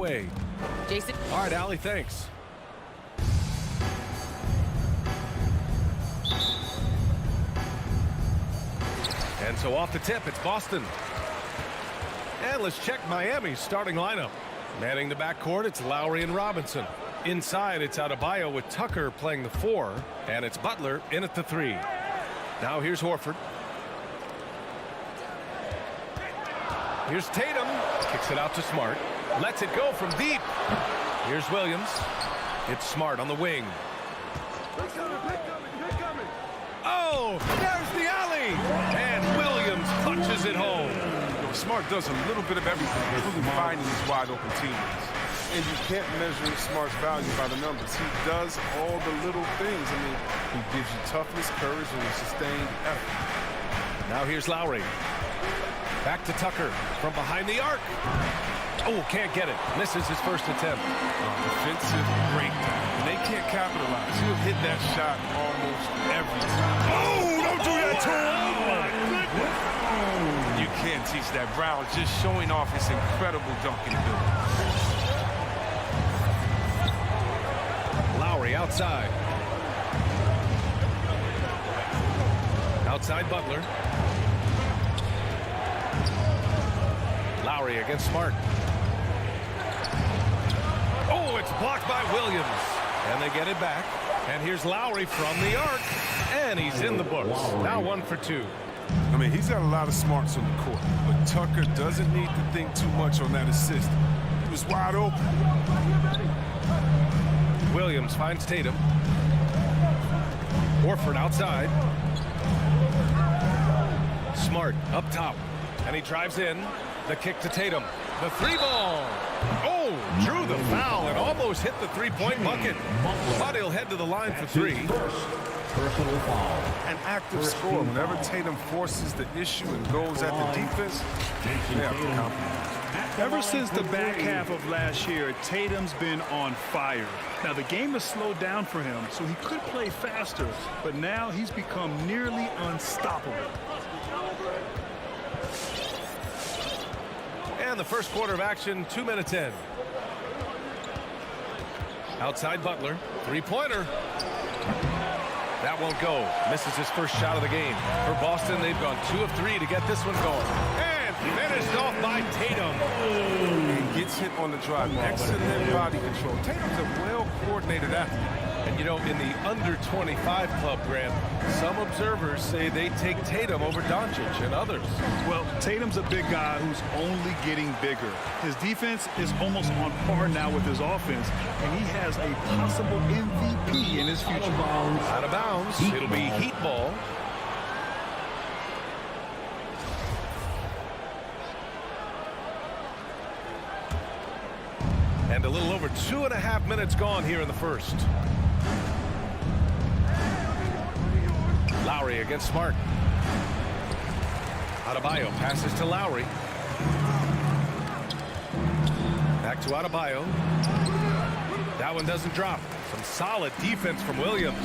way. Jason. All right, Allie, thanks. And so off the tip, it's Boston. And let's check Miami's starting lineup. Manning the backcourt, it's Lowry and Robinson. Inside, it's Adebayo with Tucker playing the 4. And it's Butler in at the 3. Now here's Horford. Here's Tatum. Kicks it out to Smart. Lets it go from deep. Here's Williams. It's Smart on the wing. Oh, there's the alley. And Williams punches it home. Smart does a little bit of everything, including finding his wide open teammates. And you can't measure Smart's value by the numbers. He does all the little things. I mean, he gives you toughness, courage, and a sustained effort. Now here's Lowry. Back to Tucker from behind the arc. Oh, can't get it. Misses his first attempt. Defensive breakdown. And they can't capitalize. He'll hit that shot almost every time. Oh, don't do that to him. You can't teach that. Brown just showing off his incredible dunking ability. Lowry outside. Outside Butler. Lowry against Smart. Oh, it's blocked by Williams. And they get it back. And here's Lowry from the arc. And he's in the books. Now 1 for 2. I mean, he's got a lot of smarts on the court, but Tucker doesn't need to think too much on that assist. He was wide open. Williams finds Tatum. Horford outside. Smart up top. And he drives in. The kick to Tatum. The 3-ball. Oh, drew the foul and almost hit the three-point bucket. But he'll head to the line for 3. Personal foul. An active score. Whenever Tatum forces the issue and goes at the defense, they have to compliment. Ever since the back half of last year, Tatum's been on fire. Now, the game has slowed down for him, so he could play faster, but now he's become nearly unstoppable. And the first quarter of action, 2 minutes in. Outside Butler, 3-pointer. That won't go. Misses his first shot of the game. For Boston, they've gone 2 of 3 to get this one going. And finished off by Tatum. He gets hit on the drive. Excellent body control. Tatum's a well-coordinated athlete. And, you know, in the under-25 club, Grant, some observers say they take Tatum over Doncic and others. Well, Tatum's a big guy who's only getting bigger. His defense is almost on par now with his offense, and he has a possible MVP in his future. Out of bounds. It'll be heat ball. And a little over 2.5 minutes gone here in the first. Lowry against Smart. Adebayo passes to Lowry. Back to Adebayo. That one doesn't drop. Some solid defense from Williams.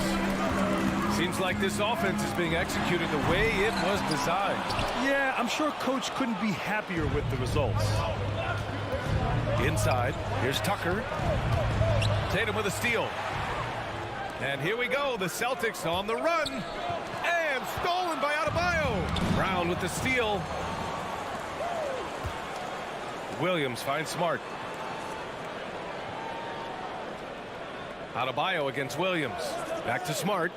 Seems like this offense is being executed the way it was designed. Yeah, I'm sure Coach couldn't be happier with the results. Inside, here's Tucker. Tatum with a steal. And here we go, the Celtics on the run. And stolen by Adebayo. Brown with the steal. Williams finds Smart. Adebayo against Williams. Back to Smart.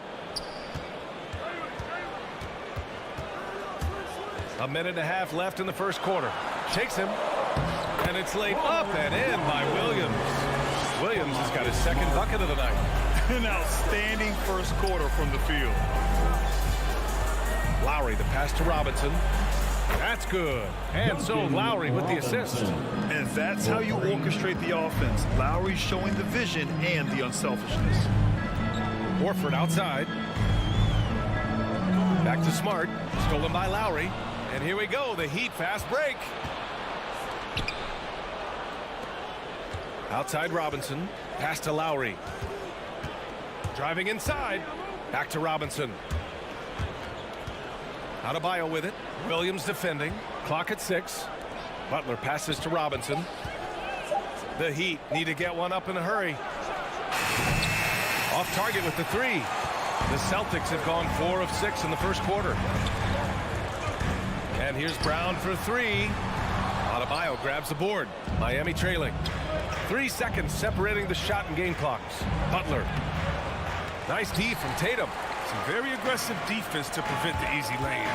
A minute and a half left in the first quarter. Shakes him. And it's laid up and in by Williams. Williams has got his second bucket of the night. An outstanding first quarter from the field. Lowry, the pass to Robinson. That's good. And so Lowry with the assist. And that's how you orchestrate the offense. Lowry showing the vision and the unselfishness. Horford outside. Back to Smart. Stolen by Lowry. And here we go, the Heat fast break. Outside Robinson. Pass to Lowry. Driving inside. Back to Robinson. Adebayo with it. Williams defending. Clock at 6. Butler passes to Robinson. The Heat need to get one up in a hurry. Off target with the three. The Celtics have gone 4 of 6 in the first quarter. And here's Brown for three. Adebayo grabs the board. Miami trailing. 3 seconds separating the shot and game clocks. Butler. Nice D from Tatum. Some very aggressive defense to prevent the easy lane.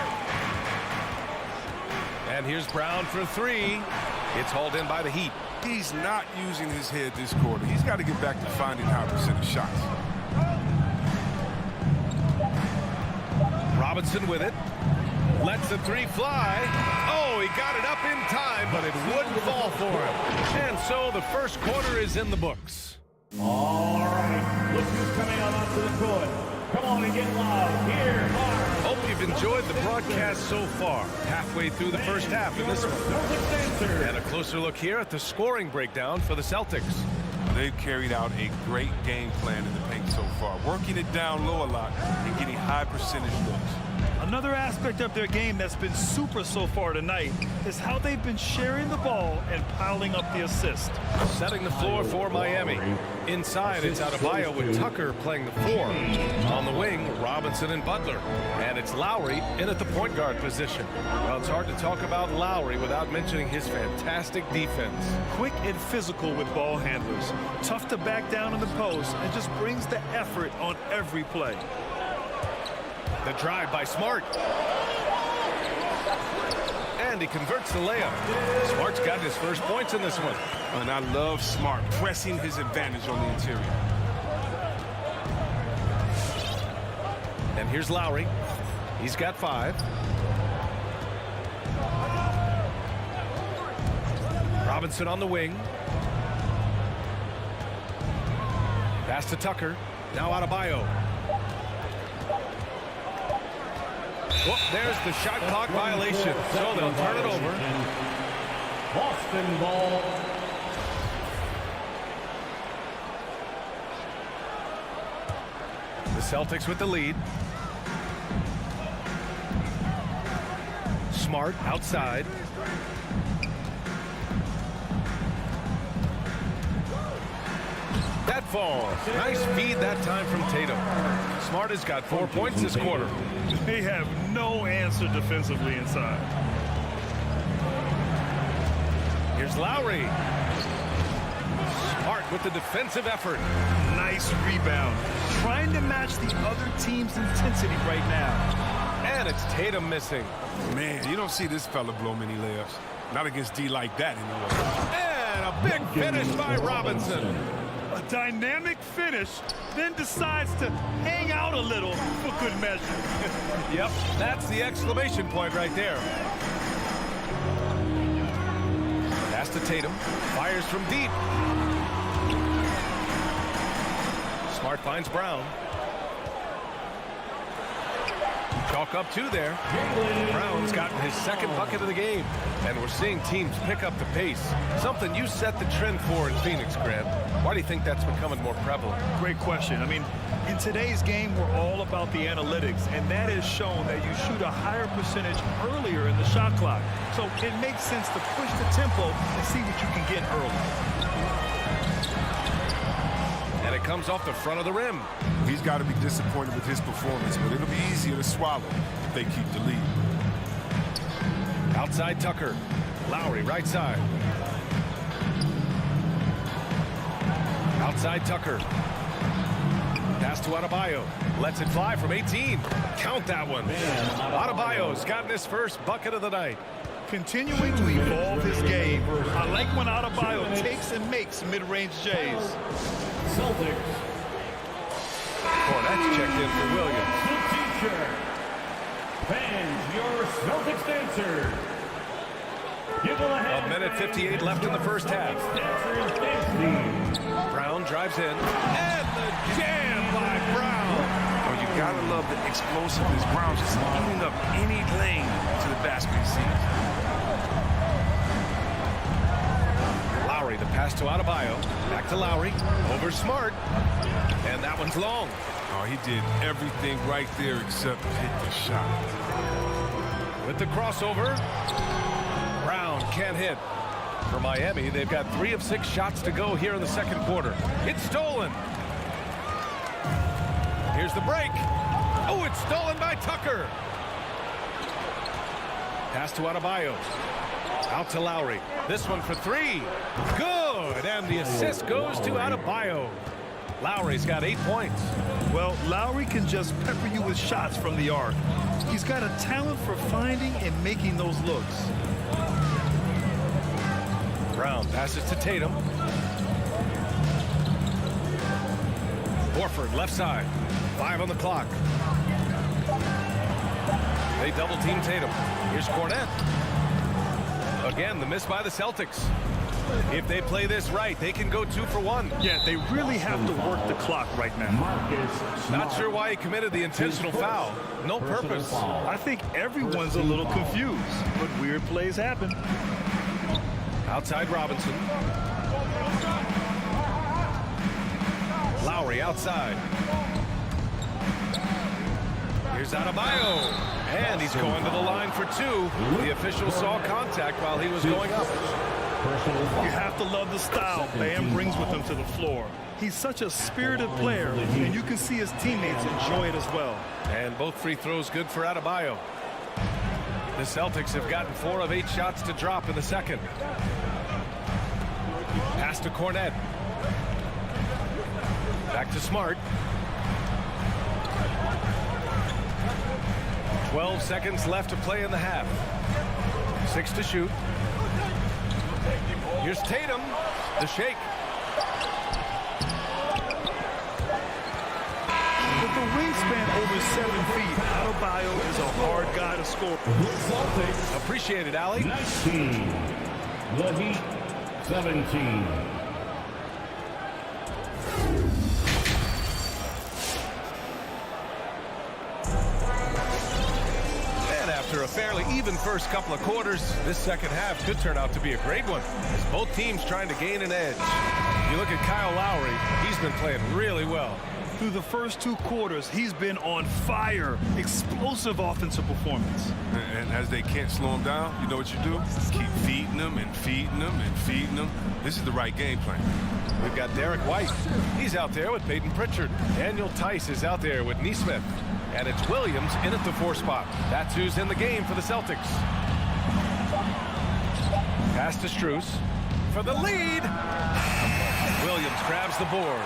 And here's Brown for three. It's hauled in by the Heat. He's not using his head this quarter. He's got to get back to finding high percentage shots. Robinson with it. Lets the three fly. Oh, he got it up in time, but it wouldn't fall for him. And so the first quarter is in the books. All right, look who's coming on onto the court. Come on and get loud. Here, Mark. Hope you've enjoyed the broadcast so far. Halfway through the first half in this one. And a closer look here at the scoring breakdown for the Celtics. They've carried out a great game plan in the paint so far, working it down low a lot and getting high percentage looks. Another aspect of their game that's been super so far tonight is how they've been sharing the ball and piling up the assist. Setting the floor for Miami. Inside, it's Adebayo with Tucker playing the 4. On the wing, Robinson and Butler. And it's Lowry in at the point guard position. Well, it's hard to talk about Lowry without mentioning his fantastic defense. Quick and physical with ball handlers. Tough to back down in the post and just brings the effort on every play. The drive by Smart. And he converts the layup. Smart's got his first points in this one. And I love Smart pressing his advantage on the interior. And here's Lowry. He's got 5. Robinson on the wing. Pass to Tucker. Now Adebayo. Well, there's the shot clock violation, so they'll turn it over. Boston ball. The Celtics with the lead. Smart outside. That falls. Nice feed that time from Tatum. Smart has got 4 points this quarter. They have no answer defensively inside. Here's Lowry. Smart with the defensive effort. Nice rebound. Trying to match the other team's intensity right now. And it's Tatum missing. Man, you don't see this fella blow many layups. Not against D like that anyway. And a big finish by Robinson. A dynamic finish, then decides to hang out a little for good measure. Yep, that's the exclamation point right there. Pass to Tatum. Fires from deep. Smart finds Brown. Chalk up 2 there. Brown's gotten his second bucket of the game. And we're seeing teams pick up the pace. Something you set the trend for in Phoenix, Grant. Why do you think that's becoming more prevalent? Great question. I mean, in today's game, we're all about the analytics, and that has shown that you shoot a higher percentage earlier in the shot clock. So it makes sense to push the tempo and see what you can get early. And it comes off the front of the rim. He's got to be disappointed with his performance, but it'll be easier to swallow if they keep the lead. Outside Tucker. Lowry right side. Outside Tucker. Pass to Adebayo. Lets it fly from 18. Count that one. Adebayo's gotten his first bucket of the night. Continuing to evolve his game. I like when Adebayo takes and makes mid-range J's. Celtics. Cornette's checked in for Williams. The teacher. Fans, your Celtics dancer. Give them a hand. 1:58 left in the first half. Brown drives in. And the jam by Brown. Oh, you gotta love the explosiveness. Brown just eating up any lane to the basket he sees. Lowry, the pass to Adebayo. Back to Lowry. Over Smart. And that one's long. Oh, he did everything right there except hit the shot. With the crossover. Brown can't hit. For Miami, they've got 3 of 6 shots to go here in the second quarter. It's stolen. Here's the break. Oh, it's stolen by Tucker. Pass to Adebayo. Out to Lowry. This one for 3. Good. And the assist goes to Adebayo. Lowry's got 8 points. Well, Lowry can just pepper you with shots from the arc. He's got a talent for finding and making those looks. Brown passes to Tatum. Horford left side. 5 on the clock. They double team Tatum. Here's Cornet. Again, the miss by the Celtics. If they play this right, they can go 2 for 1. Yeah, they really have to work the clock right now. Not sure why he committed the intentional foul. No purpose. I think everyone's a little confused, but weird plays happen. Outside Robinson. Lowry outside. Here's Adebayo. And he's going to the line for 2. The official saw contact while he was going up. You have to love the style Bam brings with him to the floor. He's such a spirited player, and you can see his teammates enjoy it as well. And both free throws good for Adebayo. The Celtics have gotten 4 of 8 shots to drop in the second. Pass to Cornet. Back to Smart. 12 seconds left to play in the half. 6 to shoot. Here's Tatum. The shake. With the wingspan over 7 feet, Adebayo is a hard guy to score. Appreciate it, Allie. 19. The Heat, 17. After a fairly even first couple of quarters, this second half could turn out to be a great one, as both teams trying to gain an edge. You look at Kyle Lowry, he's been playing really well. Through the first 2 quarters, he's been on fire. Explosive offensive performance. And as they can't slow him down, you know what you do? Keep feeding them and feeding them and feeding them. This is the right game plan. We've got Derek White. He's out there with Peyton Pritchard. Daniel Tice is out there with Neesmith. And it's Williams in at the 4 spot. That's who's in the game for the Celtics. Pass to Strus for the lead. Williams grabs the board.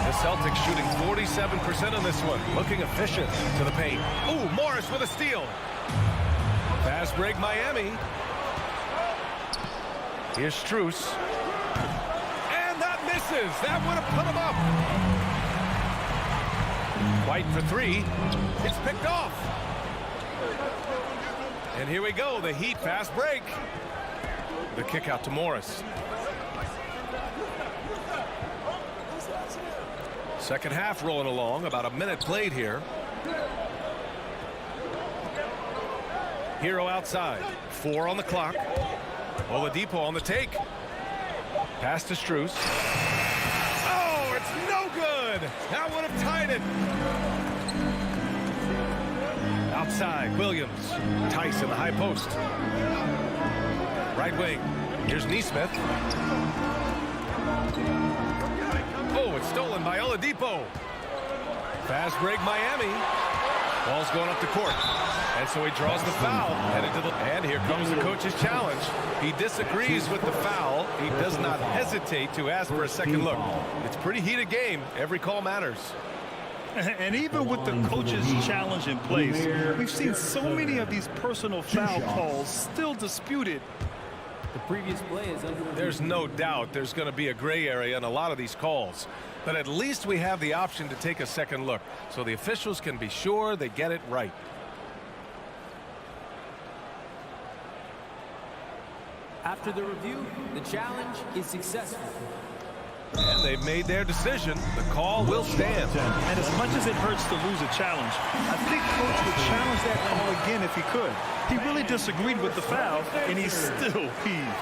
The Celtics shooting 47% on this one. Looking efficient to the paint. Ooh, Morris with a steal. Fast break Miami. Here's Strus. And that misses. That would have put him up. White for 3. It's picked off. And here we go. The Heat fast break. The kick out to Morris. Second half rolling along. About a minute played here. Hero outside. 4 on the clock. Oladipo on the take. Pass to Strus. Oh, it's no good. That would have tied it. Outside, Williams. Tice in the high post. Right wing. Here's Neesmith. Oh, it's stolen by Oladipo. Fast break Miami. Ball's going up the court. And so he draws the foul. And here comes the coach's challenge. He disagrees with the foul. He does not hesitate to ask for a second look. It's a pretty heated game. Every call matters. And even with the coach's challenge in place, we've seen so many of these personal foul calls still disputed. The previous play is under review. There's no doubt there's going to be a gray area in a lot of these calls. But at least we have the option to take a second look, so the officials can be sure they get it right. After the review, the challenge is successful. And they've made their decision. The call will stand. And as much as it hurts to lose a challenge, I think Coach would challenge that call again if he could. He really disagreed with the foul, and he's still peeved.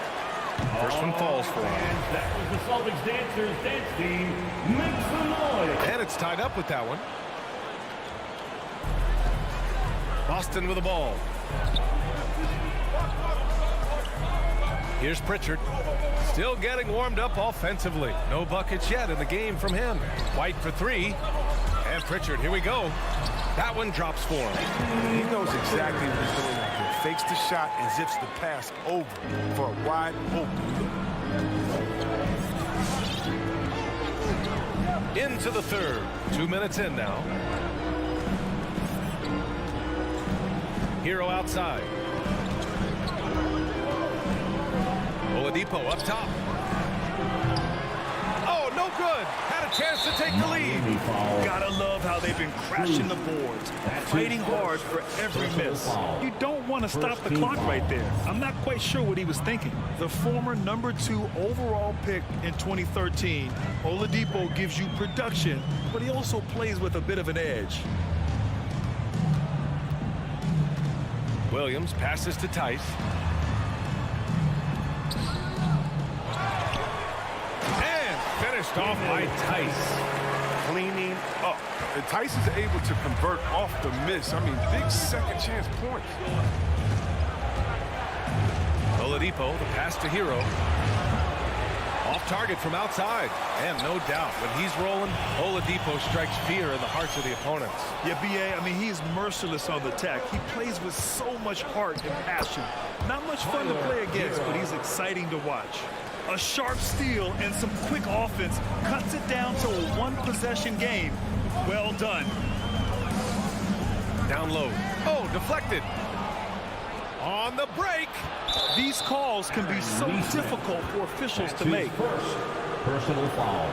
First one falls for him. That was the Celtics dancers dance team. Make some noise. And it's tied up with that one. Boston with the ball. Here's Pritchard. Still getting warmed up offensively. No buckets yet in the game from him. White for three. And Pritchard, here we go. That one drops for him. He knows exactly what he's doing out there. Fakes the shot and zips the pass over for a wide open look. Into the third. 2 minutes in now. Hero outside. Oladipo up top. Oh, no good. Had a chance to take the lead. Gotta love how they've been crashing the boards, fighting hard for every miss. You don't want to stop the clock right there. I'm not quite sure what he was thinking. The former #2 overall pick in 2013, Oladipo gives you production, but he also plays with a bit of an edge. Williams passes to Tice. And finished off by Tice. Cleaning up. And Tice is able to convert off the miss. I mean, big second chance points. Oladipo, the pass to Hero. Off target from outside. And no doubt, when he's rolling, Oladipo strikes fear in the hearts of the opponents. Yeah, B.A., I mean, he's merciless on the attack. He plays with so much heart and passion. Not much fun to play against, but he's exciting to watch. A sharp steal and some quick offense cuts it down to a one-possession game. Well done. Down low. Oh, deflected. On the break. These calls can be so difficult for officials to make. First personal foul.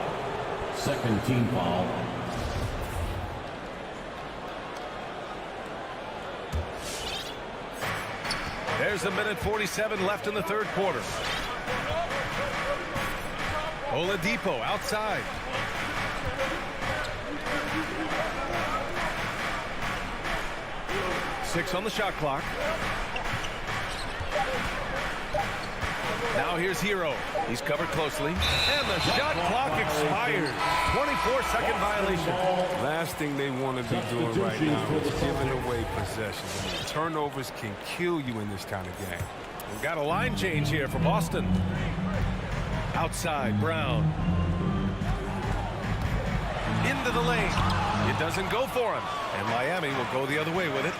Second team foul. There's a minute 47 left in the third quarter. Oladipo outside. Six on the shot clock. Now here's Hero. He's covered closely. And the shot clock expired. 24-second violation. Last thing they want to be doing right now is giving away possessions. I mean, turnovers can kill you in this kind of game. We've got a line change here for Boston. Outside, Brown. Into the lane. It doesn't go for him. And Miami will go the other way with it.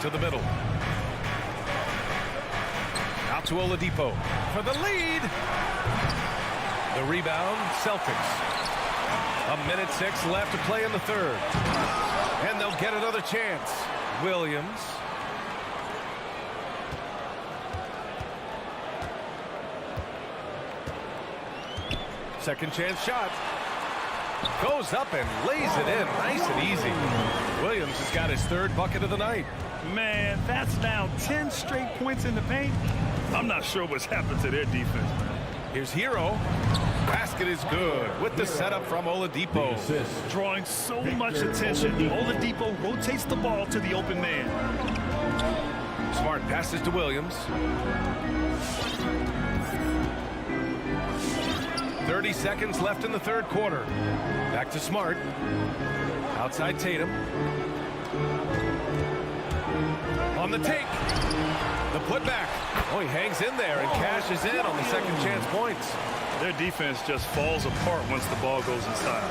To the middle. Out to Oladipo for the lead. The rebound, Celtics. 1:06 left to play in the third. And they'll get another chance. Williams. Second chance shot. Goes up and lays it in. Nice and easy. Williams has got his third bucket of the night. Man, that's now 10 straight points in the paint. I'm not sure what's happened to their defense, man. Here's Hero. Basket is good with the setup from Oladipo. Drawing so much attention. Oladipo rotates the ball to the open man. Smart passes to Williams. 30 seconds left in the third quarter. Back to Smart. Outside Tatum. On the take. The putback. Oh, he hangs in there and cashes in on the second chance points. Their defense just falls apart once the ball goes inside.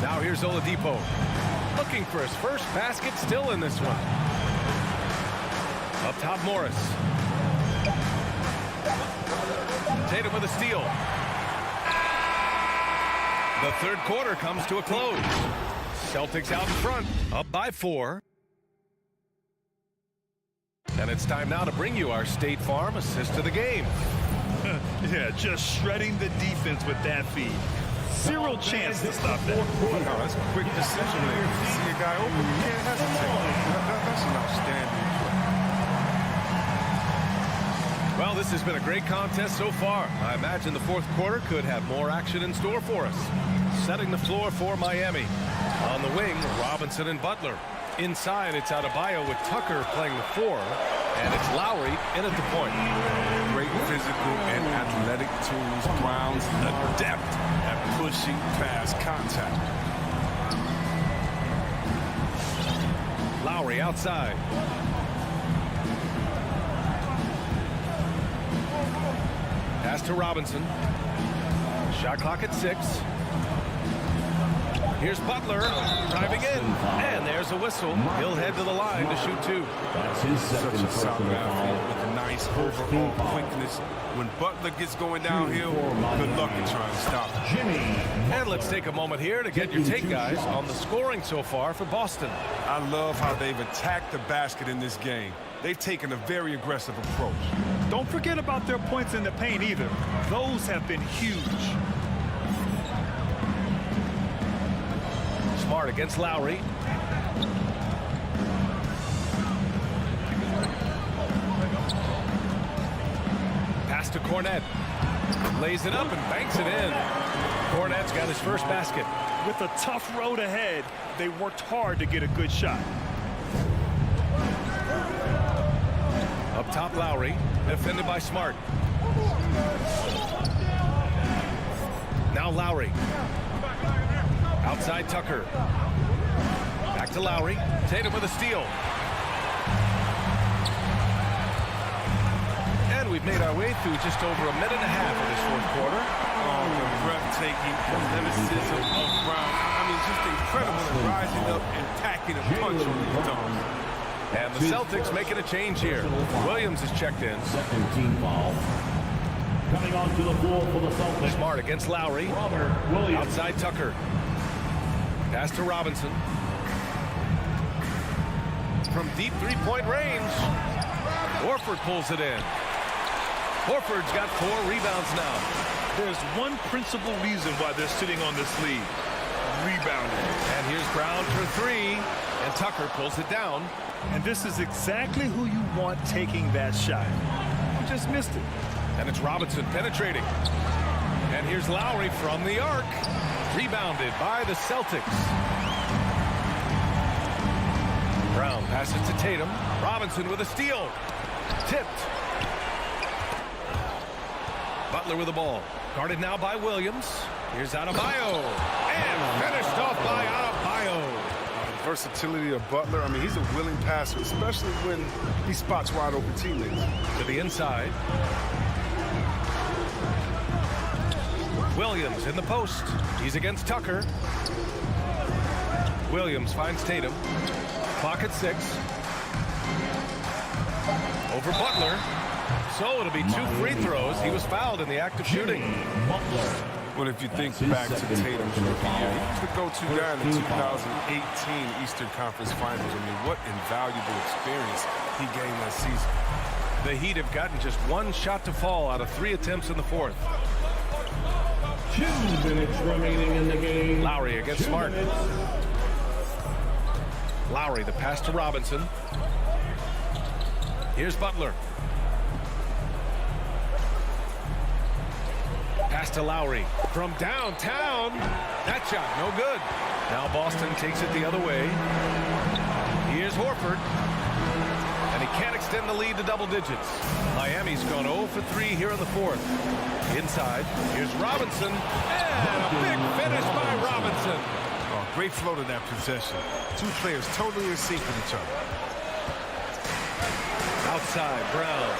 Now here's Oladipo. Looking for his first basket, still in this one. Up top, Morris. Tatum with a steal. The third quarter comes to a close. Celtics out in front, up by 4. And it's time now to bring you our State Farm assist to the game. Yeah, just shredding the defense with that feed. Zero chance to stop that. No, that's a quick decision making. You see a guy open, you can't hesitate. That's an outstanding play. Well, this has been a great contest so far. I imagine the fourth quarter could have more action in store for us. Setting the floor for Miami. On the wing, Robinson and Butler. Inside, it's Adebayo with Tucker playing the 4. And it's Lowry in at the point. Great physical and athletic tools. Brown's adept at pushing past contact. Lowry outside. Pass to Robinson. Shot clock at 6. Here's Butler driving in, and there's a whistle. He'll head to the line to shoot 2. That's his Such second a solid personal athlete foul. with a nice overall quickness. When Butler gets going downhill, good luck in trying to stop him. Jimmy. And let's take a moment here to get your take, guys, on the scoring so far for Boston. I love how they've attacked the basket in this game. They've taken a very aggressive approach. Don't forget about their points in the paint either. Those have been huge. Smart against Lowry. Pass to Cornette. Lays it up and banks it in. Cornette's got his first basket. With a tough road ahead, they worked hard to get a good shot. Up top, Lowry. Defended by Smart. Now Lowry. Outside Tucker. Back to Lowry. Tatum with a steal. And we've made our way through just over a minute and a half of this fourth quarter. Oh, the breathtaking athleticism of Brown. I mean, just incredible at rising up and packing a punch on these dunks. And the Celtics making a change here. Williams is checked in. Second team foul. Coming onto the floor for the Celtics. Smart against Lowry. Robert Williams. Outside Tucker. Pass to Robinson. From deep three-point range. Horford pulls it in. Horford's got 4 rebounds now. There's one principal reason why they're sitting on this lead. Rebounding. And here's Brown for 3. And Tucker pulls it down. And this is exactly who you want taking that shot. You just missed it. And it's Robinson penetrating. And here's Lowry from the arc. Rebounded by the Celtics. Brown passes to Tatum. Robinson with a steal. Tipped. Butler with the ball. Guarded now by Williams. Here's Adebayo. And finished off by Adebayo. The versatility of Butler. I mean, he's a willing passer, especially when he spots wide open teammates. To the inside. Williams in the post. He's against Tucker. Williams finds Tatum. Clock at 6. Over Butler. So it'll be 2 free throws. He was fouled in the act of shooting. Butler. Well, if you think back to Tatum's rookie year, he was the go-to guy in the 2018 Eastern Conference Finals. I mean, what invaluable experience he gained that season. The Heat have gotten just 1 shot to fall out of 3 attempts in the fourth. 2 minutes remaining in the game. Lowry against 2 Smart. minutes. Lowry, the pass to Robinson. Here's Butler. Pass to Lowry from downtown. That shot, no good. Now Boston takes it the other way. Here's Horford. And he can't extend the lead to double digits. Miami's gone 0 for 3 here in the fourth. Inside, here's Robinson. And a big finish by Robinson. Oh, great flow to that possession. 2 players totally in sync with each other. Outside, Brown.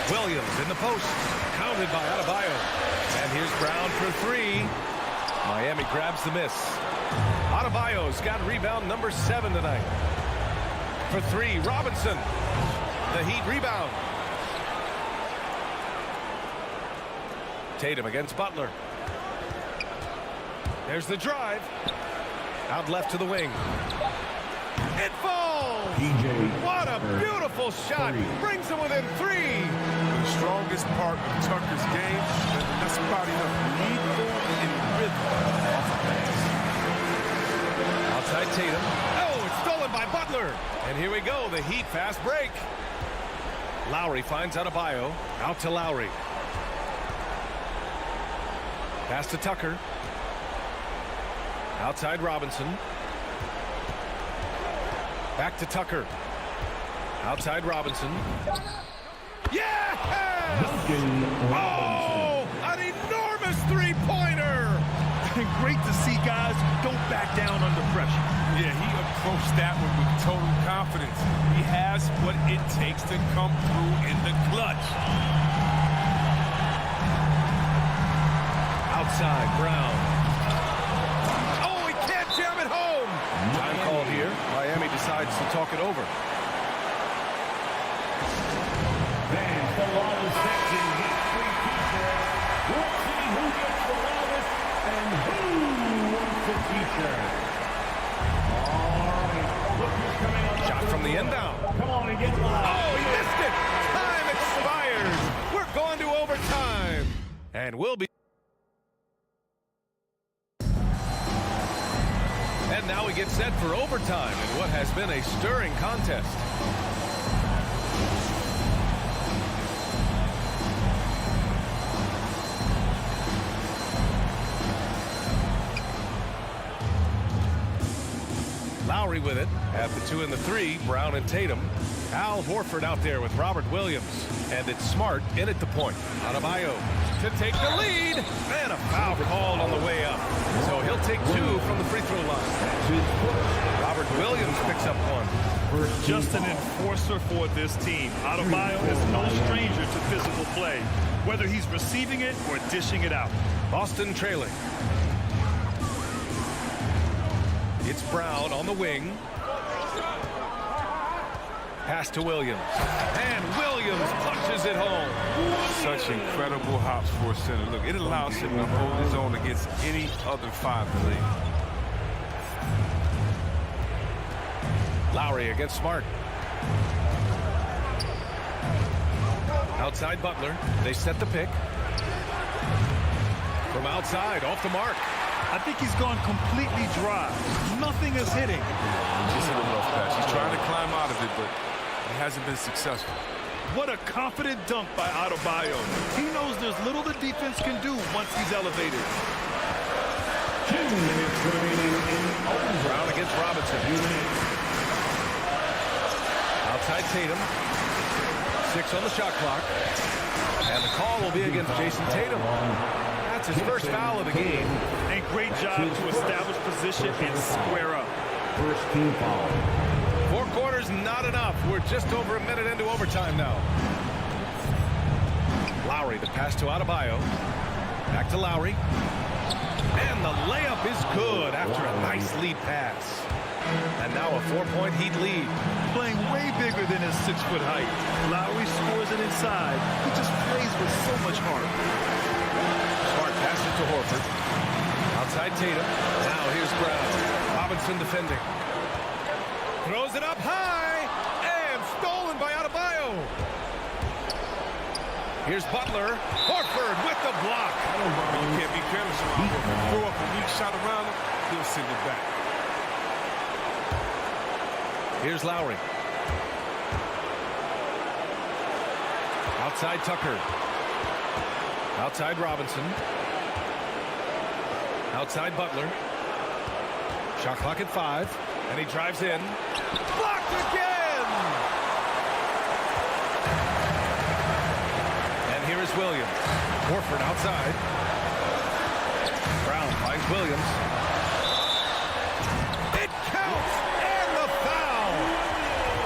Williams in the post. Counted by Adebayo. And here's Brown for 3. Miami grabs the miss. Adebayo's got rebound number 7 tonight. For 3, Robinson. The Heat rebound. Tatum against Butler. There's the drive. Out left to the wing. It falls! What a beautiful shot! Brings them within 3. The strongest part of Tucker's game, that's spotting up needful and rhythm. Outside Tatum. Oh, it's stolen by Butler. And here we go, the Heat fast break. Lowry finds Adebayo. Out to Lowry. Pass to Tucker. Outside Robinson. Back to Tucker. Outside Robinson. Yeah! Oh, an enormous three-pointer! And great to see guys who don't back down under pressure. Yeah, he approached that one with total confidence. He has what it takes to come through in the clutch. Outside, Brown. Oh, he can't jam it home. Time called here. Miami decides to talk it over. Fans, the loudest section gets free t-shirts. We'll see who gets the loudest and who wants a t-shirt. All right, look who's coming on. Shot from the end down. Come on and get loud. Oh, he missed it. Time expires. We're going to overtime. And we'll be. And now we get set for overtime in what has been a stirring contest. Lowry with it. At the 2 and the 3, Brown and Tatum. Al Horford out there with Robert Williams. And it's Smart in at the point. Adebayo to take the lead. And a foul called on the way up. So he'll take 2 from the free throw line. Robert Williams picks up 1. Just an enforcer for this team. Adebayo is no stranger to physical play, whether he's receiving it or dishing it out. Boston trailing. It's Brown on the wing. Pass to Williams. And Williams punches it home. Such incredible hops for a center. Look, it allows him to hold his own against any other 5 in the league. Lowry against Smart. Outside Butler. They set the pick. From outside, off the mark. I think he's gone completely dry. Nothing is hitting. Just a little rough pass. He's trying to climb out of it, but he hasn't been successful. What a confident dunk by Adebayo. He knows there's little the defense can do once he's elevated. 2 minutes remaining in overtime. Brown against Robinson. Outside Tatum. 6 on the shot clock. And the call will be against Jason Tatum. That's his first foul of the game. And great job to establish position and square up. First team foul. 4 quarters, not enough. We're just over a minute into overtime now. Lowry, the pass to Adebayo. Back to Lowry. And the layup is good after a nice lead pass. And now a 4-point Heat lead. Playing way bigger than his 6-foot height. Lowry scores it inside. He just plays with so much heart. Smart pass it to Horford. Outside Tatum. Now here's Brown. Robinson defending. Throws it up high. And stolen by Adebayo. Here's Butler. Horford with the block. You can't be careless around him. If you throw up a weak shot around him, he'll send it back. Here's Lowry. Outside Tucker. Outside Robinson. Outside Butler. Shot clock at 5. And he drives in. Blocked again! And here is Williams. Horford outside. Brown finds Williams. It counts! And the foul!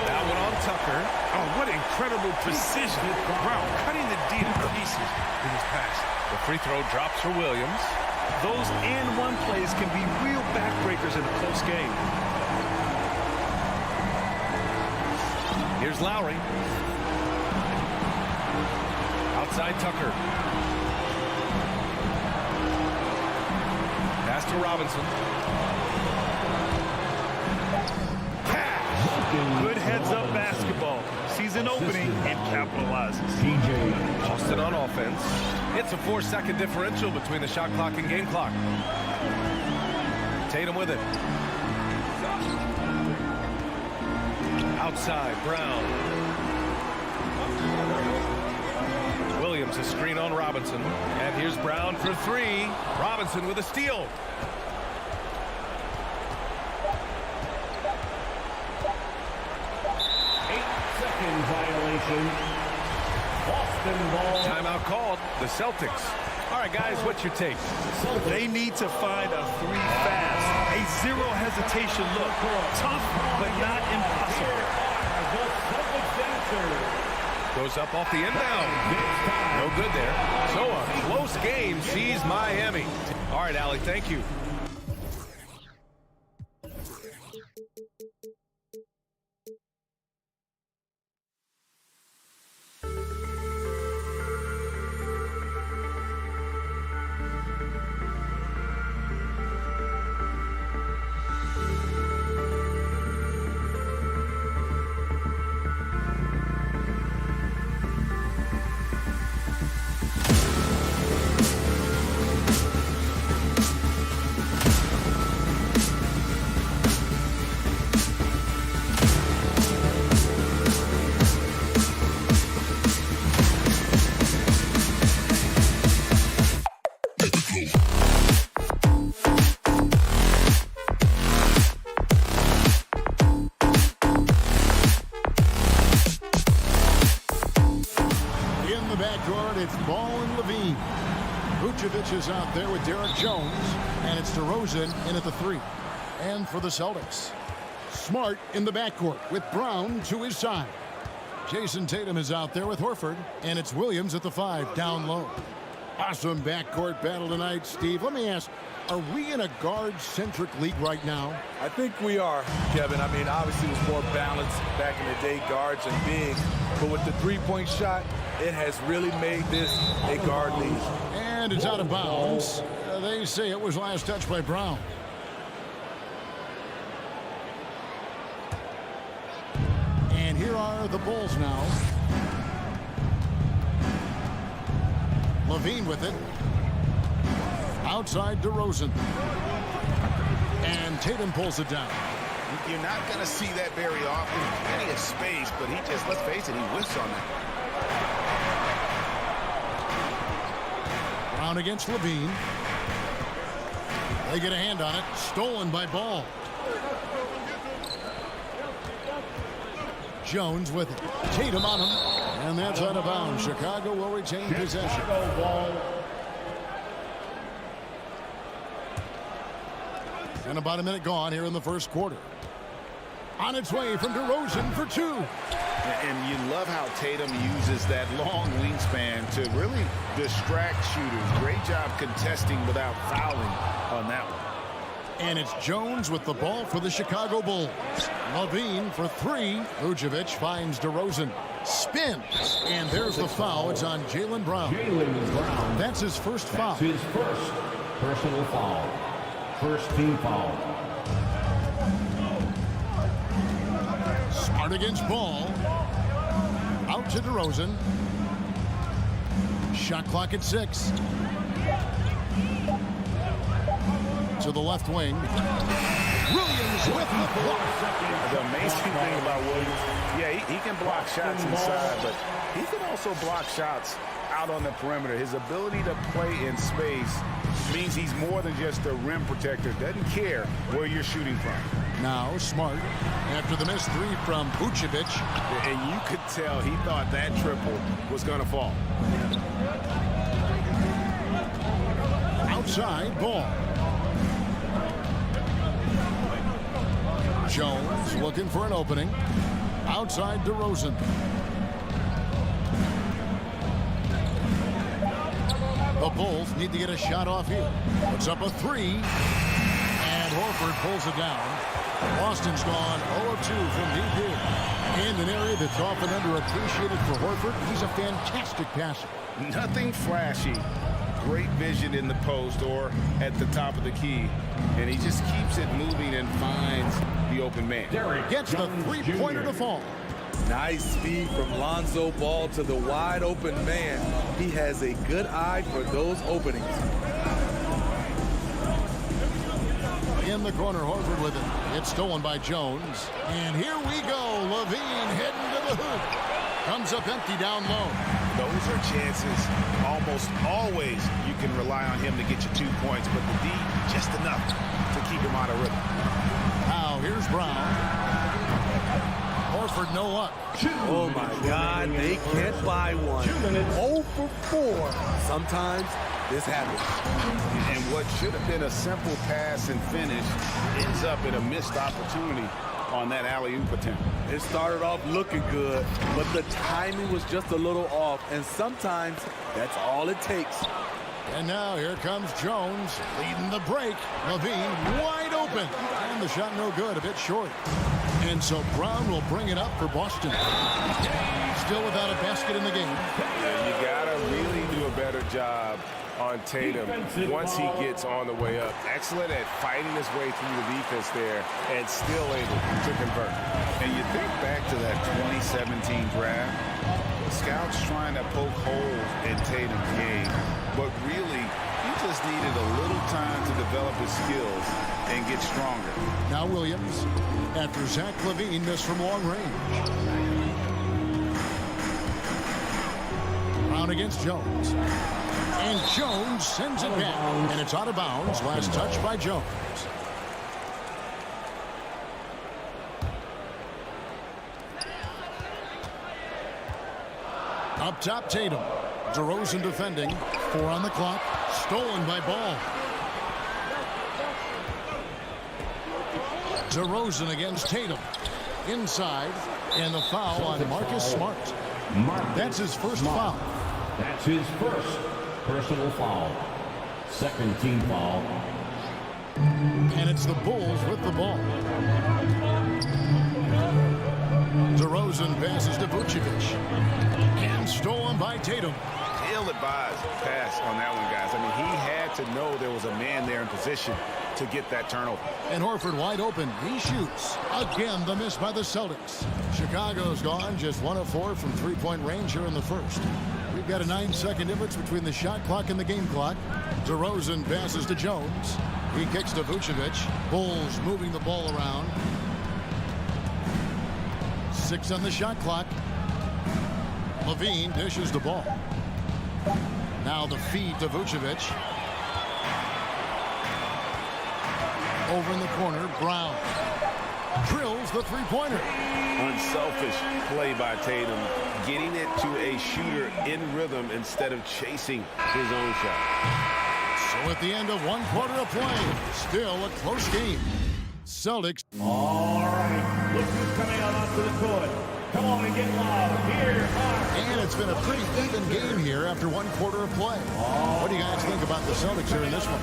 That one on Tucker. Oh, what incredible precision. Brown cutting the D to pieces in his pass. The free throw drops for Williams. Those and-one plays can be real backbreakers in a close game. Here's Lowry. Outside Tucker. Pass to Robinson. Cash! Good heads-up basketball. Sees an opening and capitalizes. Boston on offense. It's a 4-second differential between the shot clock and game clock. Tatum with it. Outside, Brown. Williams a screen on Robinson. And here's Brown for 3. Robinson with a steal. Violation. Boston ball. Timeout called. The Celtics All right, guys, what's your take? They need to find a three fast. A zero hesitation look. Tough, but not impossible. The Celtics answer. Goes up off the inbound. No good there. So a close game sees Miami. All right, Allie, thank you. It's Ball and Levine. Vucevic is out there with Derek Jones, and it's DeRozan in at the 3. And for the Celtics, Smart in the backcourt with Brown to his side. Jason Tatum is out there with Horford, and it's Williams at the 5 down low. Awesome backcourt battle tonight, Steve. Let me ask, are we in a guard-centric league right now? I think we are, Kevin. I mean, obviously it was more balanced back in the day, guards and bigs. But with the three-point shot, it has really made this a guard league. And it's out of bounds. They say it was last touched by Brown. And here are the Bulls now. Levine with it. Outside DeRozan. And Tatum pulls it down. You're not going to see that very often. Plenty of space, but he just, let's face it, he whiffs on that. Brown against Levine. They get a hand on it. Stolen by Ball. Jones with it. Tatum on him. And that's out of bounds. Chicago will retain possession. And about a minute gone here in the first quarter. On its way from DeRozan for 2. And you love how Tatum uses that long wingspan to really distract shooters. Great job contesting without fouling on that one. And it's Jones with the ball for the Chicago Bulls. Levine for 3. Vucevic finds DeRozan. Spins. And there's the foul. It's on Jalen Brown. That's his first foul. That's his first personal foul. First team foul. Smart against Ball. Out to DeRozan. Shot clock at 6. To the left wing. Williams with the block. The amazing thing about Williams, yeah, he can block shots inside, but he can also block shots out on the perimeter. His ability to play in space means he's more than just a rim protector. Doesn't care where you're shooting from. Now Smart after the missed 3 from Vucevic. And you could tell he thought that triple was going to fall. Outside Ball. Jones looking for an opening. Outside DeRozan. The Bulls need to get a shot off here. Puts up a 3. And Horford pulls it down. Boston's gone 0 of 2 from deep here. In an area that's often underappreciated for Horford, he's a fantastic passer. Nothing flashy. Great vision in the post or at the top of the key. And he just keeps it moving and finds the open man. Gets the three-pointer to fall. Nice speed from Lonzo Ball to the wide open man. He has a good eye for those openings. In the corner, Horford with it. It's stolen by Jones. And here we go. Levine heading to the hoop. Comes up empty down low. Those are chances almost always you can rely on him to get you 2 points, but the D just enough to keep him out of rhythm. Now here's Brown. Horford no luck. Oh my God, they can't buy one. 2 minutes. 0 for 4. Sometimes this happens. And what should have been a simple pass and finish ends up in a missed opportunity on that alley-oop attempt. It started off looking good, but the timing was just a little off, and sometimes that's all it takes. And now here comes Jones leading the break. Levine wide open. And the shot no good, a bit short. And so Brown will bring it up for Boston. Still without a basket in the game. Yeah, you got to really do a better job on Tatum once he gets on the way up. Excellent at fighting his way through the defense there and still able to convert. And you think back to that 2017 draft, scouts trying to poke holes in Tatum's game, but really he just needed a little time to develop his skills and get stronger. Now Williams, after Zach LaVine missed from long range. Brown against Jones. And Jones sends it back. And it's out of bounds. Last touch by Jones. Up top, Tatum. DeRozan defending. 4 on the clock. Stolen by Ball. DeRozan against Tatum. Inside. And the foul on Marcus Smart. That's his first foul. That's his first personal foul. Second team foul. And it's the Bulls with the ball. DeRozan passes to Vucevic. And stolen by Tatum. Ill-advised pass on that one, guys. I mean, he had to know there was a man there in position to get that turnover. And Horford wide open. He shoots. Again, the miss by the Celtics. Chicago's gone just 1 of 4 from three-point range here in the first. We've got a 9-second difference between the shot clock and the game clock. DeRozan passes to Jones. He kicks to Vucevic. Bulls moving the ball around. 6 on the shot clock. Levine dishes the ball. Now the feed to Vucevic. Over in the corner, Brown drills the three-pointer. Unselfish play by Tatum, getting it to a shooter in rhythm instead of chasing his own shot. So at the end of 1 quarter of play, still a close game. Celtics. All right, look who's coming out onto the court. Come on and get loud. Here are... And it's been a pretty even game here after 1 quarter of play. What do you guys think about the Celtics here in this one?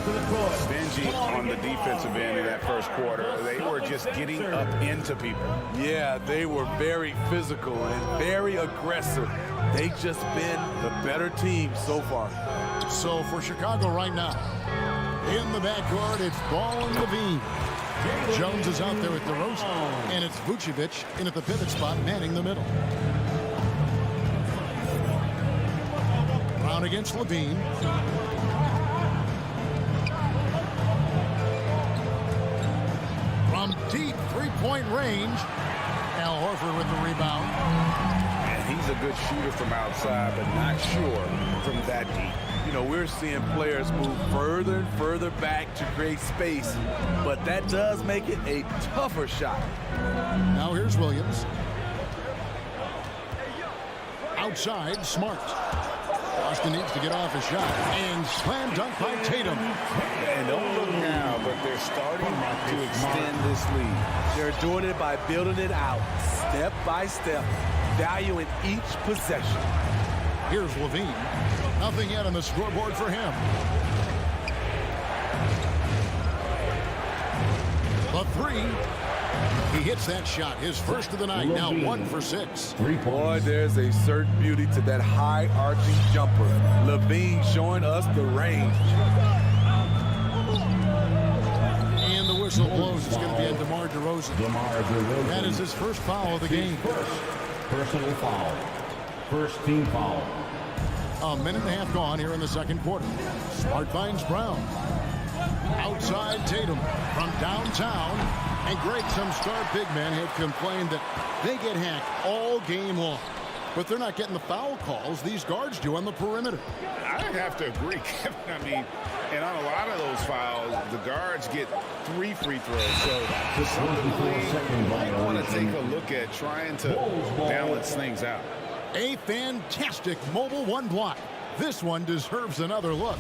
Stingy on the defensive end in that first quarter. They were just getting up into people. Yeah, they were very physical and very aggressive. They've just been the better team so far. So for Chicago right now, in the backcourt, it's Ball and Levine. Jones is out there with DeRozan, and it's Vucevic in at the pivot spot, manning the middle. Brown against Levine. From deep three-point range, Al Horford with the rebound. And he's a good shooter from outside, but not sure from that deep. You know, we're seeing players move further and further back to create space, but that does make it a tougher shot. Now here's Williams. Outside, Smart. Boston needs to get off his shot. And slam dunk by Tatum. And don't look now, but they're starting to extend this lead. They're doing it by building it out, step by step, valuing each possession. Here's Levine. Nothing yet on the scoreboard for him. The three. He hits that shot, his first of the night. Now 1 for 6. Boy, there's a certain beauty to that high arching jumper. Levine showing us the range. And the whistle blows. It's going to be on DeMar DeRozan. That is his first foul of the game. First personal foul. First team foul. A minute and a half gone here in the second quarter. Smart finds Brown. Outside Tatum from downtown. And Greg, some star big men have complained that they get hacked all game long. But they're not getting the foul calls these guards do on the perimeter. I'd have to agree, Kevin. I mean, and on a lot of those fouls, the guards get 3 free throws. So to some degree, you might want to take a look at trying to balance things out. A fantastic mobile 1 block. This one deserves another look.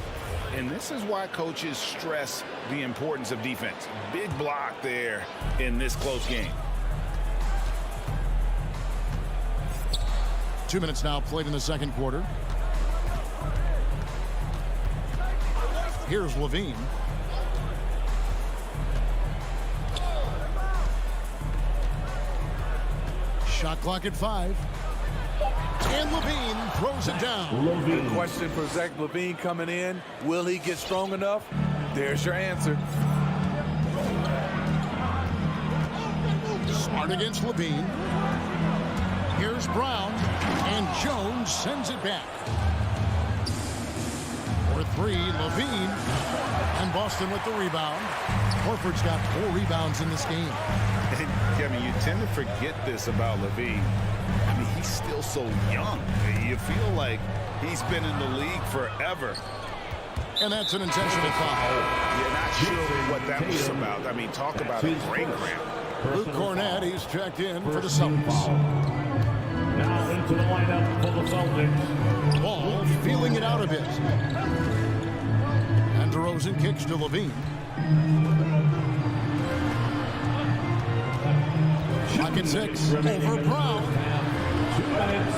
And this is why coaches stress the importance of defense. Big block there in this close game. 2 minutes now played in the second quarter. Here's Levine. Shot clock at 5. And Levine throws it down. The question for Zach Levine coming in, will he get strong enough? There's your answer. Smart against Levine. Here's Brown. And Jones sends it back. For 3, Levine. And Boston with the rebound. Horford's got 4 rebounds in this game. And Kevin, you tend to forget this about Levine. I mean, he's still so young. You feel like he's been in the league forever. And that's an intentional foul. You're not sure what that was about. I mean, talk about a brain cramp. Luke Cornett, he's checked in for the Celtics. Now into the lineup for the Celtics. Ball feeling it out a bit. And DeRozan kicks to Levine. Shot at 6 over Brown. 2 minutes.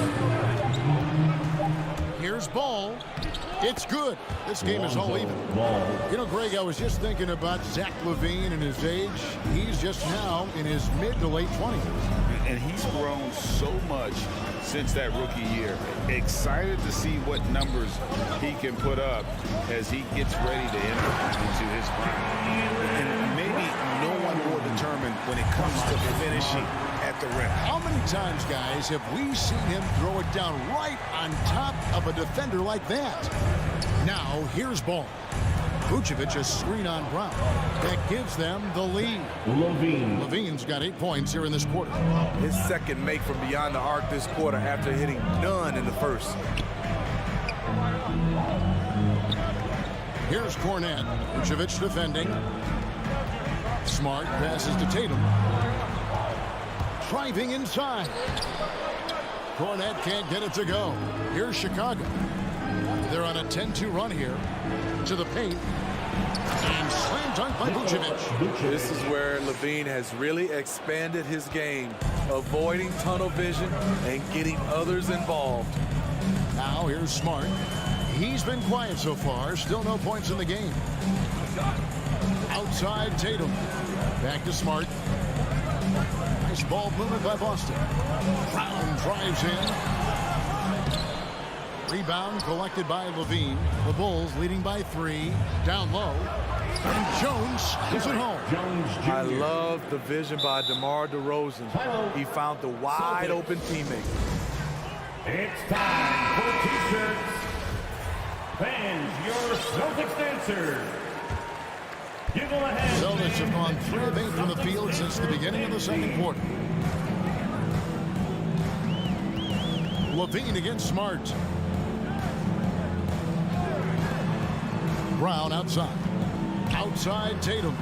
Here's Ball. It's good. This game is all even. You know, Greg, I was just thinking about Zach Levine and his age. He's just now in his mid to late 20s. And he's grown so much since that rookie year. Excited to see what numbers he can put up as he gets ready to enter into his prime. And maybe no one more determined when it comes to finishing at the rim. How many times, guys, have we seen him throw it down right on top of a defender like that? Now, here's Ball. Vucevic a screen on Brown. That gives them the lead. Levine's got 8 points here in this quarter. His second make from beyond the arc this quarter after hitting none in the first. Here's Cornett. Vucevic defending. Smart passes to Tatum. Driving inside. Cornett can't get it to go. Here's Chicago. They're on a 10-2 run here. To the paint. And slam dunk by Vucevic. This is where Levine has really expanded his game, avoiding tunnel vision and getting others involved. Now here's Smart. He's been quiet so far. Still no points in the game. Outside Tatum. Back to Smart. Nice ball movement by Boston. Brown drives in. Rebound collected by Levine. The Bulls leading by 3. Down low. And Jones is at home. I love the vision by DeMar DeRozan. He found the wide open teammate. It's time for T-shirts. Fans, your Celtics dancers. Give them a hand. Celtics have gone 3 of 8 from the field since the beginning of the second quarter. Levine against Smart. Brown outside. Outside Tatum.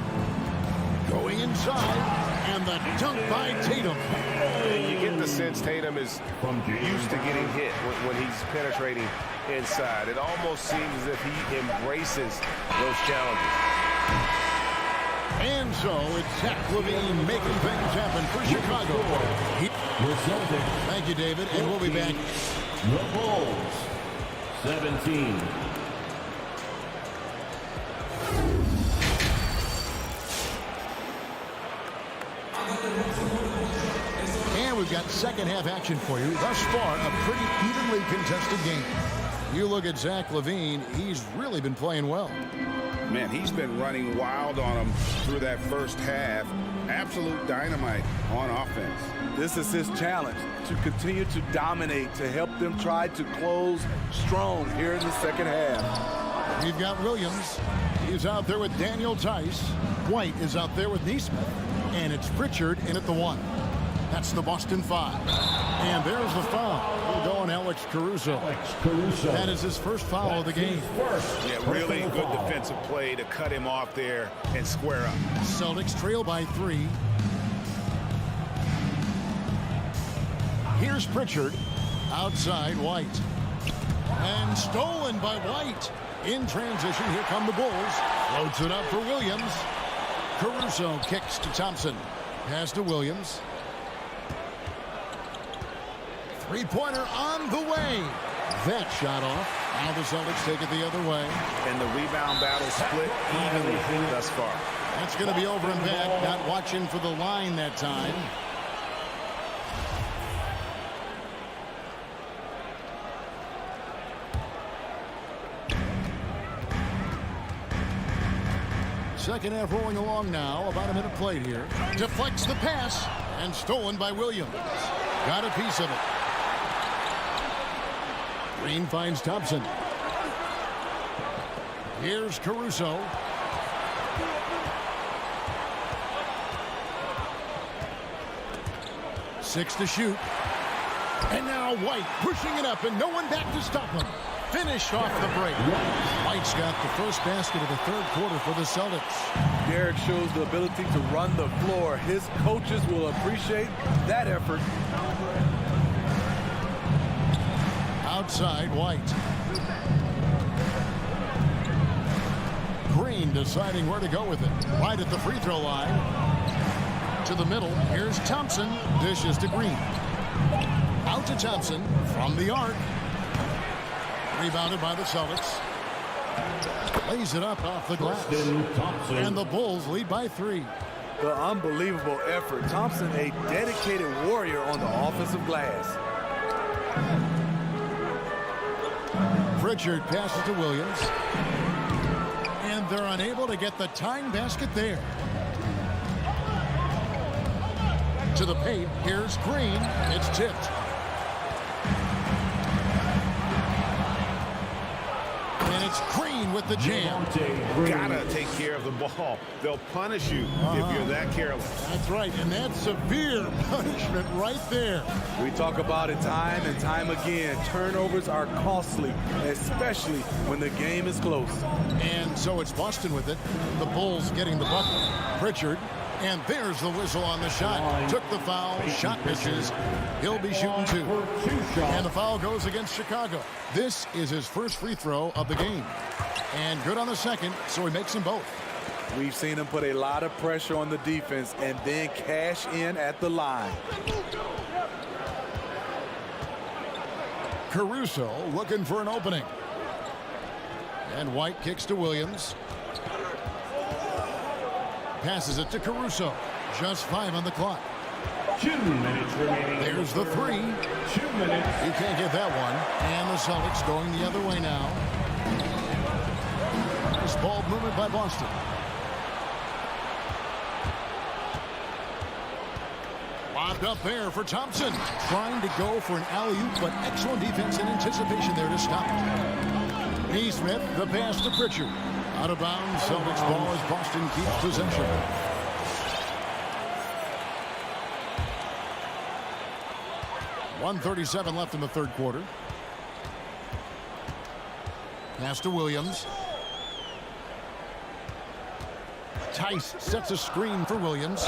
Going inside. And the dunk by Tatum. And you get the sense Tatum is used to getting hit when he's penetrating inside. It almost seems as if he embraces those challenges. And so it's Zach Levine making things happen for Chicago. Thank you, David. And we'll be back. The Bulls, 17. And we've got second half action for you. Thus far, a pretty evenly contested game. You look at Zach Levine, he's really been playing well. Man, he's been running wild on him through that first half. Absolute dynamite on offense. This is his challenge, to continue to dominate, to help them try to close strong here in the second half. We've got Williams. He's out there with Daniel Tice. White is out there with Neesmith. And it's Pritchard in at the 1. That's the Boston 5. And there's the foul. We'll go on Alex Caruso. That is his first foul of the game. Yeah, really good defensive play to cut him off there and square up. Celtics trail by 3. Here's Pritchard. Outside White. And stolen by White. In transition, here come the Bulls. Loads it up for Williams. Caruso kicks to Thompson. Pass to Williams. Three-pointer on the way. That shot off. Now the Celtics take it the other way. And the rebound battle split evenly thus far. That's going to be over and back. Not watching for the line that time. Second half rolling along now. About a minute played here. Deflects the pass. And stolen by Williams. Got a piece of it. Green finds Thompson. Here's Caruso. Six to shoot. And now White pushing it up and no one back to stop him. Finished off the break. White's got the first basket of the third quarter for the Celtics. Derek shows the ability to run the floor. His coaches will appreciate that effort. Outside, White. Green deciding where to go with it. Right at the free throw line. To the middle. Here's Thompson. Dishes to Green. Out to Thompson from the arc. Rebounded by the Celtics. Lays it up off the glass. And the Bulls lead by 3. The unbelievable effort. Thompson, a dedicated warrior on the offensive glass. Pritchard passes to Williams. And they're unable to get the tying basket there. To the paint. Here's Green. It's tipped. And it's Green with the jam. Gotta take care of the ball. They'll punish you if you're that careless. That's right, and that's severe punishment right there. We talk about it time and time again. Turnovers are costly, especially when the game is close. And so it's Boston with it. The Bulls getting the bucket. Pritchard. And there's the whistle on the shot. Took the foul. Shot misses. He'll be shooting 2. And the foul goes against Chicago. This is his first free throw of the game. And good on the second, so he makes them both. We've seen him put a lot of pressure on the defense and then cash in at the line. Caruso looking for an opening. And White kicks to Williams. Passes it to Caruso. Just 5 on the clock. 2 minutes remaining. There's the 3. 2 minutes. You can't get that one. And the Celtics going the other way now. Nice ball movement by Boston. Lobbed up there for Thompson. Trying to go for an alley-oop, but excellent defense and anticipation there to stop it. Neesmith, the pass to Pritchard. Out of bounds, Celtics ball as Boston keeps possession. .137 left in the third quarter. Pass to Williams. Tice sets a screen for Williams.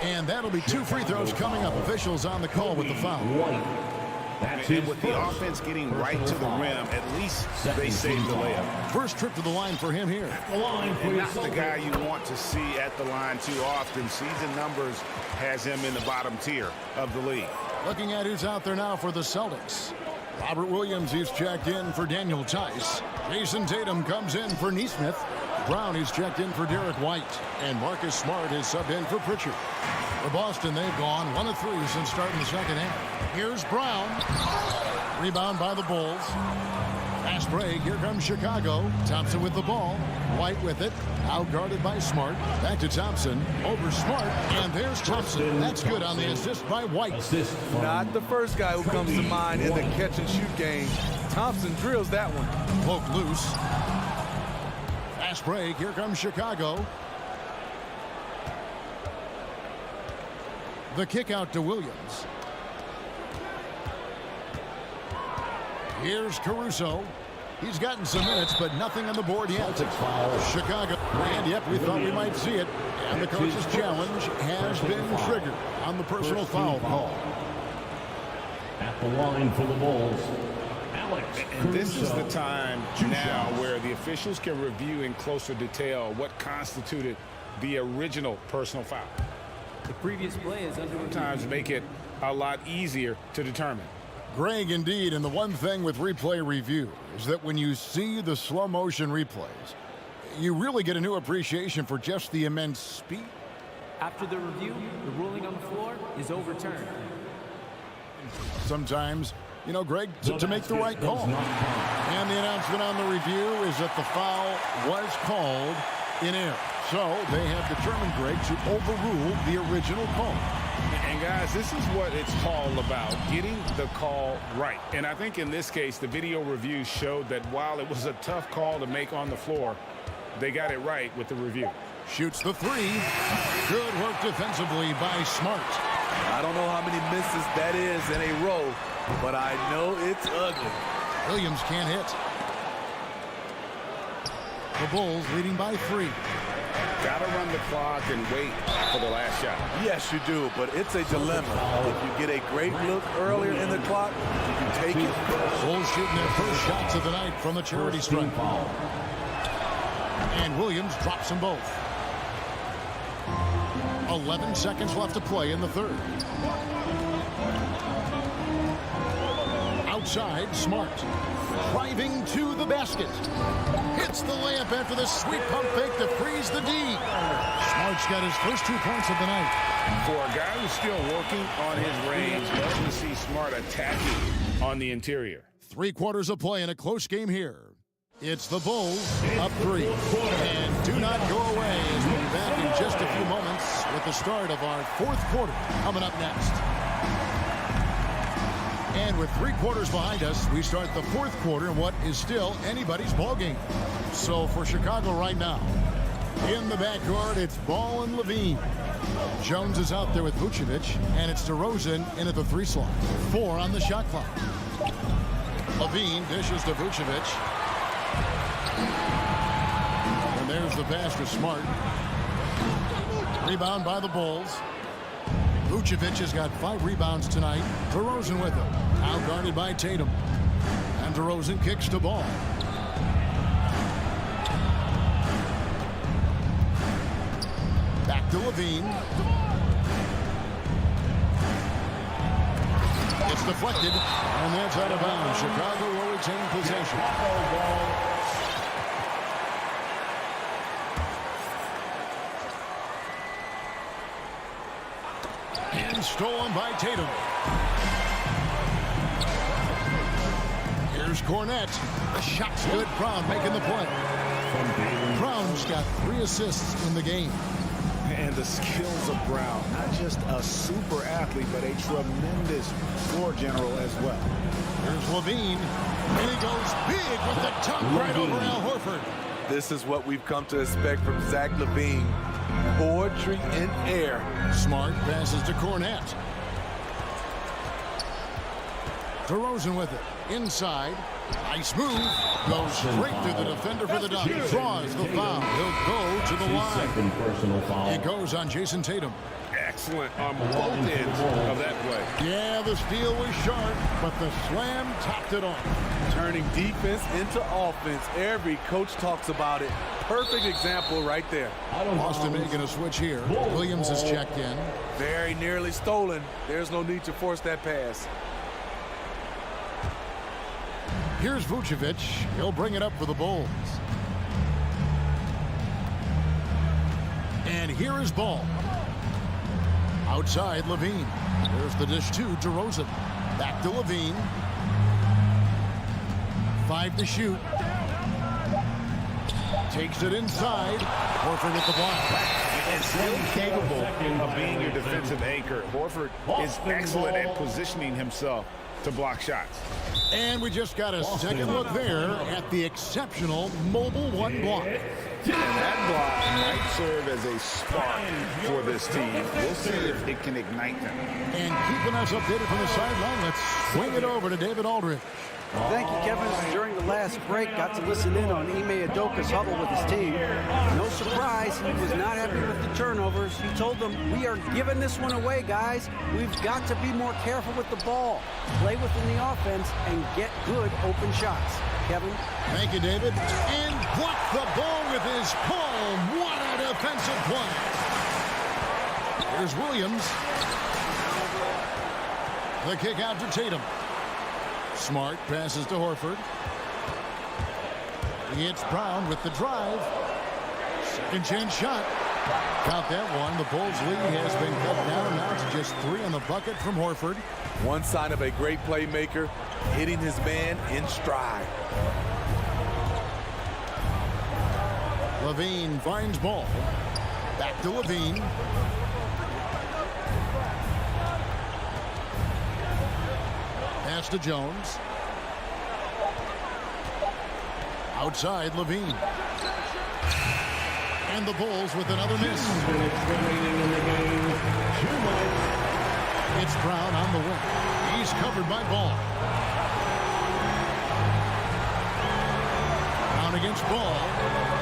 And that'll be 2 free throws coming up. Officials on the call with the foul. And with the offense getting right to the rim, at least they saved the layup. First trip to the line for him here. And not the guy you want to see at the line too often. Season numbers has him in the bottom tier of the league. Looking at who's out there now for the Celtics. Robert Williams, he's checked in for Daniel Tice. Jason Tatum comes in for Neesmith. Brown, he's checked in for Derek White. And Marcus Smart is subbed in for Pritchard. For Boston, they've gone 1 of 3 since starting the second half. Here's Brown. Rebound by the Bulls. Fast break. Here comes Chicago. Thompson with the ball. White with it. Out guarded by Smart. Back to Thompson. Over Smart. And there's Thompson. That's good on the assist by White. Not the first guy who comes to mind in the catch-and-shoot game. Thompson drills that one. Poke loose. Fast break. Here comes Chicago. The kick out to Williams. Here's Caruso. He's gotten some minutes, but nothing on the board yet. Chicago. And yep, we thought we might see it. And the coach's challenge has been triggered on the personal foul call. At the line for the Bulls. And this is the time now where the officials can review in closer detail what constituted the original personal foul. The previous play is under Sometimes make it a lot easier to determine. Greg, indeed, and the one thing with replay review is that when you see the slow motion replays, you really get a new appreciation for just the immense speed. After the review, the ruling on the floor is overturned. Sometimes, you know, Greg, to make the right call. And the announcement on the review is that the foul was called in error. So they have determined, Greg, to overrule the original call. And guys, this is what it's all about, getting the call right. And I think in this case, the video review showed that while it was a tough call to make on the floor, they got it right with the review. Shoots the three. Good work defensively by Smart. I don't know how many misses that is in a row, but I know it's ugly. Williams can't hit. The Bulls leading by 3. Got to run the clock and wait for the last shot. Yes, you do, but it's a dilemma. If you get a great look earlier in the clock, you can take it. Bulls shooting their first shots of the night from the charity stripe. And Williams drops them both. 11 seconds left to play in the third. Outside, Smart. Driving to the basket. Hits the layup after the sweet pump fake to freeze the D. Smart's got his first 2 points of the night. For a guy who's still working on his range, love to see Smart attacking on the interior. 3 quarters of play in a close game here. It's the Bulls up 3. And do not go away as we'll be back in just a few moments with the start of our 4th quarter coming up next. And with 3 quarters behind us, we start the 4th quarter in what is still anybody's ball game. So for Chicago right now, in the backcourt, it's Ball and Levine. Jones is out there with Vucevic, and it's DeRozan in at the 3 slot. 4 on the shot clock. Levine dishes to Vucevic. And there's the pass to Smart. Rebound by the Bulls. Vucevic has got 5 rebounds tonight. DeRozan with him. Now guarded by Tatum. And DeRozan kicks to Ball. Back to Levine. It's deflected. And that's out of bounds. Chicago will retain possession. And stolen by Tatum. Here's Cornette. The shot's good. Brown making the play. Brown's got 3 assists in the game. And the skills of Brown, not just a super athlete, but a tremendous floor general as well. Here's Levine. And he goes big with the dunk right over Al Horford. This is what we've come to expect from Zach LaVine. Poetry in air. Smart passes to Cornette. DeRozan with it. Inside. Nice move. Goes straight to the defender for the dunk. Draws the foul. He'll go to the line. It goes on Jason Tatum. Excellent on both ends of that play. Yeah, the steal was sharp, but the slam topped it off. Turning defense into offense. Every coach talks about it. Perfect example right there. Boston making a switch here. Williams has checked in. Very nearly stolen. There's no need to force that pass. Here's Vucevic. He'll bring it up for the Bulls. And here is Ball. Outside, Levine. There's the dish to DeRozan. Back to Levine. 5 to shoot. Takes it inside. Horford at the block. And still capable of being your defensive anchor. Horford is excellent at positioning himself to block shots. And we just got a second look there at the exceptional mobile 1 block. And that block might serve as a spark for this team. We'll see if it can ignite them. And keeping us updated from the sideline, let's swing it over to David Aldridge. Thank you, Kevin. During the last break, got to listen in on Ime Udoka's huddle with his team. No surprise, he was not happy with the turnovers. He told them, we are giving this one away, guys. We've got to be more careful with the ball, play within the offense, and get good open shots. Kevin? Thank you, David. And blocked the ball with his palm. What a defensive play. Here's Williams. The kick out to Tatum. Smart passes to Horford. It's Brown with the drive. Second chance shot. Count that one. The Bulls lead has been cut down now to just 3 on the bucket from Horford. One sign of a great playmaker, hitting his man in stride. Levine finds ball. Back to Levine. Pass to Jones. Outside, Levine. And the Bulls with another miss. It's Brown on the wing. He's covered by Ball. Brown against Ball.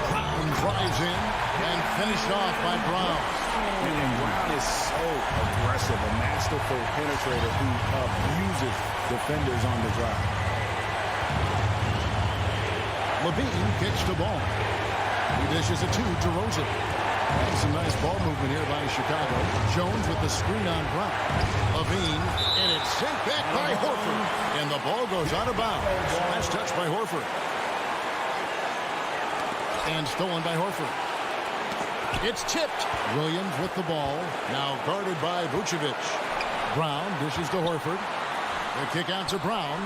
Brown drives in and finished off by Brown. And Brown is so aggressive, a masterful penetrator who abuses defenders on the drive. Levine kicks the ball. He dishes it to Rosen. Some nice ball movement here by Chicago. Jones with the screen on Brown. Levine, and it's sent back by Horford. And the ball goes out of bounds. Last touch by Horford. And stolen by Horford. It's tipped. Williams with the ball. Now guarded by Vucevic. Brown dishes to Horford. The kick out to Brown.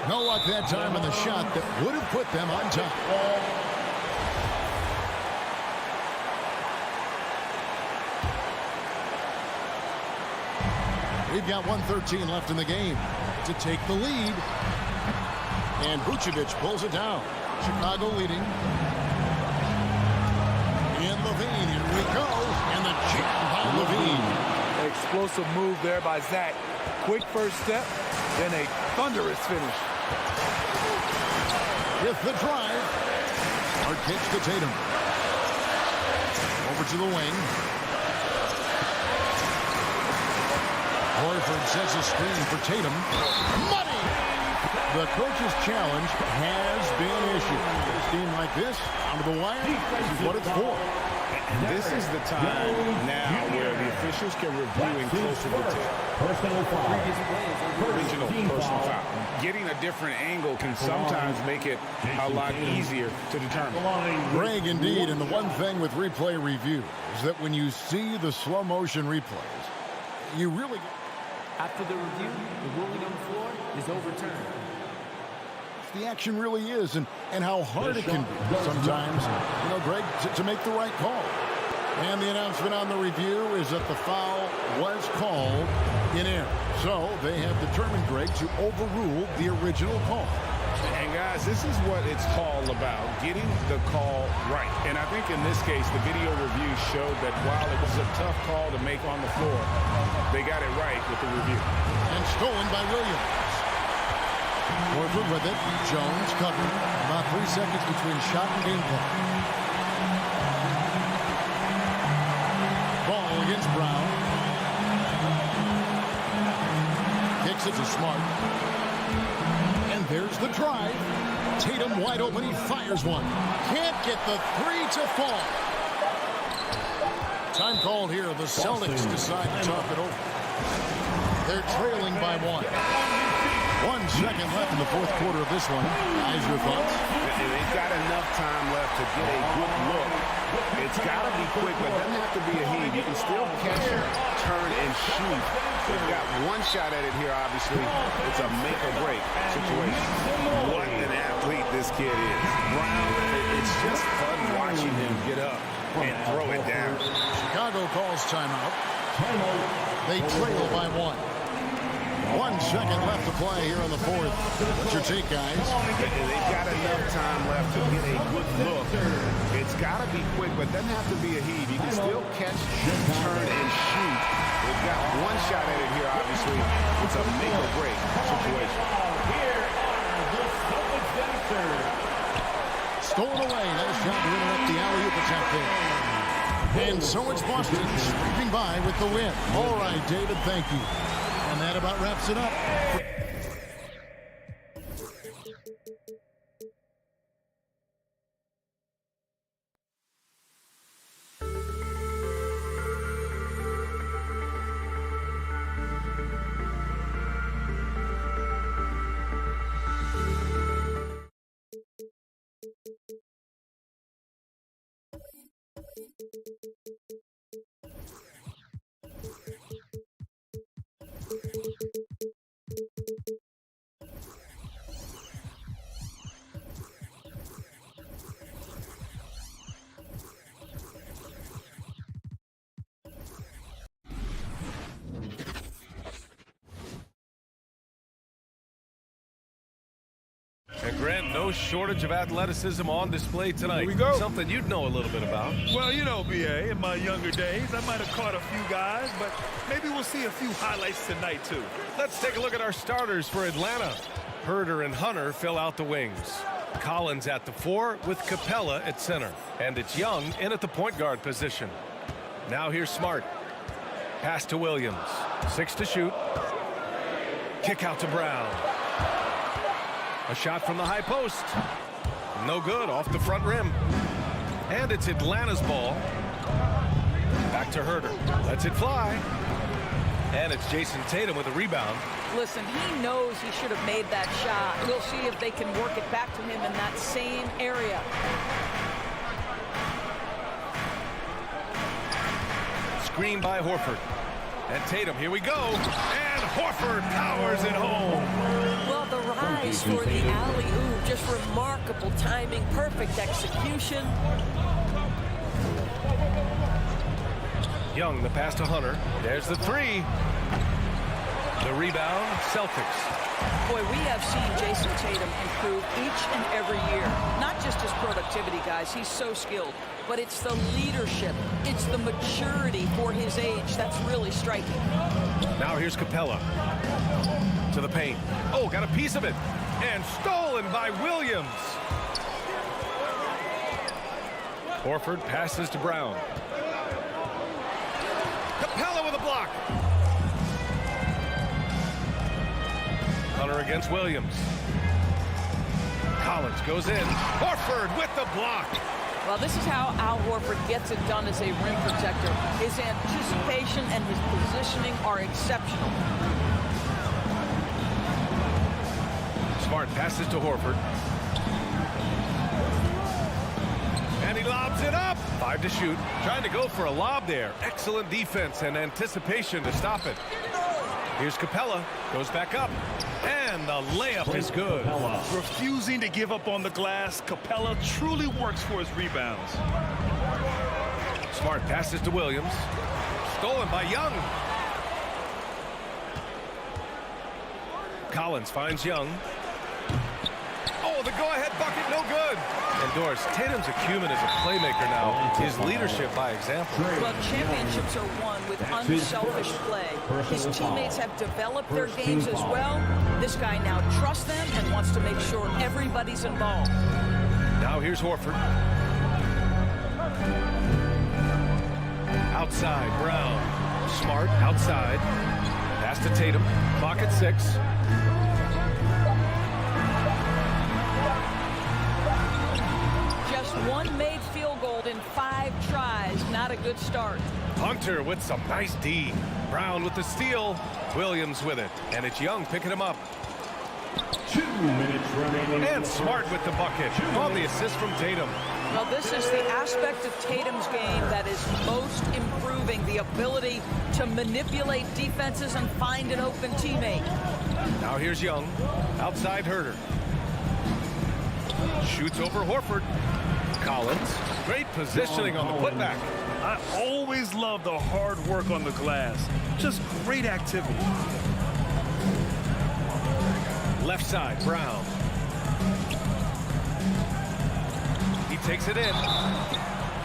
No luck that time on the shot that would have put them on top. We've got 1:13 left in the game to take the lead. And Vucevic pulls it down. Chicago leading. And Levine, here we go. And the jam by Levine. Explosive move there by Zach. Quick first step, then a thunderous finish. With the drive. Hard kicks to Tatum. Over to the wing. Horford sets a screen for Tatum. Money! The coach's challenge has been issued. A team like this, onto the wire, this is what it's for. This is the time now where the officials can review in closer detail. Personal foul. Original personal foul. Getting a different angle can sometimes make it a lot easier to determine. Greg, indeed, and the one thing with replay review is that when you see the slow motion replays, you really... After the review, the ruling on the floor is overturned. The action really is, and how hard it can be sometimes, Greg, to make the right call. And the announcement on the review is that the foul was called in error. So they have determined, Greg, to overrule the original call. And guys, this is what it's all about, getting the call right. And I think in this case, the video review showed that while it was a tough call to make on the floor, they got it right with the review. And stolen by Williams. Horford with it. Jones covered. About 3 seconds between shot and game clock. Ball against Brown. Kicks it to Smart. And there's the drive. Tatum wide open. He fires one. Can't get the three to fall. Time called here. The Celtics decide to top it over. They're trailing by 1. 1 second left in the fourth quarter of this one. Guys, your thoughts? They've got enough time left to get a good look. It's got to be quick, but it doesn't have to be a heave. You can still catch, turn, and shoot. They've got one shot at it here, obviously. It's a make-or-break situation. What an athlete this kid is. Brown, it's just fun watching him get up and throw it down. Chicago calls timeout. They trail by 1. 1 second left to play here in the fourth. What's your take, guys? They've got enough time left to get a good look. It's got to be quick, but doesn't have to be a heave. You can still catch, turn, and shoot. They've got one shot at it here, obviously. It's a make-or-break situation. Here are the Celtics dancers. Stolen away. Nice job to interrupt the alley-oop attempt there. And so it's Boston scraping by with the win. All right, David, thank you. And that about wraps it up. And Grant, no shortage of athleticism on display tonight. Here we go. Something you'd know a little bit about. Well, you know, B.A., in my younger days, I might have caught a few guys, but maybe we'll see a few highlights tonight, too. Let's take a look at our starters for Atlanta. Herder and Hunter fill out the wings. Collins at the 4 with Capella at center. And it's Young in at the point guard position. Now here's Smart. Pass to Williams. 6 to shoot. Kick out to Brown. A shot from the high post. No good, off the front rim. And it's Atlanta's ball. Back to Herder. Lets it fly. And it's Jason Tatum with a rebound. Listen, he knows he should have made that shot. We'll see if they can work it back to him in that same area. Screen by Horford. And Tatum, here we go. And Horford powers it home. Well, the rise for the alley-oop, just remarkable timing, perfect execution. Young, the pass to Hunter. There's the 3. The rebound, Celtics. Boy, we have seen Jason Tatum improve each and every year. Not just his productivity, guys. He's so skilled. But it's the leadership. It's the maturity for his age that's really striking. Now here's Capella. To the paint. Oh, got a piece of it. And stolen by Williams. Horford passes to Brown. Capella with a block. Hunter against Williams. Collins goes in. Horford with the block. Well, this is how Al Horford gets it done as a rim protector. His anticipation and his positioning are exceptional. Smart passes to Horford. And he lobs it up. 5 to shoot. Trying to go for a lob there. Excellent defense and anticipation to stop it. Here's Capella. Goes back up. And the layup is good. Refusing to give up on the glass, Capella truly works for his rebounds. Smart passes to Williams. Stolen by Young. Collins finds Young. Oh, the go-ahead bucket, no good. And Doris, Tatum's acumen as a playmaker now. His leadership by example. Well, championships are won with unselfish play. His teammates have developed their games as well. This guy now trusts them and wants to make sure everybody's involved. Now here's Horford. Outside, Brown. Smart, outside. Pass to Tatum. Clock at 6. One made field goal in 5 tries. Not a good start. Hunter with some nice D. Brown with the steal. Williams with it. And it's Young picking him up. 2 minutes remaining. And Smart with the bucket. On the assist from Tatum. Well, this is the aspect of Tatum's game that is most improving. The ability to manipulate defenses and find an open teammate. Now here's Young. Outside Herder. Shoots over Horford. Collins. Great positioning on the putback. I always love the hard work on the glass. Just great activity. Left side, Brown. He takes it in.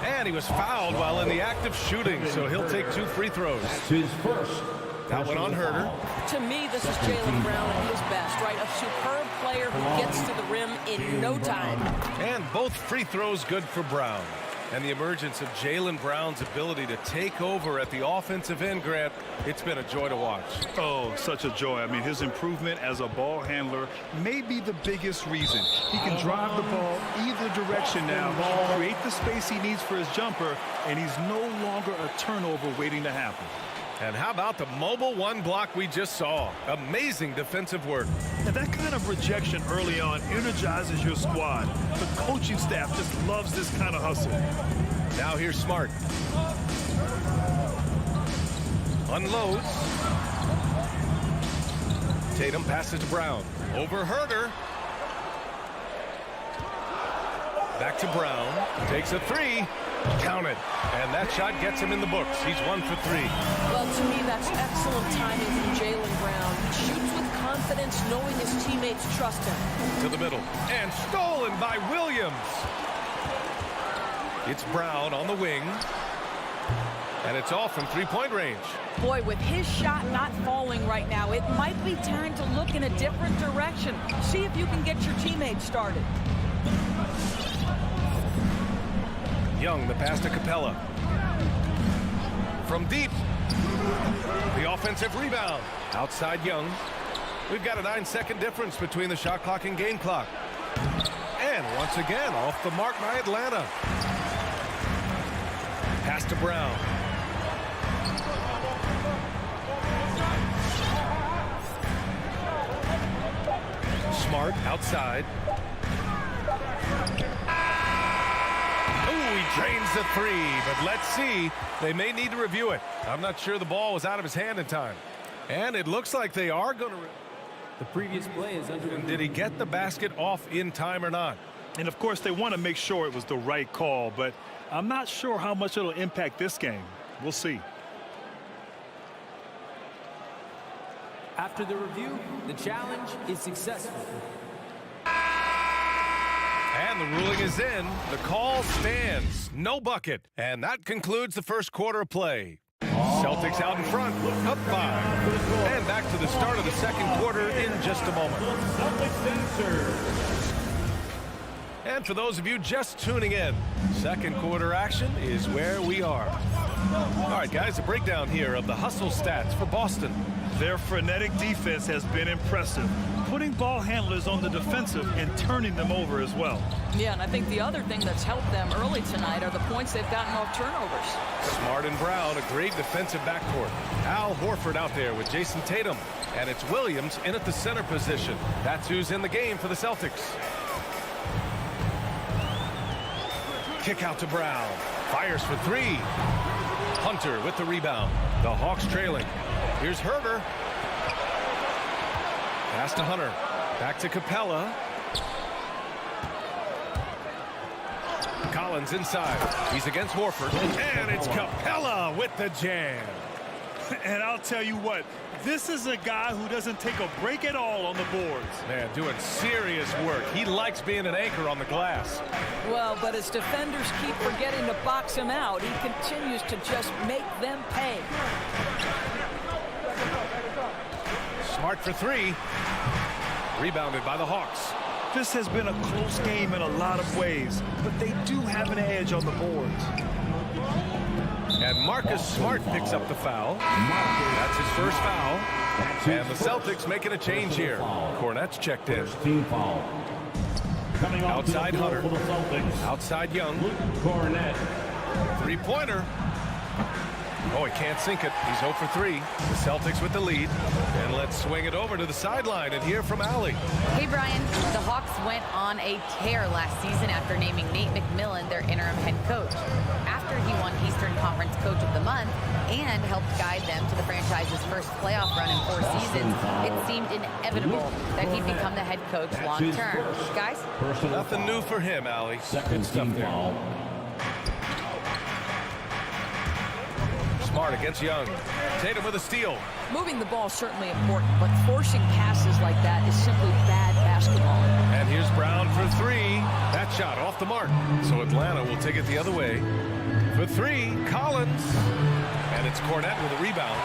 And he was fouled while in the act of shooting, so he'll take 2 free throws. His first. That one on Herder. To me, this is Jalen Brown at his best, right? A superb player who gets to the rim in no time. And both free throws good for Brown. And the emergence of Jalen Brown's ability to take over at the offensive end, Grant, it's been a joy to watch. Oh, such a joy. I mean, his improvement as a ball handler may be the biggest reason. He can drive the ball either direction now, create the space he needs for his jumper, and he's no longer a turnover waiting to happen. And how about the mobile 1 block we just saw? Amazing defensive work. And that kind of rejection early on energizes your squad. The coaching staff just loves this kind of hustle. Now here's Smart. Unloads. Tatum passes to Brown. Over Herder. Back to Brown. Takes a 3. Count it. And that shot gets him in the books. He's 1 for 3. Well, to me, that's excellent timing from Jalen Brown. He shoots with confidence, knowing his teammates trust him. To the middle. And stolen by Williams. It's Brown on the wing. And it's off from 3-point range. Boy, with his shot not falling right now, it might be time to look in a different direction. See if you can get your teammates started. Young, the pass to Capella. From deep. The offensive rebound. Outside Young. We've got a 9-second difference between the shot clock and game clock. And once again, off the mark by Atlanta. Pass to Brown. Smart outside. He drains the 3, but let's see. They may need to review it. I'm not sure the ball was out of his hand in time. And it looks like they are going to. The previous play is under. Did he get the basket off in time or not? And, of course, they want to make sure it was the right call, but I'm not sure how much it'll impact this game. We'll see. After the review, the challenge is successful. And the ruling is in. The call stands. No bucket. And that concludes the first quarter of play. Celtics out in front, up 5. And back to the start of the second quarter in just a moment. And for those of you just tuning in, second quarter action is where we are. All right, guys, a breakdown here of the hustle stats for Boston. Their frenetic defense has been impressive, putting ball handlers on the defensive and turning them over as well. Yeah, and I think the other thing that's helped them early tonight are the points they've gotten off turnovers. Smart and Brown, a great defensive backcourt. Al Horford out there with Jason Tatum. And it's Williams in at the center position. That's who's in the game for the Celtics. Kick out to Brown. Fires for 3. Hunter with the rebound. The Hawks trailing. Here's Herder. Pass to Hunter. Back to Capella. Collins inside. He's against Horford. And it's Capella with the jam. And I'll tell you what, this is a guy who doesn't take a break at all on the boards. Man, doing serious work. He likes being an anchor on the glass. Well, but as defenders keep forgetting to box him out, he continues to just make them pay. Smart for 3. Rebounded by the Hawks. This has been a close game in a lot of ways, but they do have an edge on the boards. And Marcus Smart picks up the foul. That's his first foul. And the Celtics making a change here. Cornette's checked in. Outside Hunter. Outside Young. Three-pointer. Oh, he can't sink it. He's 0 for 3. The Celtics with the lead. And let's swing it over to the sideline and hear from Allie. Hey, Brian. The Hawks went on a tear last season after naming Nate McMillan their interim head coach. After he won Eastern Conference Coach of the Month and helped guide them to the franchise's first playoff run in 4 seasons, it seemed inevitable that he'd become the head coach long term. Guys? Nothing new for him, Allie. Good stuff there. Smart against Young. Tatum with a steal. Moving the ball is certainly important, but forcing passes like that is simply bad basketball. And here's Brown for three. That shot off the mark. So Atlanta will take it the other way. For three, Collins. And it's Cornette with a rebound.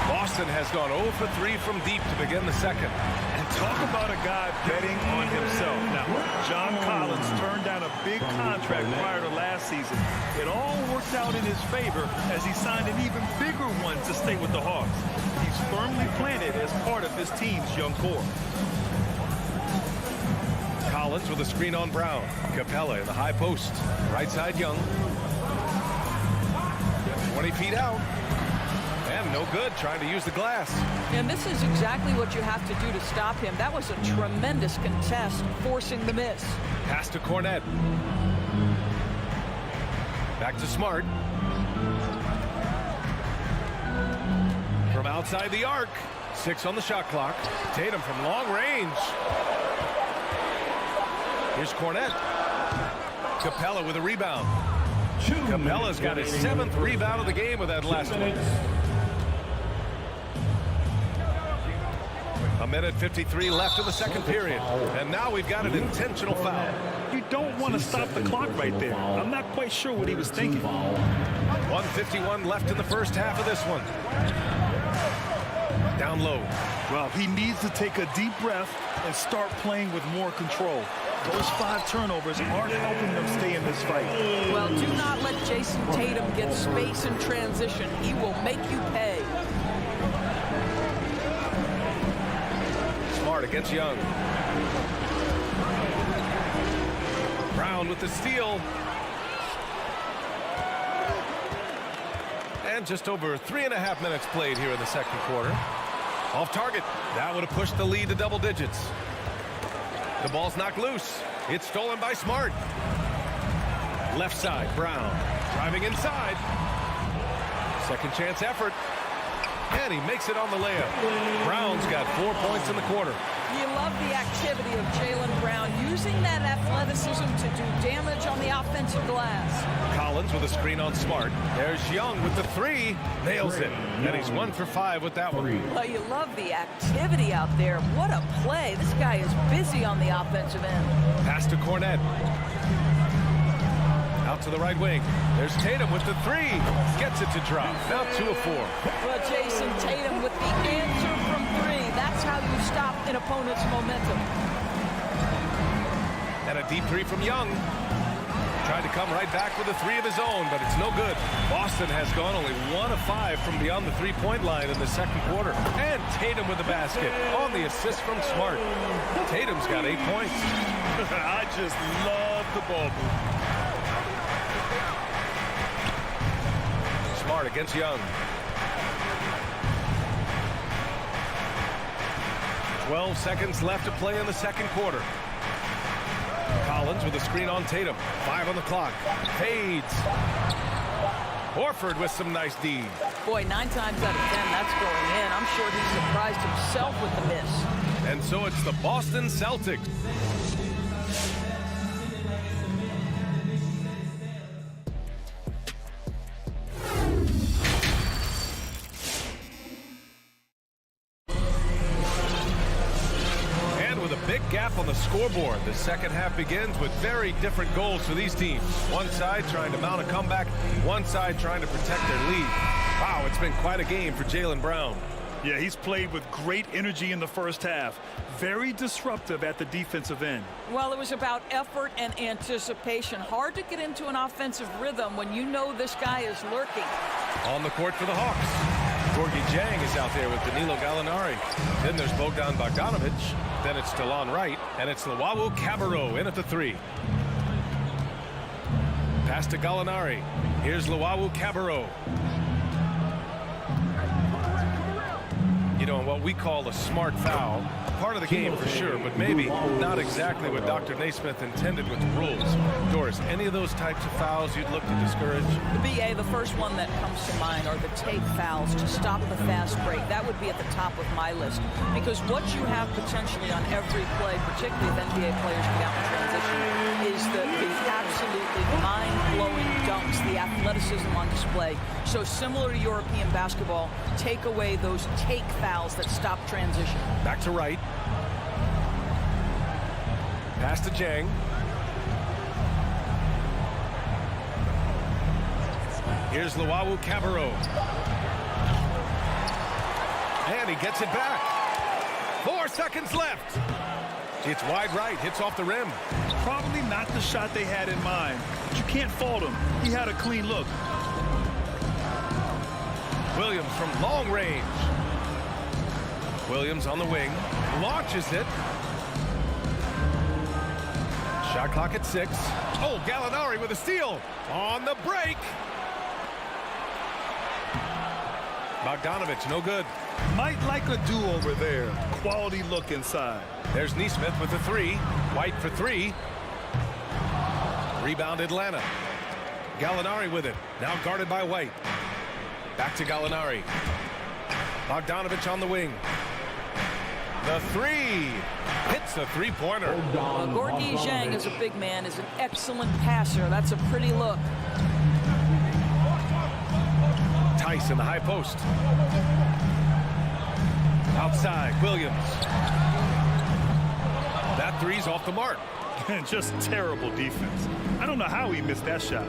Boston has gone 0 for 3 from deep to begin the second. And talk about a guy betting on himself. Now, John Collins turned down a big contract prior to last season. It all worked out in his favor as he signed an even bigger one to stay with the Hawks. He's firmly planted as part of this team's young core. Collins with a screen on Brown. Capella in the high post. Right side Young. 20 feet out. And no good, trying to use the glass. And this is exactly what you have to do to stop him. That was a tremendous contest, forcing the miss. Pass to Cornette. Back to Smart. From outside the arc. 6 on the shot clock. Tatum from long range. Here's Cornette. Capella with a rebound. Capella's got his 7th rebound of the game with that last one. A minute 53 left in the second period. And now we've got an intentional foul. You don't want to stop the clock right there. I'm not quite sure what he was thinking. 1:51 left in the first half of this one. Down low. Well, he needs to take a deep breath and start playing with more control. Those 5 turnovers aren't helping them stay in this fight. Well, do not let Jason Tatum get space in transition. He will make you pay. Smart against Young. Brown with the steal. And just over 3.5 minutes played here in the second quarter. Off target. That would have pushed the lead to double digits. The ball's knocked loose. It's stolen by Smart. Left side, Brown. Driving inside. Second chance effort. And he makes it on the layup. Brown's got 4 points in the quarter. You love the activity of Jalen Brown, using that athleticism to do damage on the offensive glass. Collins with a screen on Smart. There's Young with the 3. Nails it. And he's 1 for 5 with that one. Well, you love the activity out there. What a play. This guy is busy on the offensive end. Pass to Cornette. Out to the right wing. There's Tatum with the 3. Gets it to drop. Now 2 of 4. Well, Jason Tatum with the answer from 3. That's how you stop an opponent's momentum. And a deep 3 from Young. Tried to come right back with a 3 of his own, but it's no good. Boston has gone only 1 of 5 from beyond the 3-point line in the second quarter. And Tatum with the basket on the assist from Smart. Tatum's got 8 points. I just love the ball movement. Smart against Young. 12 seconds left to play in the second quarter. Collins with a screen on Tatum. 5 on the clock. Fades. Horford with some nice D. Boy, 9 times out of 10, that's going in. I'm sure he surprised himself with the miss. And so it's the Boston Celtics. Gap on the scoreboard. The second half begins with very different goals for these teams. One side trying to mount a comeback, one side trying to protect their lead. Wow, it's been quite a game for Jalen Brown. Yeah, he's played with great energy in the first half. Very disruptive at the defensive end. Well, it was about effort and anticipation. Hard to get into an offensive rhythm when you know this guy is lurking. On the court for the Hawks. Gorgie Jang is out there with Danilo Gallinari. Then there's Bogdan Bogdanovic. Then it's DeLon Wright. And it's Lowry Cabarrot in at the 3. Pass to Gallinari. Here's Lowry Cabarrot. You know, what we call a smart foul. Part of the game for sure, but maybe not exactly what Dr. Naismith intended with the rules. Doris, any of those types of fouls you'd look to discourage? The BA, the first one that comes to mind are the take fouls to stop the fast break. That would be at the top of my list. Because what you have potentially on every play, particularly if NBA players get out in transition, transition is the absolutely mind-blowing dunks, the athleticism on display. So similar to European basketball, take away those take fouls that stop transition. Back to right. Pass to Jang. Here's Luau Cabarro. And he gets it back. 4 seconds left. It's wide right, hits off the rim. Probably not the shot they had in mind, but you can't fault him. He had a clean look. Williams from long range. Williams on the wing, launches it. Shot clock at 6. Oh, Gallinari with a steal on the break. Bogdanovich, no good. Might like a do-over there. Quality look inside. There's Neesmith with the 3. White for 3. Rebound Atlanta. Gallinari with it. Now guarded by White. Back to Gallinari. Bogdanovich on the wing. The 3. Hits a three-pointer. Gorgui Dieng is a big man, is an excellent passer. That's a pretty look. Tice in the high post. Outside, Williams. That 3's off the mark. Just terrible defense. I don't know how he missed that shot.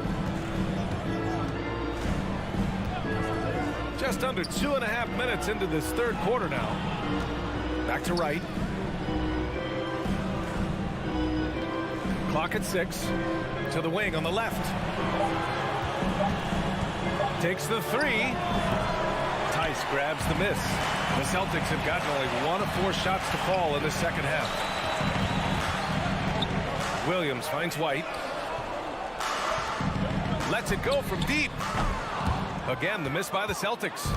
Just under 2.5 minutes into this third quarter now. Back to right. Clock at 6. To the wing on the left. Takes the 3. Tice grabs the miss. The Celtics have gotten only 1 of 4 shots to fall in the second half. Williams finds White. Lets it go from deep. Again, the miss by the Celtics.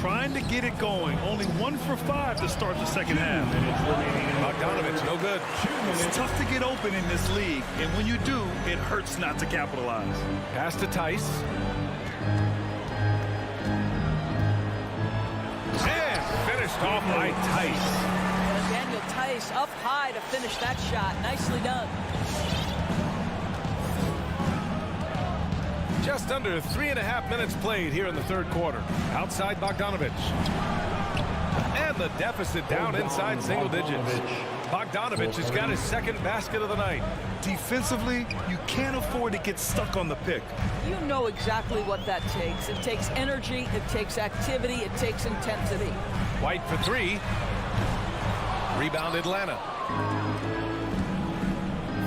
Trying to get it going. Only 1 for 5 to start the second half. Bogdanovich, no good. It's tough to get open in this league, and when you do, it hurts not to capitalize. Pass to Tice. And finished off by Tice. Daniel Tice up high to finish that shot. Nicely done. Just under 3.5 minutes played here in the third quarter. Outside Bogdanovich. And the deficit down inside single digits. Bogdanovich has got his second basket of the night. Defensively, you can't afford to get stuck on the pick. You know exactly what that takes. It takes energy, it takes activity, it takes intensity. White for 3. Rebound Atlanta.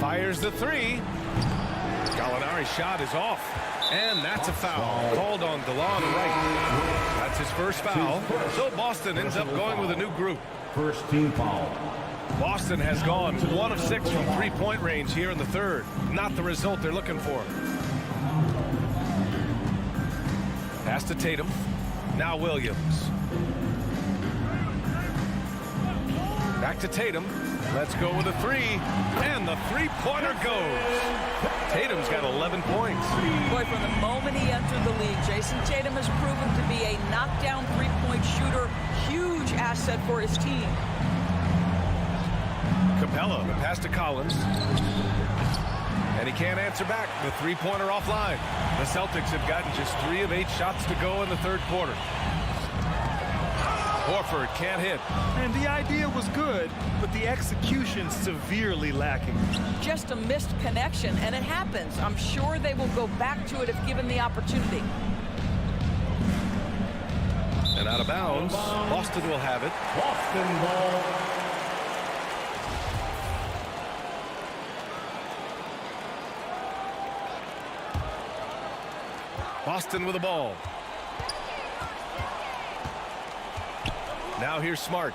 Fires the 3. Gallinari's shot is off. And that's a foul called on DeLon Wright. That's his first foul. So Boston ends up going with a new group. First team foul. Boston has gone 1 of 6 from three-point range here in the third. Not the result they're looking for. Pass to Tatum. Now Williams. Back to Tatum. Let's go with a 3. And the three-pointer goes. Tatum's got 11 points. Boy, from the moment he entered the league, Jason Tatum has proven to be a knockdown three-point shooter. Huge asset for his team. Capella, the pass to Collins. And he can't answer back. The three-pointer offline. The Celtics have gotten just 3 of 8 shots to go in the third quarter. Horford can't hit. And the idea was good, but the execution severely lacking. Just a missed connection, and it happens. I'm sure they will go back to it if given the opportunity. And out of bounds, Boston will have it. Boston ball. Boston with the ball. Now here's Smart.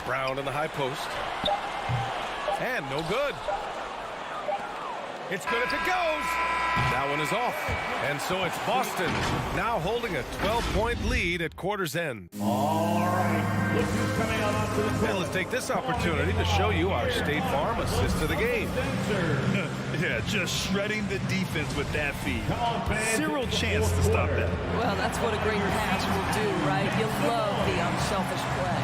Brown in the high post. And no good. It's good if it goes. That one is off. And so it's Boston now holding a 12-point lead at quarter's end. All right. Look who's coming out onto the court. And let's take this opportunity to show you our State Farm assist to the game. Yeah, just shredding the defense with that feed. Zero chance to stop that. Well, that's what a great pass will do, right? You love the unselfish play.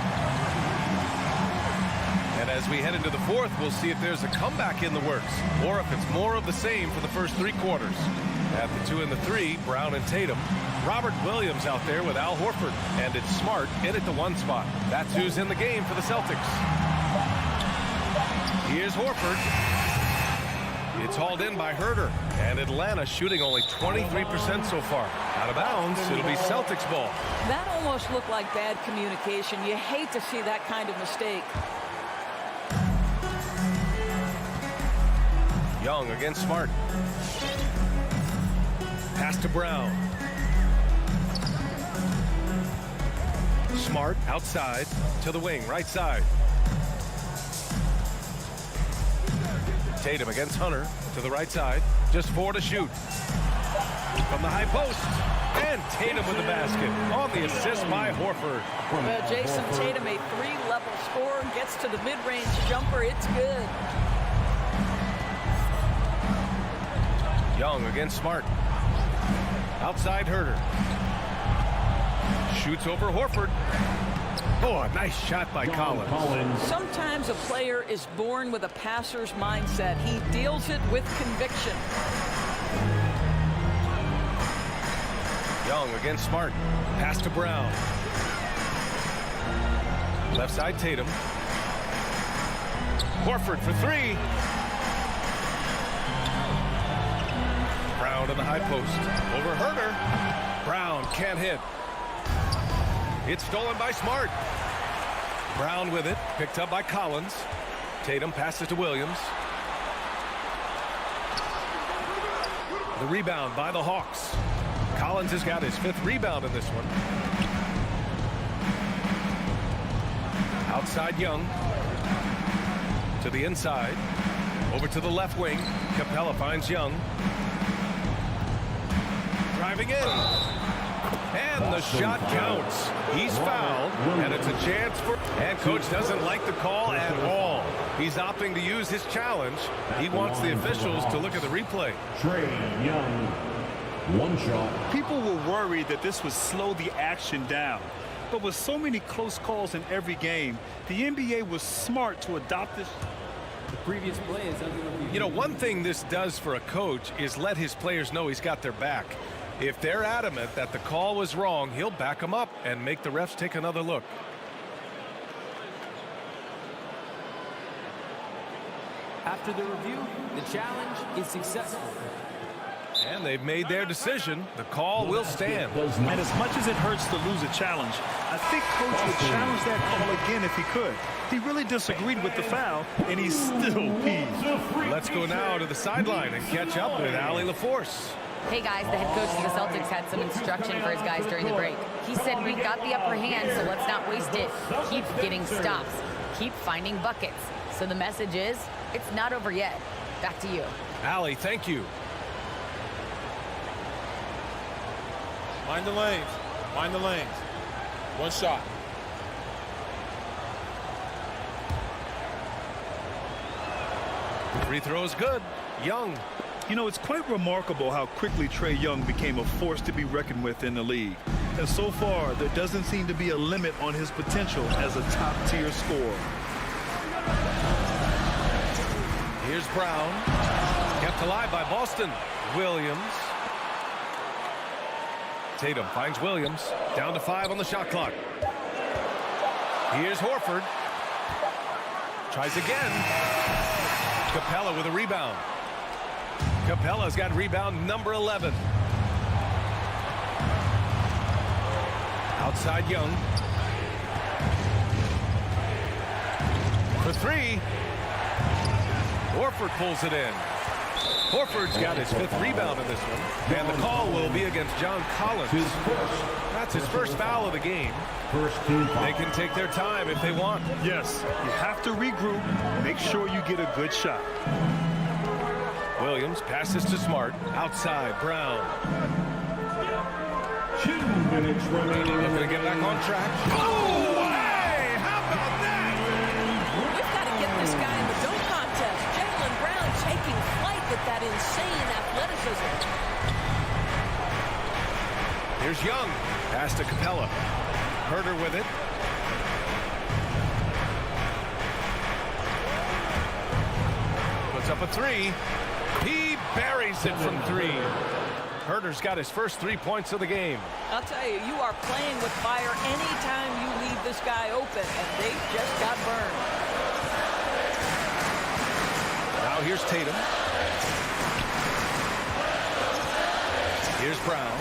And And as we head into the fourth, we'll see if there's a comeback in the works or if it's more of the same for the first three quarters. At the 2 and the 3, Brown and Tatum. Robert Williams out there with Al Horford. And it's Smart in at the 1 spot. That's who's in the game for the Celtics. Here's Horford. It's hauled in by Herter. And Atlanta shooting only 23% so far. Out of bounds, it'll be Celtics ball. That almost looked like bad communication. You hate to see that kind of mistake. Young against Smart. Pass to Brown. Smart outside to the wing, right side. Tatum against Hunter to the right side. Just 4 to shoot. From the high post. And Tatum with the basket. On the assist by Horford. Well, Jason Tatum, a 3-level scorer, gets to the mid-range jumper. It's good. Young against Smart. Outside Herter. Shoots over Horford. Oh, a nice shot by Collins. Sometimes a player is born with a passer's mindset. He deals it with conviction. Young against Smart. Pass to Brown. Left side Tatum. Horford for 3. Brown to the high post. Over Herter. Brown can't hit. It's stolen by Smart. Brown with it. Picked up by Collins. Tatum passes to Williams. The rebound by the Hawks. Collins has got his 5th rebound in this one. Outside Young. To the inside. Over to the left wing. Capella finds Young. Driving in. And the shot counts. He's fouled, and it's a chance for... And coach doesn't like the call at all. He's opting to use his challenge. He wants the officials to look at the replay. Trae Young, 1 shot. People were worried that this would slow the action down. But with so many close calls in every game, the NBA was smart to adopt this. The previous play is under review. You know, one thing this does for a coach is let his players know he's got their back. If they're adamant that the call was wrong, he'll back them up and make the refs take another look. After the review, the challenge is successful. And they've made their decision. The call will stand. And as much as it hurts to lose a challenge, I think coach would challenge that call again if he could. He really disagreed with the foul, and he's still peeved. Let's go now to the sideline and catch up with Allie LaForce. Hey guys, the head coach of the Celtics had some instruction for his guys during the break. He said, we've got the upper hand, so let's not waste it. Keep getting stops. Keep finding buckets. So the message is, it's not over yet. Back to you. Allie, thank you. Mind the lanes. Mind the lanes. 1 shot. Free throw is good. Young. You know, it's quite remarkable how quickly Trae Young became a force to be reckoned with in the league. And so far, there doesn't seem to be a limit on his potential as a top-tier scorer. Here's Brown. Kept alive by Boston. Williams. Tatum finds Williams. Down to 5 on the shot clock. Here's Horford. Tries again. Capella with a rebound. Capella's got rebound number 11. Outside Young. For 3. Horford pulls it in. Horford's got his 5th rebound in this one. And the call will be against John Collins. That's his first foul of the game. They can take their time if they want. Yes, you have to regroup. Make sure you get a good shot. Williams passes to Smart. Outside, Brown. 2 minutes remaining. Looking to get back on track. Oh, hey! How about that? We've got to get this guy in the dunk contest. Jalen Brown taking flight with that insane athleticism. Here's Young. Pass to Capella. Herter with it. Puts up a three. He buries it from three. Herter's got his first 3 points of the game. I'll tell you, you are playing with fire anytime you leave this guy open, and they just got burned. Now here's Tatum. Here's Brown.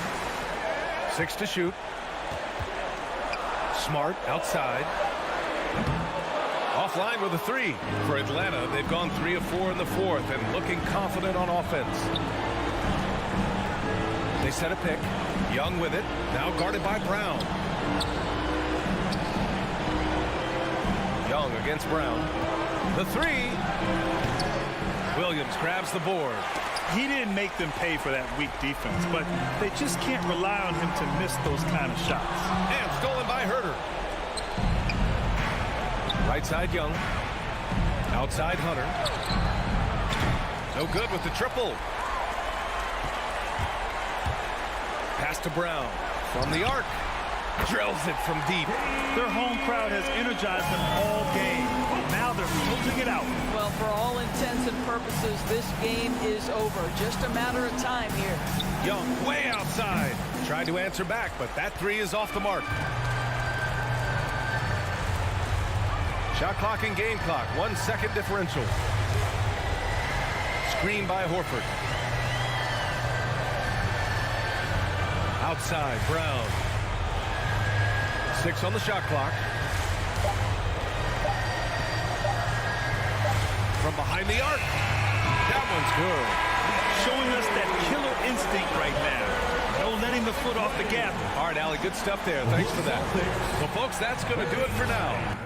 6 to shoot. Smart outside. Offline with a three. For Atlanta, they've gone 3 of 4 in the fourth and looking confident on offense. They set a pick. Young with it. Now guarded by Brown. Young against Brown. The three. Williams grabs the board. He didn't make them pay for that weak defense, but they just can't rely on him to miss those kind of shots. And stolen by Herter. Right side Young. Outside Hunter. No good with the triple. Pass to Brown. From the arc. Drills it from deep. Their home crowd has energized them all game. Now they're closing it out. Well, for all intents and purposes, this game is over. Just a matter of time here. Young way outside. Tried to answer back, but that three is off the mark. Shot clock and game clock. 1 second differential. Screen by Horford. Outside, Brown. 6 on the shot clock. From behind the arc. That one's good. Showing us that killer instinct right now. No letting the foot off the gap. All right, Allie, good stuff there. Thanks for that. Well, folks, that's going to do it for now.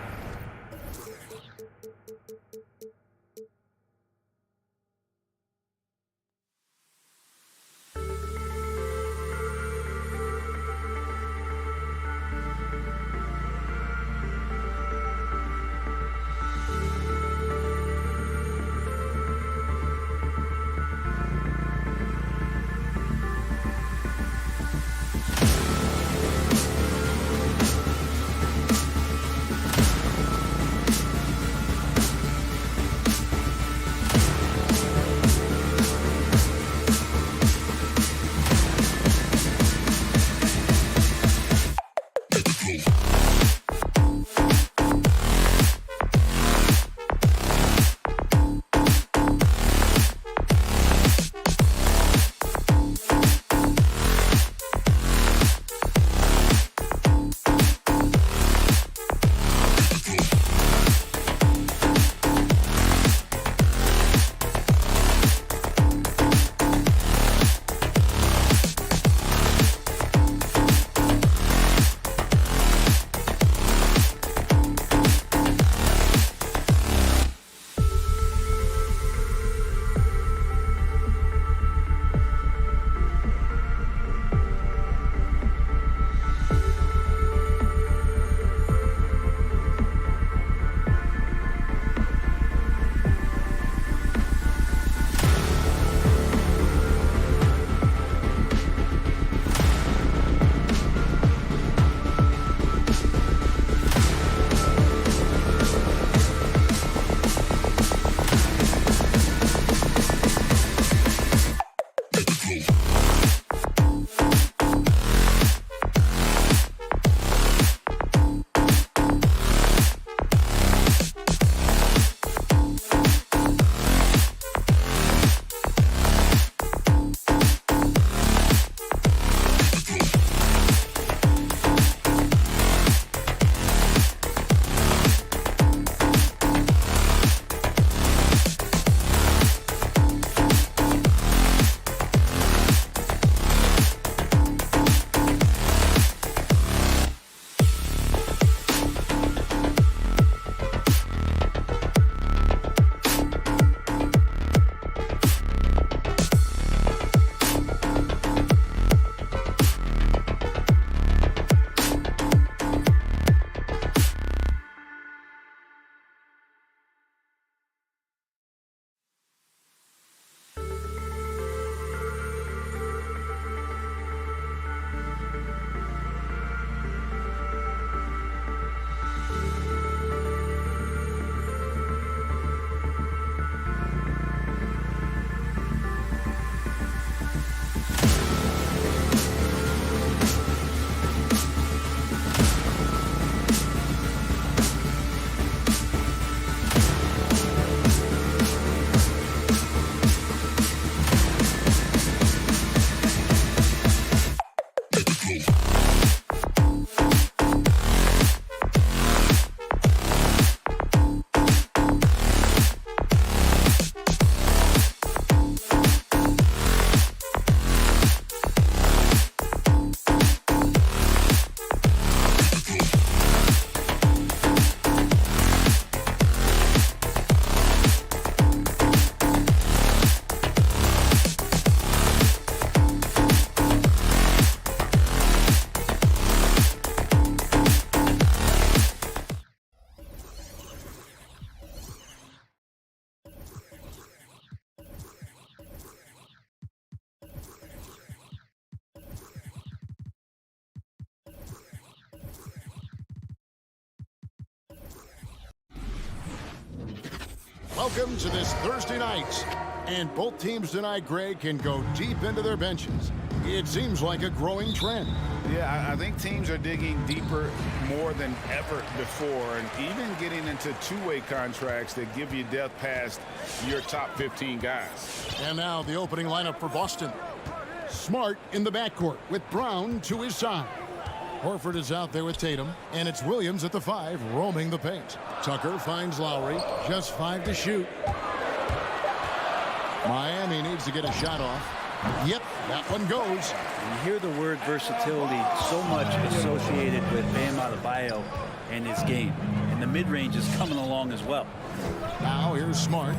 Welcome to this Thursday night. And both teams tonight, Greg, can go deep into their benches. It seems like a growing trend. Yeah, I think teams are digging deeper more than ever before, and even getting into two-way contracts that give you depth past your top 15 guys. And now the opening lineup for Boston. Smart in the backcourt with Brown to his side. Horford is out there with Tatum, and it's Williams at the 5 roaming the paint. Tucker finds Lowry, just 5 to shoot. Miami needs to get a shot off. Yep, that one goes. You hear the word versatility so much associated with Bam Adebayo and his game. And the mid-range is coming along as well. Now here's Smart.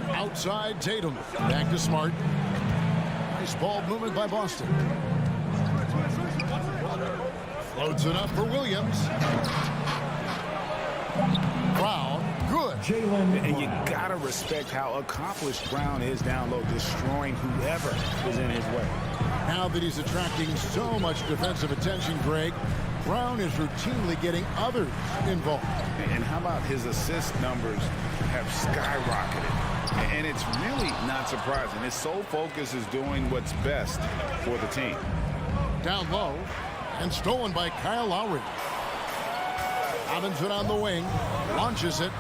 Outside Tatum. Back to Smart. Nice ball movement by Boston. Floats it up for Williams. Brown, good. And you got to respect how accomplished Brown is down low, destroying whoever is in his way. Now that he's attracting so much defensive attention, Greg, Brown is routinely getting others involved. And how about his assist numbers have skyrocketed? And it's really not surprising. His sole focus is doing what's best for the team. Down low and stolen by Kyle Lowry. Robinson on the wing, launches it.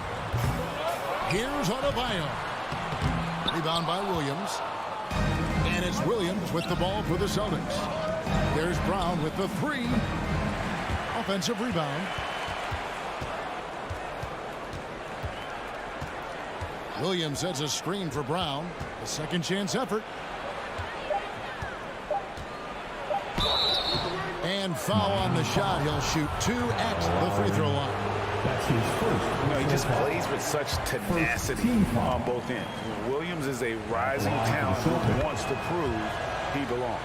Here's Adebayo. Rebound by Williams. And it's Williams with the ball for the Celtics. There's Brown with the 3. Offensive rebound. Williams sets a screen for Brown. A second chance effort. And foul on the shot. He'll shoot 2 at the free throw line. That's his first. You know, he just plays with such tenacity on both ends. Williams is a rising talent who wants to prove he belongs.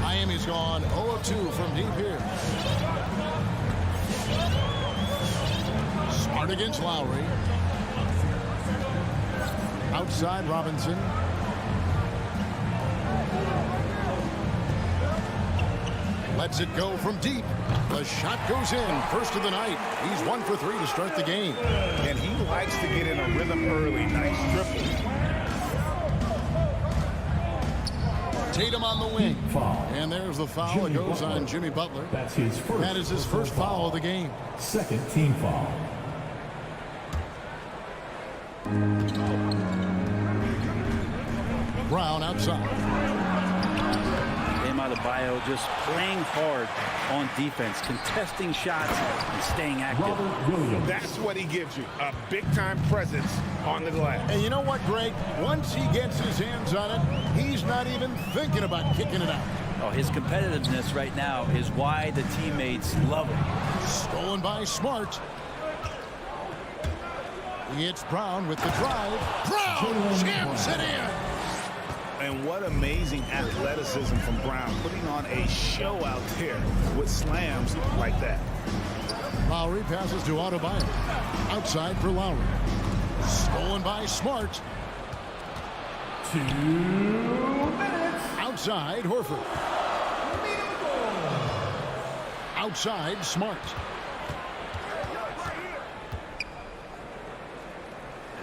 Miami's gone 0 of 2 from deep here. Smart against Lowry. Outside Robinson. Lets it go from deep. The shot goes in. First of the night. He's 1 for 3 to start the game. And he likes to get in a rhythm early. Nice triple. Tatum on the wing. Foul. And there's the foul. It goes on Jimmy Butler. That's his first. That is his first foul of the game. Second team foul. Brown outside. Bam Adebayo just playing hard on defense, contesting shots and staying active. That's what he gives you, a big-time presence on the glass. And you know what, Greg? Once he gets his hands on it, he's not even thinking about kicking it out. Oh, his competitiveness right now is why the teammates love him. Stolen by Smart. It's Brown with the drive. Brown jams it in. And what amazing athleticism from Brown, putting on a show out there with slams like that. Lowry passes to Adebayo. Outside for Lowry. Stolen by Smart. 2 minutes. Outside Horford. Outside Smart.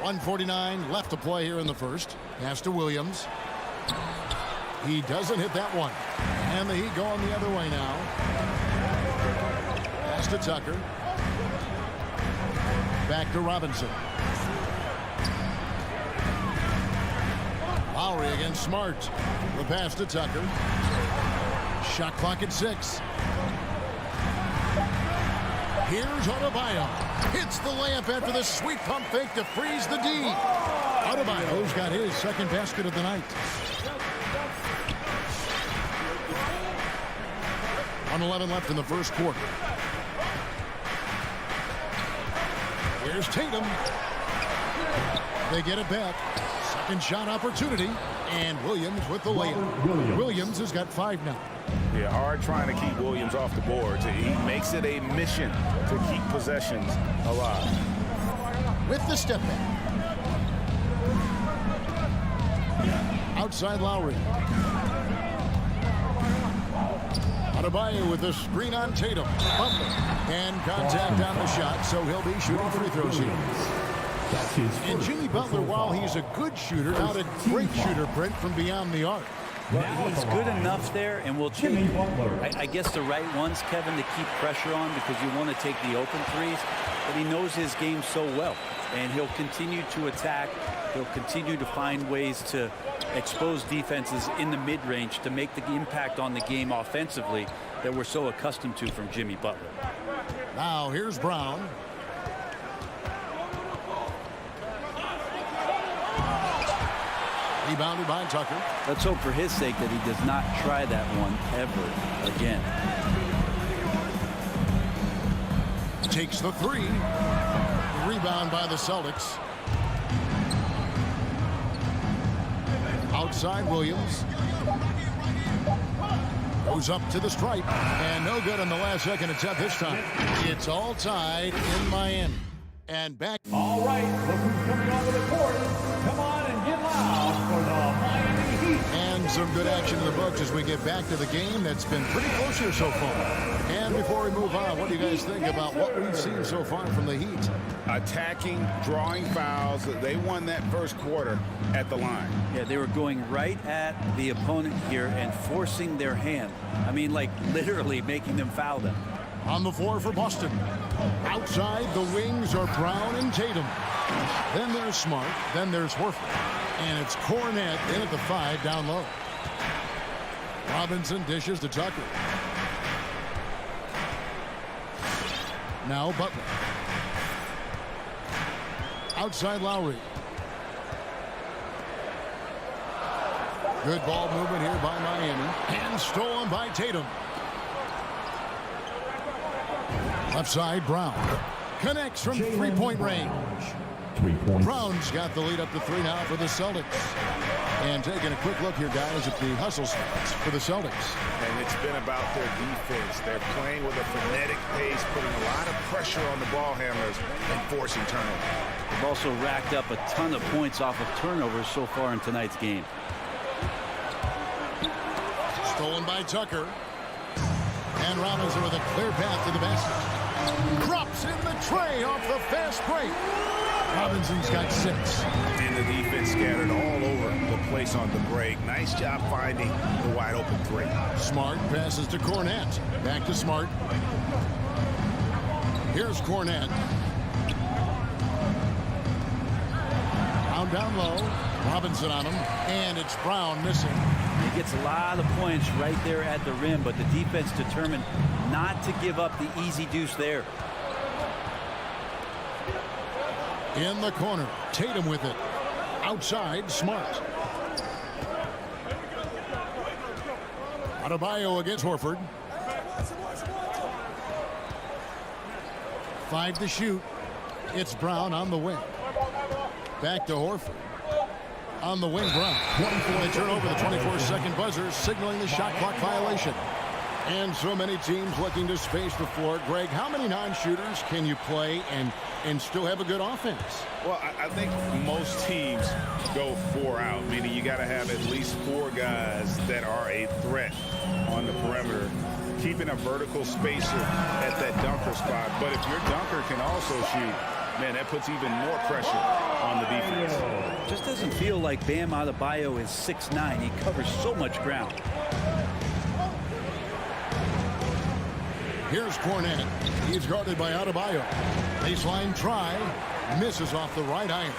1:49 left to play here in the first. Pass to Williams. He doesn't hit that one. And the Heat going the other way now. Pass to Tucker. Back to Robinson. Lowry against Smart. The pass to Tucker. Shot clock at 6. Here's Adebayo. Hits the layup after the sweet pump fake to freeze the D. Adebayo's got his second basket of the night. 1:11 left in the first quarter. Here's Tatum. They get it back. Second shot opportunity. And Williams with the layup. Williams has got 5 now. Yeah, hard trying to keep Williams off the boards. He makes it a mission to keep possessions alive. With the step back. Outside Lowry. Adebayo with the screen on Tatum. Butler. And contact on the shot, so he'll be shooting free throws here. That's his And first Jimmy Butler, while he's a good shooter, not a great shooter, Brent, from beyond the arc. Well, he's good enough there, and will take, I guess, the right ones, Kevin, to keep pressure on because you want to take the open threes. But he knows his game so well, and he'll continue to attack. He'll continue to find ways to expose defenses in the mid-range to make the impact on the game offensively that we're so accustomed to from Jimmy Butler. Now here's Brown. Rebounded by Tucker. Let's hope for his sake that he does not try that one ever again. Takes the three. Rebound by the Celtics. Outside Williams. Goes up to the stripe. And no good on the last second attempt this time. It's all tied in Miami. And back. All right, look who's coming onto the court. Come on and get loud for the Miami Heat. And some good action in the books as we get back to the game that's been pretty close here so far. And before we move on, what do you guys think about what we've seen so far from the Heat? Attacking, drawing fouls. They won that first quarter at the line. Yeah, they were going right at the opponent here and forcing their hand. I mean, like literally making them foul them. On the floor for Boston. Outside, the wings are Brown and Tatum. Then there's Smart. Then there's Horford. And it's Cornette in at the 5 down low. Robinson dishes to Tucker. Now Butler. Outside Lowry. Good ball movement here by Miami. And stolen by Tatum. Left side, Brown. Connects from three-point range. 3 points. Brown's got the lead up to 3 now for the Celtics. And taking a quick look here, guys, at the hustle stats for the Celtics. And it's been about their defense. They're playing with a frenetic pace, putting a lot of pressure on the ball handlers and forcing turnovers. They've also racked up a ton of points off of turnovers so far in tonight's game. Stolen by Tucker. And Robinson with a clear path to the basket. Drops in the tray off the fast break. Robinson's got 6. And the defense scattered all over the place on the break. Nice job finding the wide open 3. Smart passes to Cornette. Back to Smart. Here's Cornette. Down low. Robinson on him. And it's Brown missing. He gets a lot of points right there at the rim, but the defense determined not to give up the easy deuce there. In the corner. Tatum with it. Outside, Smart. Adebayo against Horford. 5 to shoot. It's Brown on the wing. Back to Horford. On the wing, Brown. They turn over the 24-second buzzer, signaling the shot clock violation. And so many teams looking to space the floor. Greg, how many non-shooters can you play and still have a good offense? Well, I think most teams go 4 out, meaning you got to have at least 4 guys that are a threat on the perimeter, keeping a vertical spacer at that dunker spot. But if your dunker can also shoot, man, that puts even more pressure on the defense. Just doesn't feel like Bam Adebayo is 6'9". He covers so much ground. Here's Cornette. He's guarded by Adebayo. Baseline try. Misses off the right iron.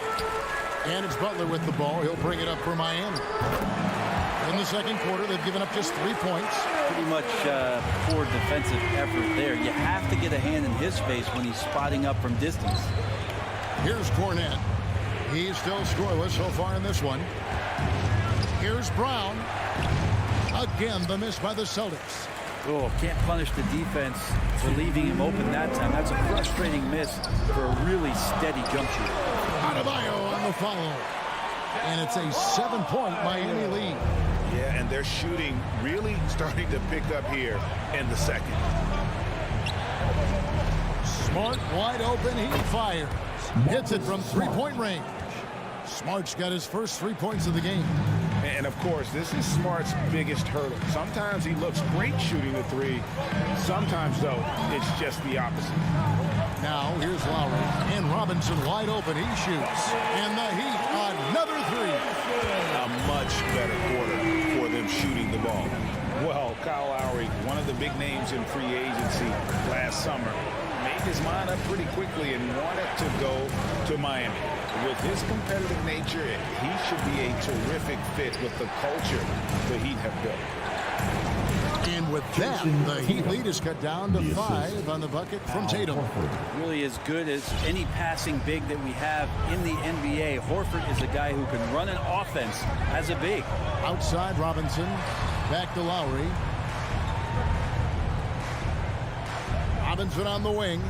And it's Butler with the ball. He'll bring it up for Miami. In the second quarter, they've given up just 3 points. Pretty much poor defensive effort there. You have to get a hand in his face when he's spotting up from distance. Here's Cornette. He's still scoreless so far in this one. Here's Brown. Again, the miss by the Celtics. Oh, can't punish the defense for leaving him open that time. That's a frustrating miss for a really steady jump shooter. Adebayo on the follow. And it's a 7-point Miami lead. Yeah, and they're shooting really starting to pick up here in the second. Smart wide open. He fires. Hits it from 3-point range. Smart's got his first 3 points of the game. And, of course, this is Smart's biggest hurdle. Sometimes he looks great shooting the three. Sometimes, though, it's just the opposite. Now, here's Lowry. And Robinson wide open. He shoots. And the Heat, another three. A much better quarter for them shooting the ball. Well, Kyle Lowry, one of the big names in free agency last summer, made his mind up pretty quickly and wanted to go to Miami. With his competitive nature, he should be a terrific fit with the culture the Heat have built. And with that, the Heat lead is cut down to 5 on the bucket from Tatum. Really as good as any passing big that we have in the NBA. Horford is a guy who can run an offense as a big. Outside Robinson, back to Lowry. Robinson on the wing.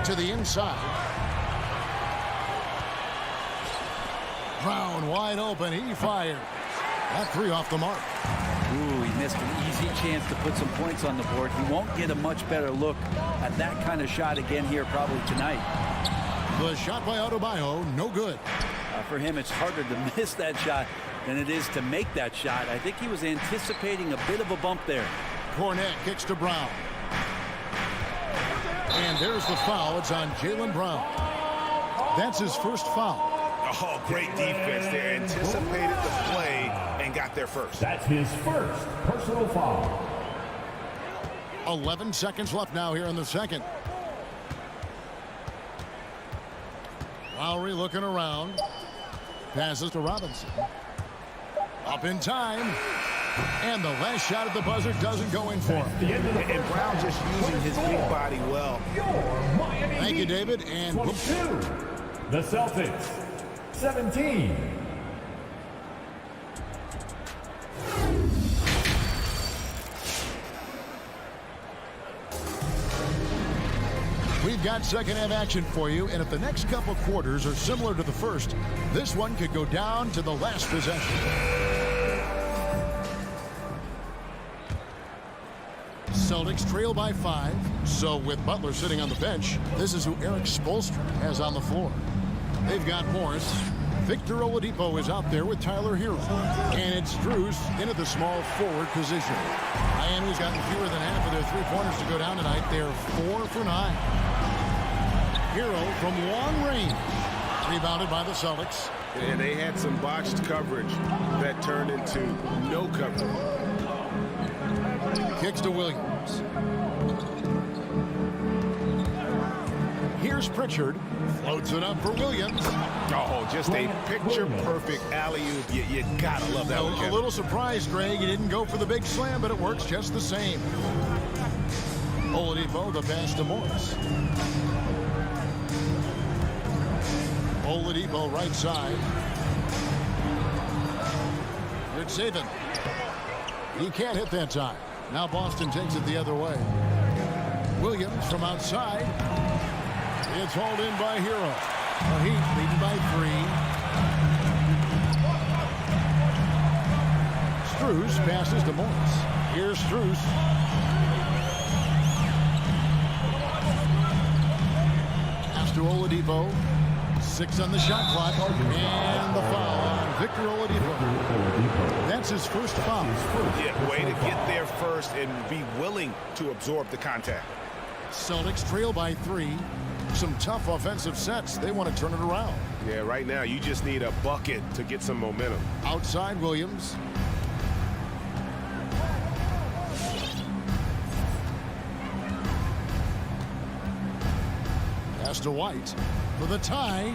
To the inside. Brown wide open. He fired. That three off the mark. Ooh, he missed an easy chance to put some points on the board. He won't get a much better look at that kind of shot again here probably tonight. The shot by Adebayo, no good. For him, it's harder to miss that shot than it is to make that shot. I think he was anticipating a bit of a bump there. Cornette kicks to Brown. And there's the foul. It's on Jalen Brown. That's his first foul. Oh, great defense there. Anticipated the play and got there first. That's his first personal foul. 11 seconds left now here in the second. Lowry looking around. Passes to Robinson. Up in time. And the last shot at the buzzer doesn't go in for him. And Brown just using his big body well. Thank you, David. And 22. The Celtics. 17. we've got second half action for you, and if the next couple quarters are similar to the first, this one could go down to the last possession. Celtics trail by 5. So with Butler sitting on the bench, this is who Eric Spoelstra has on the floor. They've got Morris. Victor Oladipo is out there with Tyler Hero. And it's Strus in at the small forward position. Miami's gotten fewer than half of their three-pointers to go down tonight. They're 4 for 9. Hero from long range. Rebounded by the Celtics. And they had some botched coverage that turned into no coverage. Kicks to Williams. Here's Pritchard. Floats it up for Williams. Oh, just a picture-perfect alley-oop. You gotta love that one, Kevin. A little surprised, Greg. He didn't go for the big slam, but it works just the same. Oladipo, the pass to Morris. Oladipo, right side. Good saving. He can't hit that time. Now Boston takes it the other way. Williams from outside. It's hauled in by Hero. The Heat leading by 3. Strus passes to Morris. Here's Strus. Pass to Oladipo. 6 on the shot clock. And the foul on Victor Oladipo. That's his first foul. Yeah, way to get there first and be willing to absorb the contact. Celtics trail by 3. Some tough offensive sets. They want to turn it around. Yeah, right now you just need a bucket to get some momentum. Outside Williams. Pass to White for the tie.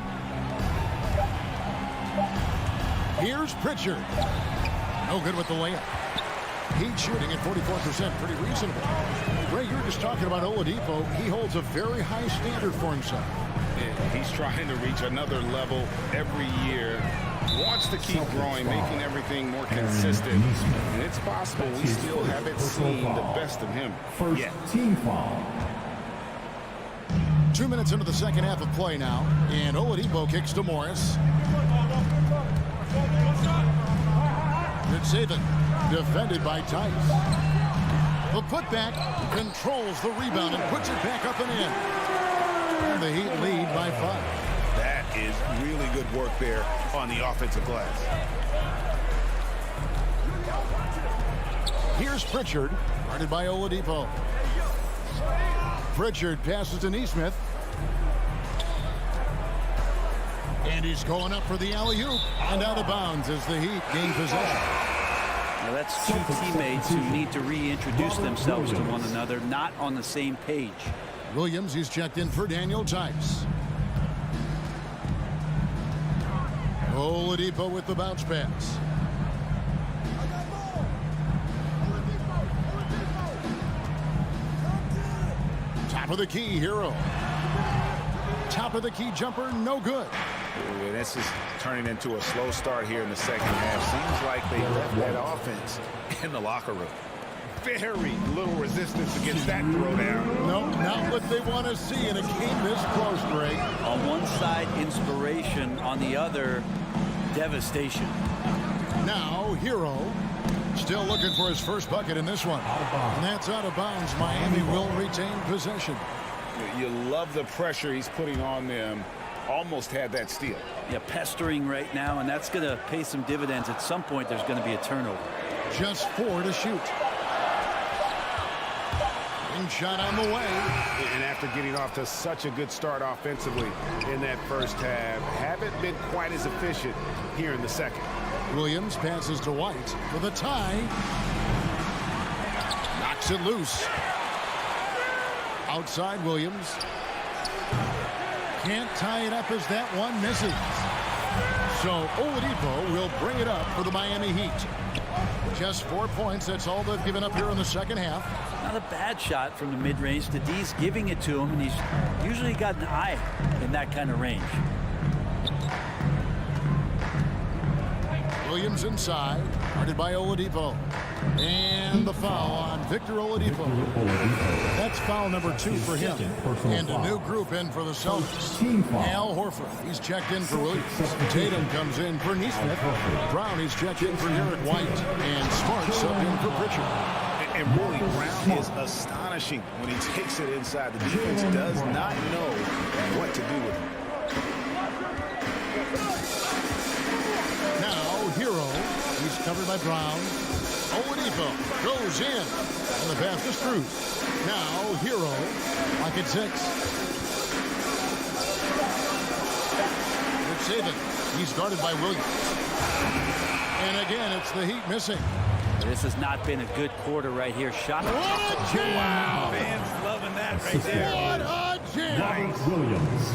Here's Pritchard. No good with the layup. Heat shooting at 44%, pretty reasonable. Ray, you were just talking about Oladipo. He holds a very high standard for himself. Yeah, he's trying to reach another level every year. Wants to keep growing, making everything more consistent. And it's possible we still haven't seen the best of him yet. Team foul. 2 minutes into the second half of play now. And Oladipo kicks to Morris. Good saving. Defended by Tice. The putback controls the rebound and puts it back up and in. And the Heat lead by 5. That is really good work there on the offensive glass. Here's Pritchard, guarded by Oladipo. Pritchard passes to Nesmith. And he's going up for the alley-oop and out of bounds as the Heat gain possession. Now that's two teammates who need to reintroduce themselves to one another, not on the same page. Williams, he's checked in for Daniel Tice. Oladipo with the bounce pass. Top of the key, Hero. Top of the key jumper, no good. Ooh, this is turning into a slow start here in the second half. Seems like they left that offense in the locker room. Very little resistance against that throwdown. No, not what they want to see, and it came this close, Greg. On one side, inspiration. On the other, devastation. Now, Hero still looking for his first bucket in this one. And that's out of bounds. Miami will retain possession. You love the pressure he's putting on them. Almost had that steal. Yeah, pestering right now, and that's going to pay some dividends. At some point, there's going to be a turnover. Just 4 to shoot. And shot on the way. And after getting off to such a good start offensively in that first half, haven't been quite as efficient here in the second. Williams passes to White for the tie. Knocks it loose. Outside Williams. Can't tie it up as that one misses. So Oladipo will bring it up for the Miami Heat. Just 4 points. That's all they've given up here in the second half. Not a bad shot from the mid-range. The D's giving it to him, and he's usually got an eye in that kind of range. Williams inside, guarded by Oladipo. And the foul on Victor Oladipo. That's foul number 2 for him. And a new group in for the Celtics. Al Horford, he's checked in for Williams. Tatum comes in for Nesmith. Brown, he's checked in for Derek White. And Smart subbed in for Pritchard. And really, Brown is astonishing when he takes it inside. The defense does not know what to do with it. Now, Hero, he's covered by Brown. Oladipo goes in, and the pass is through. Now, Hero, pocket 6. Good saving. He's guarded by Williams. And again, it's the Heat missing. This has not been a good quarter right here. Shot. What a jam! Wow, fans loving that right there. What a jam! Williams.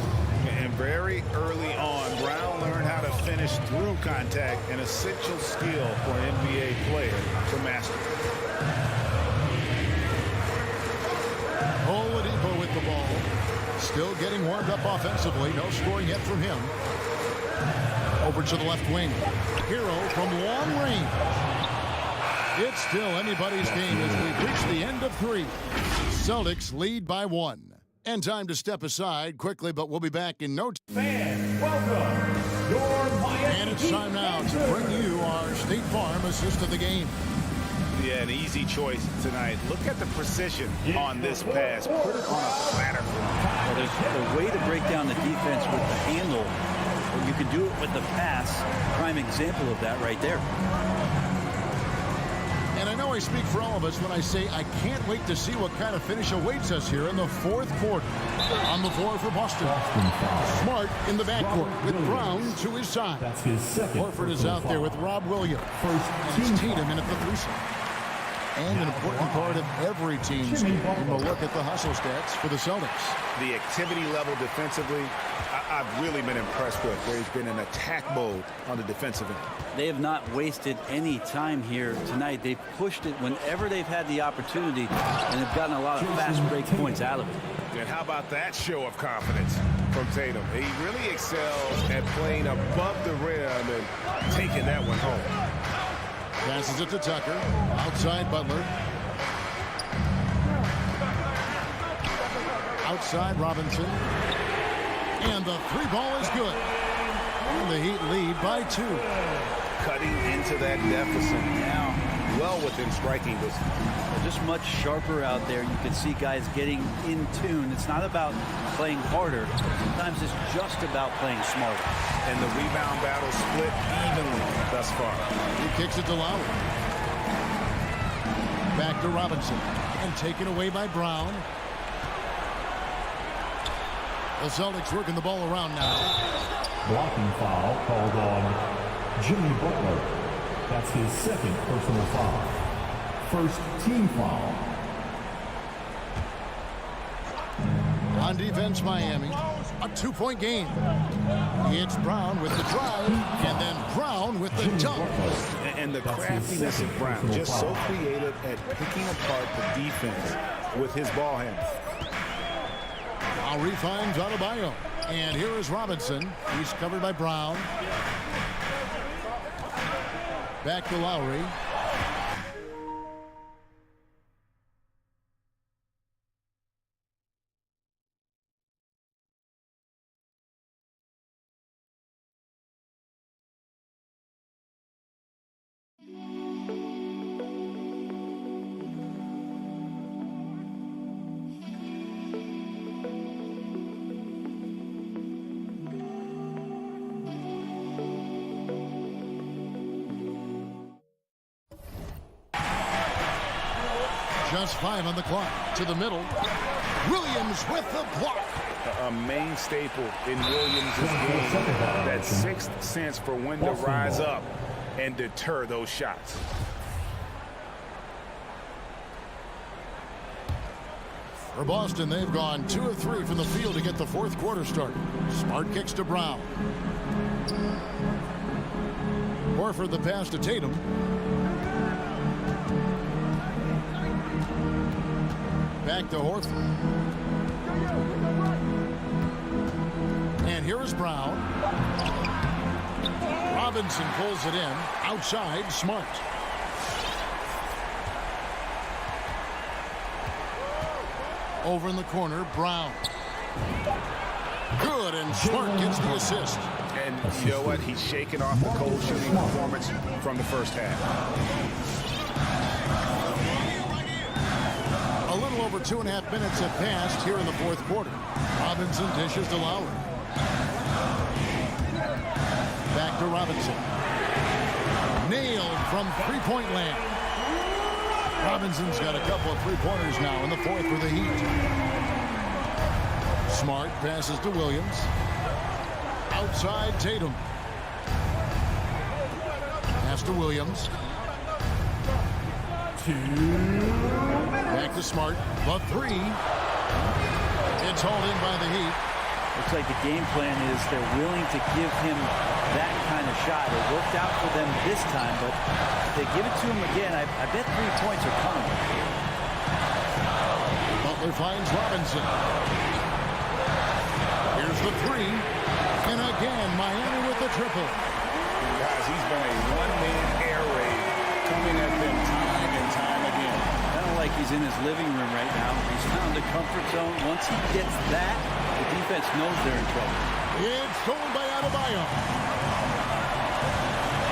And very early on, Brown learned how to finish through contact, an essential skill for an NBA player to master. Oladipo with the ball. Still getting warmed up offensively. No scoring yet from him. Over to the left wing. Hero from long range. It's still anybody's game as we reach the end of 3. Celtics lead by 1. And time to step aside quickly, but we'll be back in no time. Fans, welcome your Miami. And it's time now to bring you our State Farm assist of the game. Yeah, an easy choice tonight. Look at the precision on this pass. Put it on a platter. Well, there's a way to break down the defense with the handle, or you can do it with the pass. Prime example of that right there. And I know I speak for all of us when I say I can't wait to see what kind of finish awaits us here in the 4th quarter. On the floor for Boston. Smart in the backcourt with Brown to his side. That's his second. Horford is out there with Rob Williams. And it's Tatum in at the 3 side. And an important part of every team's game will look at the hustle stats for the Celtics. The activity level defensively, I've really been impressed with. There's been an attack mode on the defensive end. They have not wasted any time here tonight. They've pushed it whenever they've had the opportunity, and they've gotten a lot of fast break points out of it. And how about that show of confidence from Tatum? He really excels at playing above the rim and taking that one home. Passes it to Tucker. Outside Butler. Outside Robinson. And the 3 ball is good. And the Heat lead by 2. Cutting into that deficit now. well within striking distance. Just much sharper out there. You can see guys getting in tune. It's not about playing harder. Sometimes it's just about playing smarter. And the rebound battle split evenly thus far. He kicks it to Lowry. Back to Robinson. And taken away by Brown. The Celtics working the ball around now. Blocking foul called on Jimmy Butler. That's his second personal foul. First team foul. On defense, Miami. A 2-point game. It's Brown with the drive, and then Brown with the dunk. And the craftiness of Brown, just so creative at picking apart the defense with his ball handle. Lowry finds Adebayo. And here is Robinson. He's covered by Brown. Back to Lowry. Just 5 on the clock. To the middle. Williams with the block. A main staple in Williams' game. That sixth sense for when to rise up and deter those shots. For Boston, they've gone 2 of 3 from the field to get the fourth quarter started. Smart kicks to Brown. Horford the pass to Tatum. Back to Horford. And here is Brown. Robinson pulls it in. Outside, Smart. Over in the corner, Brown. Good, and Smart gets the assist. And you know what? He's shaking off the cold shooting performance from the first half. A little over 2.5 minutes have passed here in the fourth quarter. Robinson dishes to Lowry. Back to Robinson. Nailed from three-point land. Robinson's got a couple of three-pointers now in the fourth for the Heat. Smart passes to Williams. Outside Tatum. Pass to Williams. Back to Smart. The three. It's hauled in by the Heat. Looks like the game plan is they're willing to give him that kind of shot. It worked out for them this time, but if they give it to him again, I bet 3 points are coming. Butler finds Robinson. Here's the three. And again, Miami with the triple. Guys, he's been a one-man air raid coming at them time and time again. Kind of like he's in his living room right now. He's found the comfort zone. Once he gets that, the defense knows they're in trouble. It's stolen by Adebayo.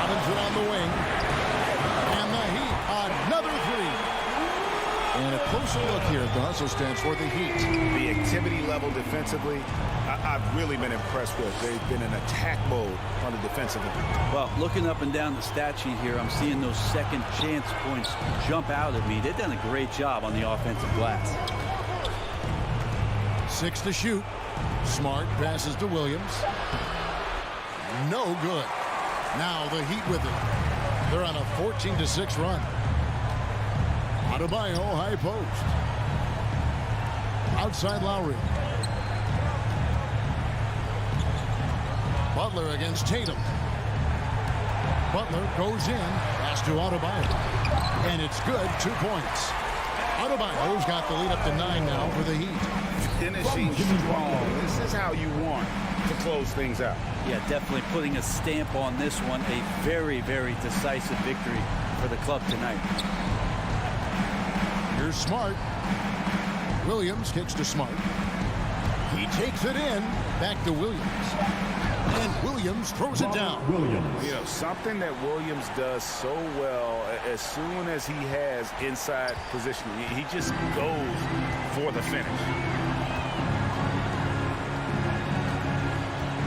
Robinson on the wing. And the Heat, another three. And a closer look here at the hustle stance for the Heat. The activity level defensively, I've really been impressed with. They've been in attack mode on the defensive end. Well, looking up and down the stat sheet here, I'm seeing those second chance points jump out at me. They've done a great job on the offensive glass. 6 to shoot. Smart passes to Williams. No good. Now the Heat with it. They're on a 14-6 run. Adebayo, high post. Outside Lowry. Butler against Tatum. Butler goes in. Pass to Adebayo. And it's good. 2 points. Adebayo's got the lead up to 9 now for the Heat. Finishing strong. This is how you want to close things out. Yeah, definitely putting a stamp on this one. A very, very decisive victory for the club tonight. Here's Smart. Williams kicks to Smart. He takes it in. Back to Williams. And Williams throws it down. You know, something that Williams does so well, as soon as he has inside position, he just goes for the finish.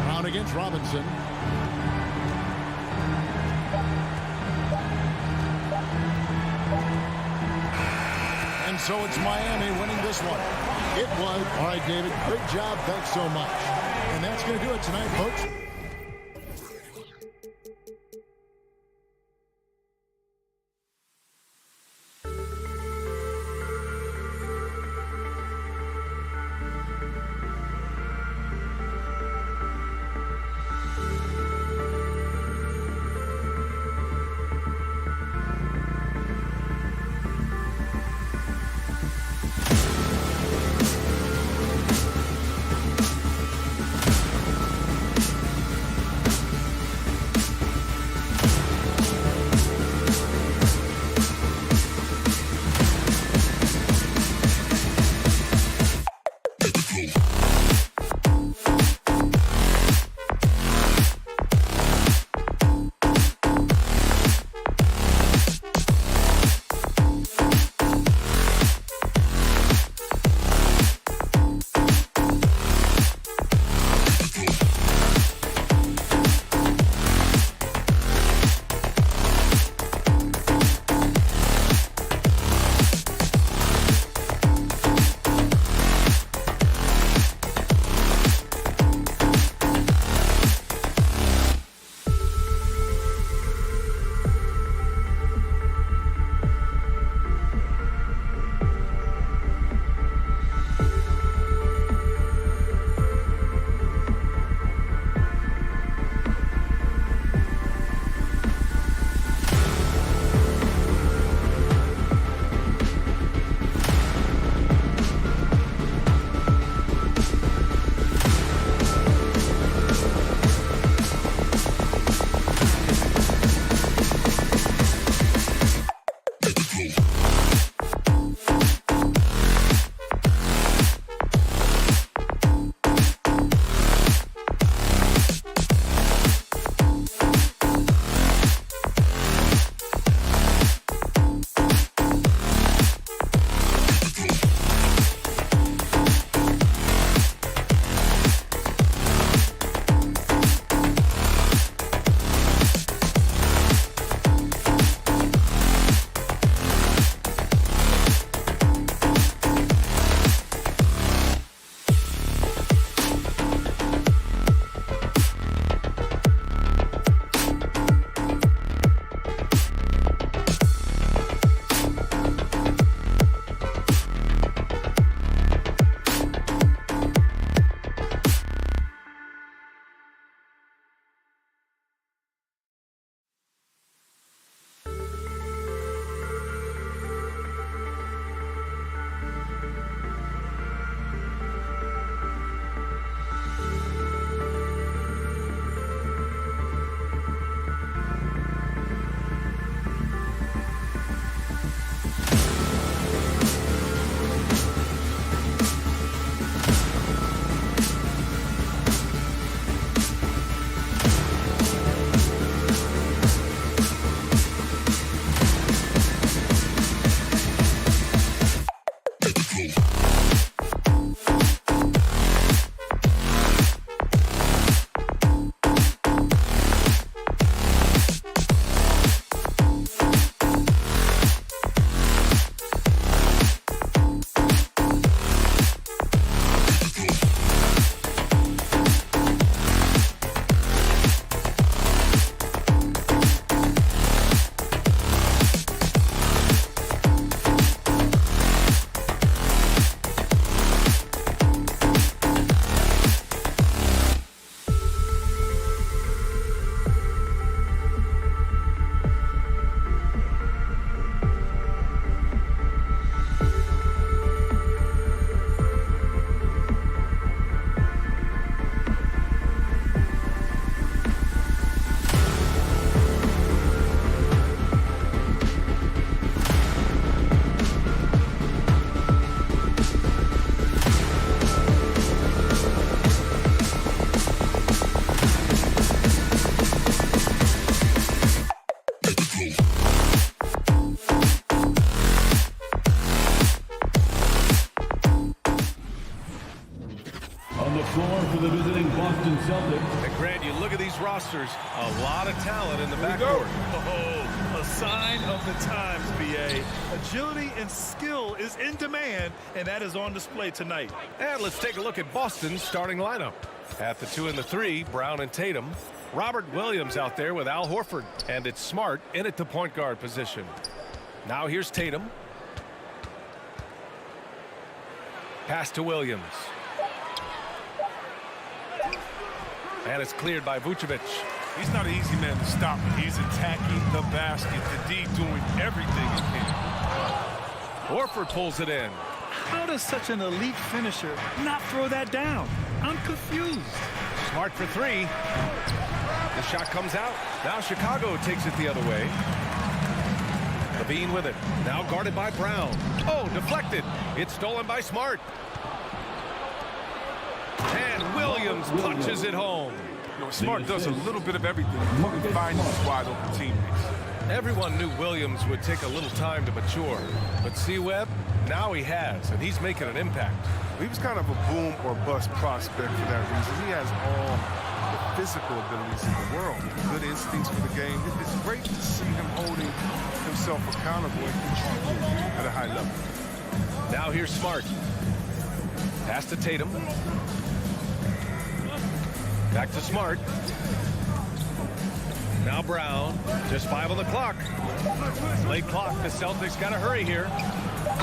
Brown against Robinson. And so it's Miami winning this one. It was. All right, David, great job. Thanks so much. And that's going to do it tonight, folks. the visiting Boston Celtics. And Grant, you look at these rosters, a lot of talent in the backcourt. Oh, a sign of the times, BA. Agility and skill is in demand, and that is on display tonight. And let's take a look at Boston's starting lineup. At the 2 and the 3, Brown and Tatum. Robert Williams out there with Al Horford. And it's Smart in at the point guard position. Now here's Tatum. Pass to Williams. And it's cleared by Vucevic. He's not an easy man to stop. He's attacking the basket. The D doing everything he can. Horford pulls it in. How does such an elite finisher not throw that down? I'm confused. Smart for 3. The shot comes out. Now Chicago takes it the other way. Levine with it. Now guarded by Brown. Oh, deflected. It's stolen by Smart. And Williams punches it home. You know, Smart does a little bit of everything, including finding his wide open teammates. Everyone knew Williams would take a little time to mature. But see, Webb, now he has, and he's making an impact. He was kind of a boom or bust prospect for that reason. He has all the physical abilities in the world, good instincts for the game. It's great to see him holding himself accountable and contributing at a high level. Now here's Smart. Pass to Tatum. Back to Smart. Now Brown. Just 5 on the clock. Late clock. The Celtics got to hurry here.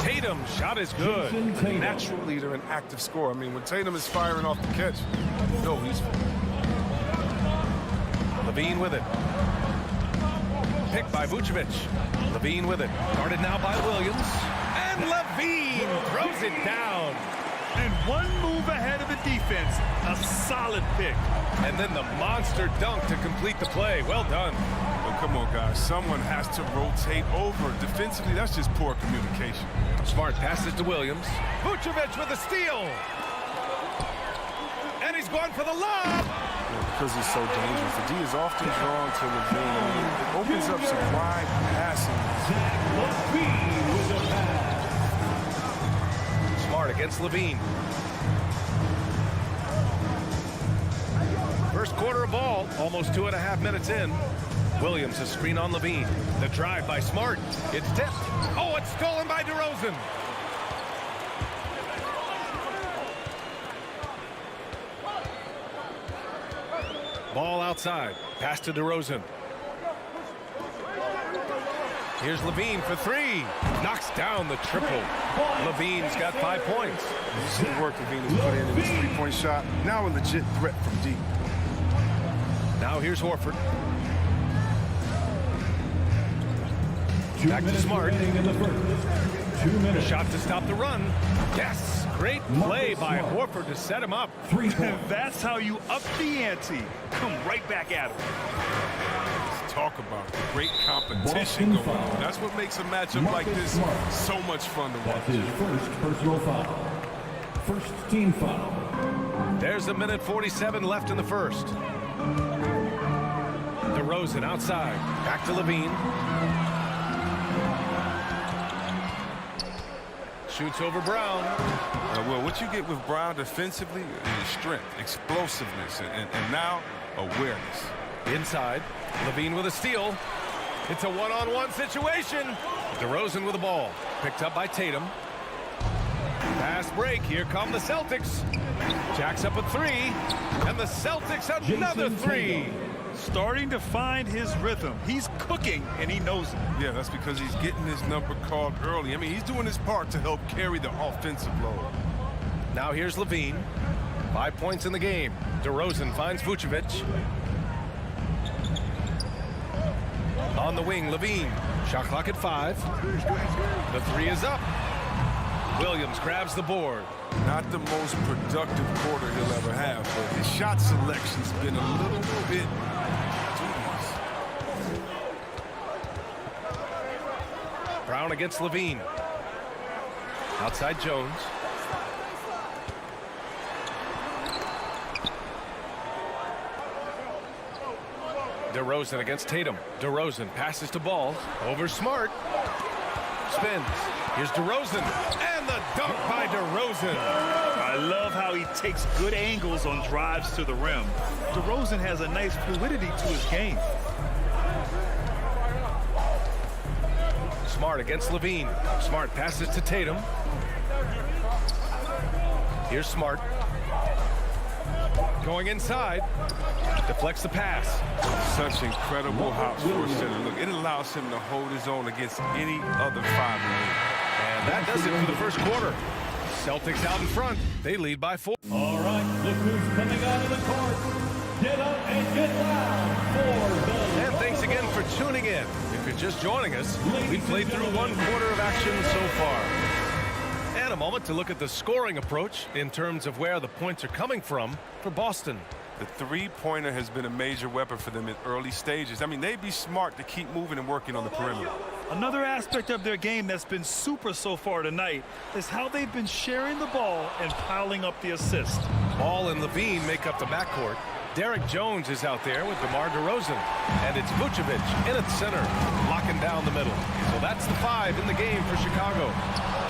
Tatum shot is good. A natural leader and active scorer. I mean, when Tatum is firing off the catch, you know he's... Levine with it. Picked by Vucevic. Levine with it. Guarded now by Williams. And Levine throws it down. And one move ahead of the defense. A solid pick. And then the monster dunk to complete the play. Well done. Well, come on, guys. Someone has to rotate over. Defensively, that's just poor communication. Smart passes to Williams. Vucevic with a steal. And he's going for the lob. Because he's so dangerous. The D is often drawn to Levine. It opens up some wide passing. Smart against Levine. First quarter of ball, almost 2.5 minutes in. Williams a screen on Levine. The drive by Smart. It's tipped. Oh, it's stolen by DeRozan. Ball outside. Pass to DeRozan. Here's Levine for 3. Knocks down the triple. Levine's got 5 points. You see the work Levine has put in this three-point shot. Now a legit threat from deep. Now here's Horford. Back to Smart. 2 minutes. Shot to stop the run. Yes, great play by Horford to set him up. That's how you up the ante. Come right back at him. Let's talk about great competition going on. That's what makes a matchup like this so much fun to watch. That's his first personal foul. First team foul. There's 1:47 left in the first. DeRozan outside. Back to Levine. Shoots over Brown. Well, what you get with Brown defensively is strength, explosiveness, and now awareness. Inside. Levine with a steal. It's a one-on-one situation. DeRozan with the ball. Picked up by Tatum. Fast break. Here come the Celtics. Jacks up a 3. And the Celtics another 3. Starting to find his rhythm. He's cooking, and he knows it. Yeah, that's because he's getting his number called early. I mean, he's doing his part to help carry the offensive load. Now here's Levine. 5 points in the game. DeRozan finds Vucevic. On the wing, Levine. Shot clock at 5. The 3 is up. Williams grabs the board. Not the most productive quarter he'll ever have, but his shot selection's been a little bit dubious. Brown against Levine. Outside Jones. DeRozan against Tatum. DeRozan passes to Ball. Over Smart. Spins. Here's DeRozan, and the dunk by DeRozan. I love how he takes good angles on drives to the rim. DeRozan has a nice fluidity to his game. Smart against Levine. Smart passes to Tatum. Here's Smart. Going inside. Deflects the pass. Such incredible hops for a center. Look, it allows him to hold his own against any other 5 in the league. And that does it for the first quarter. Celtics out in front. They lead by 4. All right, look who's coming out of the court. Get up and get loud for the... And thanks again for tuning in. If you're just joining us, we played through 1 quarter of action so far. And a moment to look at the scoring approach in terms of where the points are coming from for Boston. The three-pointer has been a major weapon for them in early stages. I mean, they'd be smart to keep moving and working on the perimeter. Another aspect of their game that's been super so far tonight is how they've been sharing the ball and piling up the assists. Ball and Levine make up the backcourt. Derek Jones is out there with DeMar DeRozan. And it's Vucevic in at center, locking down the middle. So that's the 5 in the game for Chicago.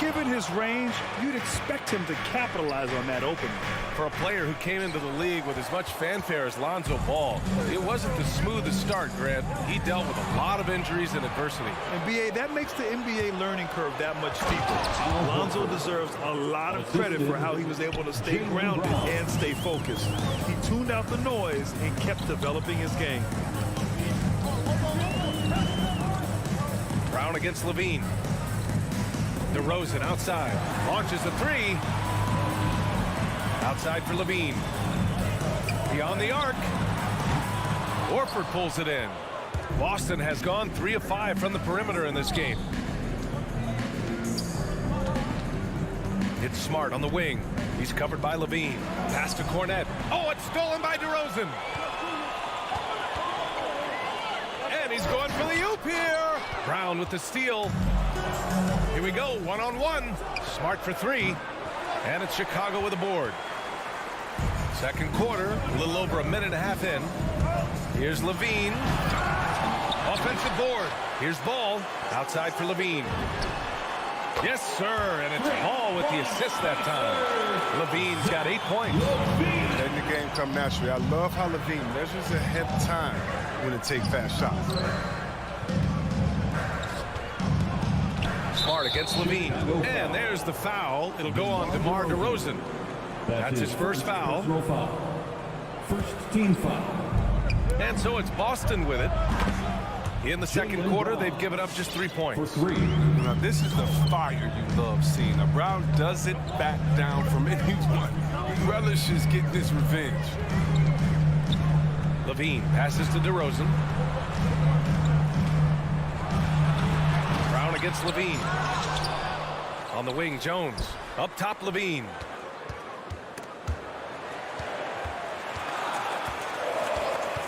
Given his range, you'd expect him to capitalize on that opening. For a player who came into the league with as much fanfare as Lonzo Ball, it wasn't the smoothest start, Grant. He dealt with a lot of injuries and adversity. And BA, that makes the NBA learning curve that much steeper. Lonzo deserves a lot of credit for how he was able to stay grounded and stay focused. He tuned out the noise and kept developing his game. Brown against Levine. DeRozan outside. Launches a 3. Outside for Levine. Beyond the arc. Horford pulls it in. Boston has gone 3 of 5 from the perimeter in this game. It's Smart on the wing. He's covered by Levine. Pass to Cornet. Oh, it's stolen by DeRozan. And he's going for the oop here. Brown with the steal. Here we go, 1-on-1. Smart for 3. And it's Chicago with a board. Second quarter, a little over a minute and a half in. Here's Levine. Offensive board. Here's Ball. Outside for Levine. Yes, sir. And it's Ball with the assist that time. Levine's got 8 points. Letting the game come naturally. I love how Levine measures ahead of time when it takes fast shots. Smart against Levine. And there's the foul. It'll go on DeMar DeRozan. That's his first foul. First team foul. And so it's Boston with it. In the second quarter, they've given up just 3 points. For 3. Now, this is the fire you love seeing. Now, Brown doesn't back down from anyone. He relishes getting this revenge. Levine passes to DeRozan. Brown against Levine. On the wing, Jones. Up top, Levine.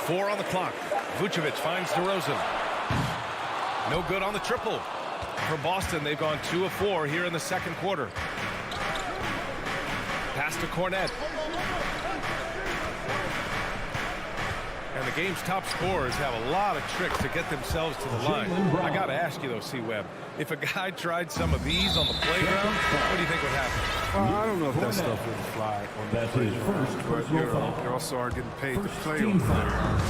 Four on the clock. Vucevic finds DeRozan. No good on the triple. For Boston, they've gone 2 of 4 here in the second quarter. Pass to Cornet. And the game's top scorers have a lot of tricks to get themselves to the line. I got to ask you, though, C-Webb, if a guy tried some of these on the playground, what do you think would happen? I don't know if that stuff would fly on the playground, but you also are getting paid to play on the playground.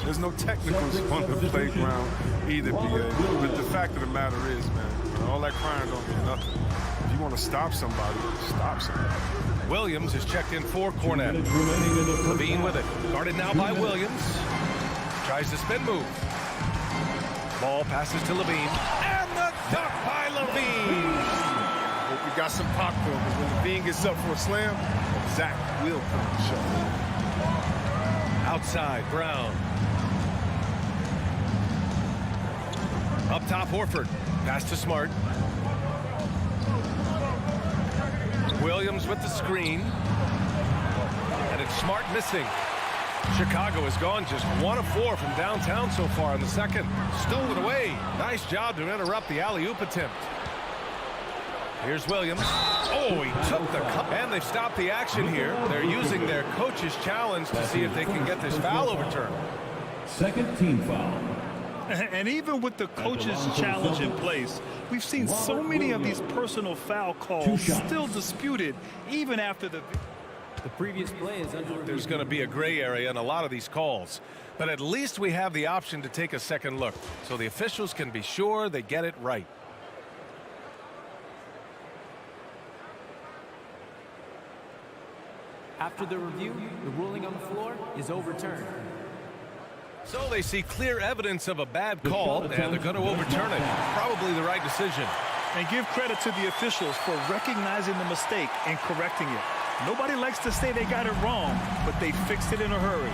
There's no technicals on the playground either, BA. But the fact of the matter is, man, all that crying don't mean nothing. If you want to stop somebody, stop somebody. Williams is checked in for Cornet. Levine with it. Guarded now by Williams. Tries to spin move. Ball passes to Levine. And the dunk by Levine. Hope you got some popcorn, because when Levine gets up for a slam, Zach will put on the show. Outside, Brown. Up top, Horford. Pass to Smart. Williams with the screen. And it's Smart missing. Chicago has gone just 1 of 4 from downtown so far in the second. Stolen away. Nice job to interrupt the alley-oop attempt. Here's Williams. Oh, he took the cut. And they've stopped the action here. They're using their coach's challenge to see if they can get this foul overturned. Second team foul. And even with the coach's challenge in place, we've seen so many of these personal foul calls still disputed even after the previous play is under review. There's going to be a gray area in a lot of these calls, but at least we have the option to take a second look so the officials can be sure they get it right. After the review, the ruling on the floor is overturned. So they see clear evidence of a bad call, and they're going to overturn it. Probably the right decision. And give credit to the officials for recognizing the mistake and correcting it. Nobody likes to say they got it wrong, but they fixed it in a hurry.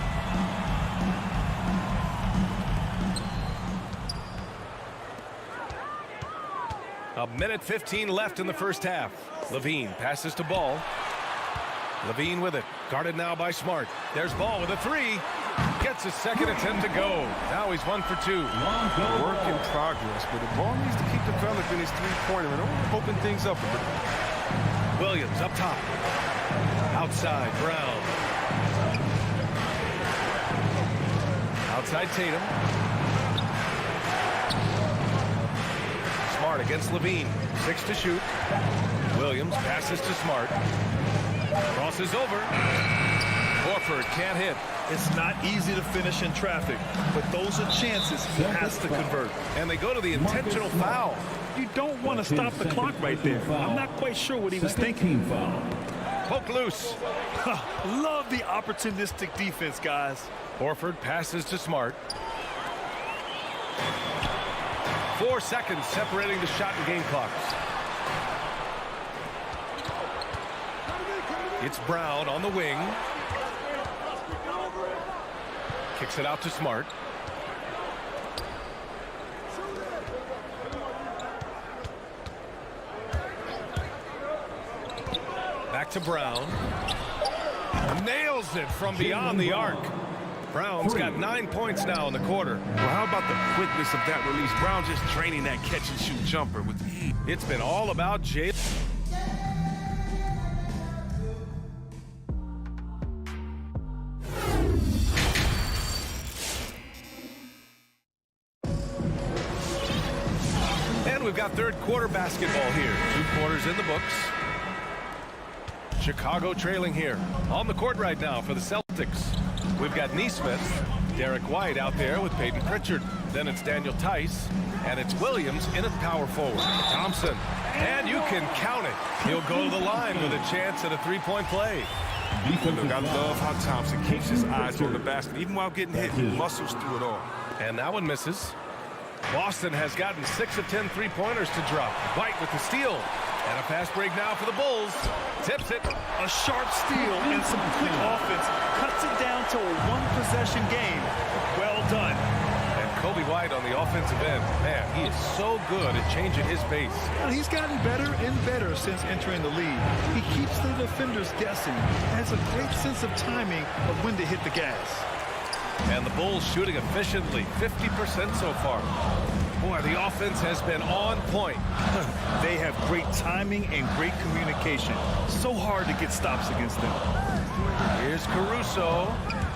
A minute 15 left in the first half. Levine passes to Ball. Levine with it. Guarded now by Smart. There's Ball with a three. Gets his second attempt to go. Now he's 1 for 2. Work in progress, but the ball needs to keep developing his three-pointer and open things up a bit. Williams up top. Outside, Brown. Outside Tatum. Smart against Levine. 6 to shoot. Williams passes to Smart. Crosses over. Horford can't hit. It's not easy to finish in traffic, but those are chances he has to convert. And they go to the intentional foul. You don't want to stop the clock right there. I'm not quite sure what he was thinking. Poke loose. Love the opportunistic defense, guys. Horford passes to Smart. 4 seconds separating the shot and game clocks. It's Brown on the wing. Kicks it out to Smart. Back to Brown. Nails it from beyond the arc. Brown's got 9 points now in the quarter. Well, how about the quickness of that release? Brown just training that catch-and-shoot jumper with ease. It's been all about Jalen. And we've got third quarter basketball here. 2 quarters in the books. Chicago trailing here. On the court right now for the Celtics. We've got Nesmith, Derek White out there with Peyton Pritchard. Then it's Daniel Tice, and it's Williams in at power forward. Thompson, and you can count it. He'll go to the line with a chance at a three-point play. Look, I love how Thompson keeps his eyes on the basket, even while getting hit. He muscles through it all. And that one misses. Boston has gotten 6 of 10 three-pointers to drop. White with the steal. And a fast break now for the Bulls. Tips it. A sharp steal and some quick offense. Cuts it down to a one-possession game. Well done. And Kobe White on the offensive end. Man, he is so good at changing his pace. Well, he's gotten better and better since entering the league. He keeps the defenders guessing. Has a great sense of timing of when to hit the gas. And the Bulls shooting efficiently. 50% so far. Boy, the offense has been on point. They have great timing and great communication. So hard to get stops against them. Here's Caruso.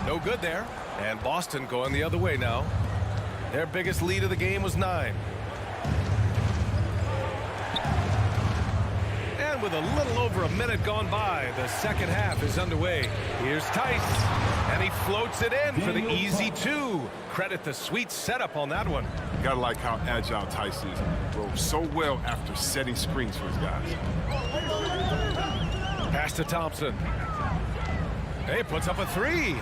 No good there. And Boston going the other way now. Their biggest lead of the game was 9. And with a little over a minute gone by, the second half is underway. Here's Tice. And he floats it in for the easy 2. Credit the sweet setup on that one. You gotta like how agile Tice is. Rolls so well after setting screens for his guys. Pass to Thompson. Hey, puts up a 3.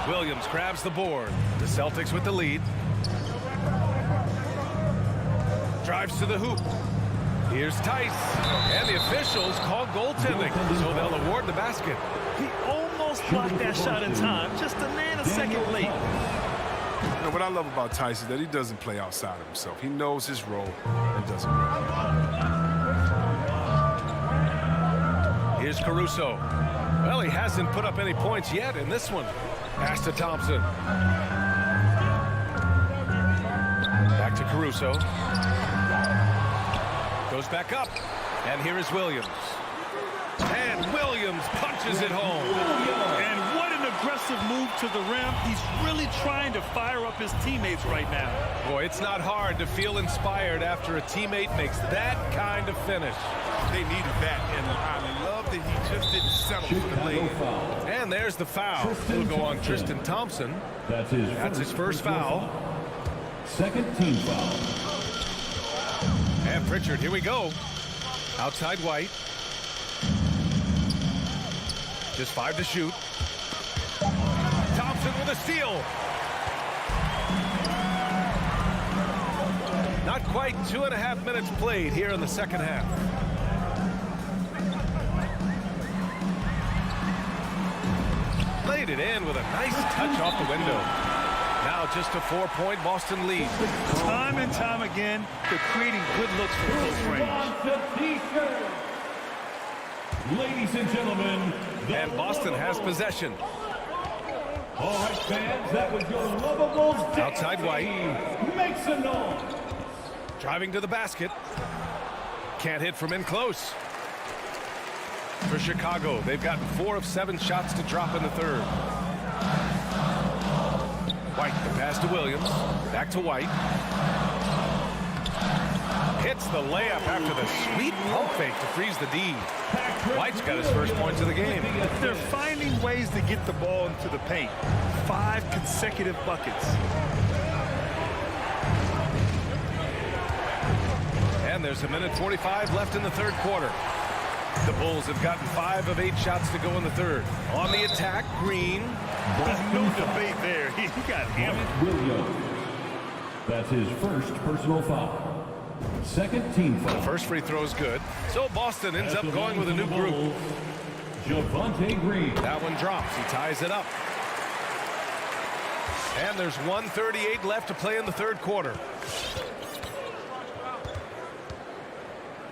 Williams grabs the board. The Celtics with the lead. Drives to the hoop. Here's Tice. And the officials call goaltending, so they'll award the basket. He almost blocked that shot in time, just a nanosecond late. You know, what I love about Tice is that he doesn't play outside of himself. He knows his role and doesn't run. Here's Caruso. Well, he hasn't put up any points yet in this one. Pass to Thompson. Back to Caruso. Goes back up. And here is Williams. And Williams punches it home. And what an aggressive move to the rim. He's really trying to fire up his teammates right now. Boy, it's not hard to feel inspired after a teammate makes that kind of finish. They needed that, and I love that he just didn't settle for the lane. And there's the foul. It'll go on Tristan Thompson. That's his first foul. Second team foul. And Pritchard, here we go. Outside White. Just 5 to shoot. Thompson with a steal. Not quite 2.5 minutes played here in the second half. Laid it in with a nice touch off the window. Now just a 4-point Boston lead. Time and time again, they're creating good looks from close range. Ladies and gentlemen, and Boston has possession. All right, fans, that was your lovable outside White. Make some noise. Driving to the basket. Can't hit from in close. For Chicago, they've gotten 4 of 7 shots to drop in the third. White, the pass to Williams. Back to White. Hits the layup after the sweet pump fake to freeze the D. White's got his first points of the game. They're finding ways to get the ball into the paint. 5 consecutive buckets. And there's 1:45 left in the third quarter. The Bulls have gotten 5 of 8 shots to go in the third. On the attack, Green. There's no debate there. He got hammered. Williams. That's his first personal foul. Second team foul. The first free throw is good. So Boston ends up going with a new group. Javonte Green. That one drops. He ties it up. And there's 1:38 left to play in the third quarter.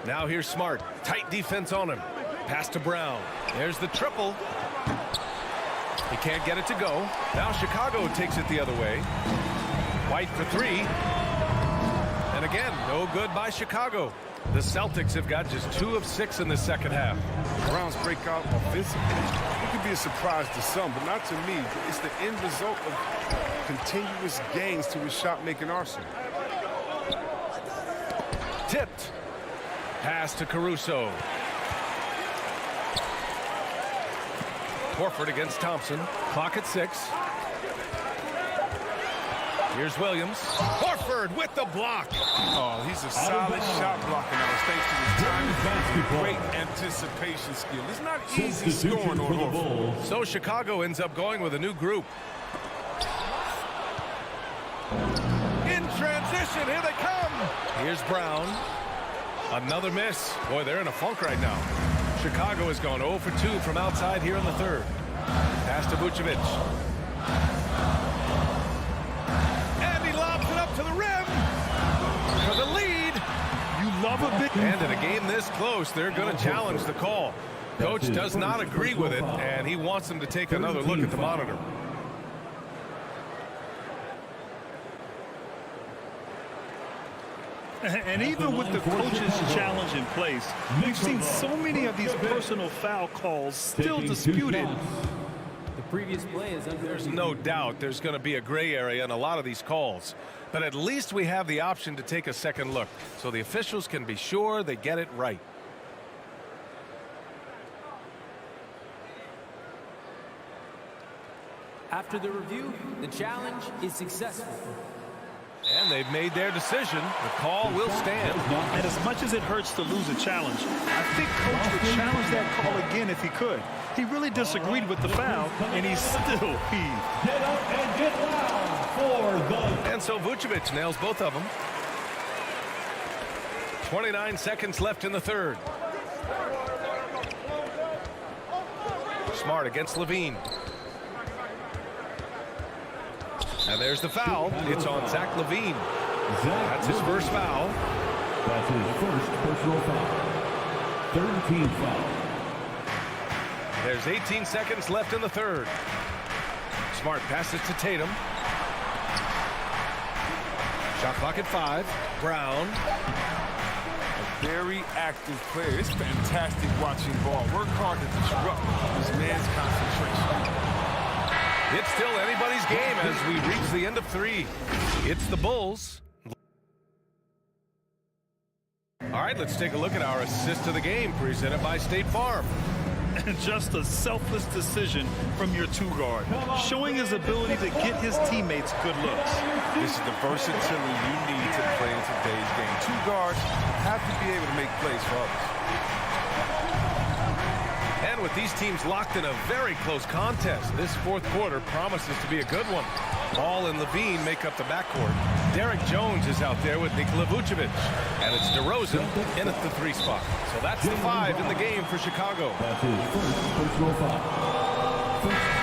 Now here's Smart. Tight defense on him. Pass to Brown. There's the triple. He can't get it to go. Now Chicago takes it the other way. White for 3. And again, no good by Chicago. The Celtics have got just 2 of 6 in the second half. Brown's breakout offensively, it could be a surprise to some, but not to me. It's the end result of continuous gains to his shot-making arsenal. Tipped. Pass to Caruso. Horford against Thompson. Clock at 6. Here's Williams. Horford with the block. Oh, he's a solid shot blocking now. Thanks to his time and great anticipation skill. It's not easy scoring on Horford. So Chicago ends up going with a new group. In transition, here they come. Here's Brown. Another miss. Boy, they're in a funk right now. Chicago has gone 0 for 2 from outside here in the third. Pass to Vucevic. And he lobs it up to the rim for the lead. You love a big... And in a game this close, they're going to challenge the call. Coach does not agree with it, and he wants them to take another look at the monitor. And even with the coach's challenge in place, we've seen so many of these personal foul calls still disputed. The previous play is under. There's no doubt there's going to be a gray area in a lot of these calls. But at least we have the option to take a second look, so the officials can be sure they get it right. After the review, the challenge is successful. And they've made their decision. The call will stand. And as much as it hurts to lose a challenge, I think Coach would challenge that call again if he could. He really disagreed with the foul, and he still heaved. Get up and get loud for the... And so Vucevic nails both of them. 29 seconds left in the third. Smart against Levine. And there's the foul. It's on Zach Levine. That's his first foul. That's his first personal foul. Third team foul. There's 18 seconds left in the third. Smart passes to Tatum. Shot clock at 5. Brown. A very active player. It's fantastic watching ball. Work hard to disrupt this man's concentration. It's still anybody's game as we reach the end of 3. It's the Bulls. All right, let's take a look at our assist of the game presented by State Farm. Just a selfless decision from your 2-guard, showing his ability to get his teammates good looks. This is the versatility you need to play in today's game. 2 guards have to be able to make plays for others. And with these teams locked in a very close contest, this 4th quarter promises to be a good one. Ball and Levine make up the backcourt. Derek Jones is out there with Nikola Vucevic. And it's DeRozan in at the 3 spot. So that's the 5 in the game for Chicago. That's his first personal foul.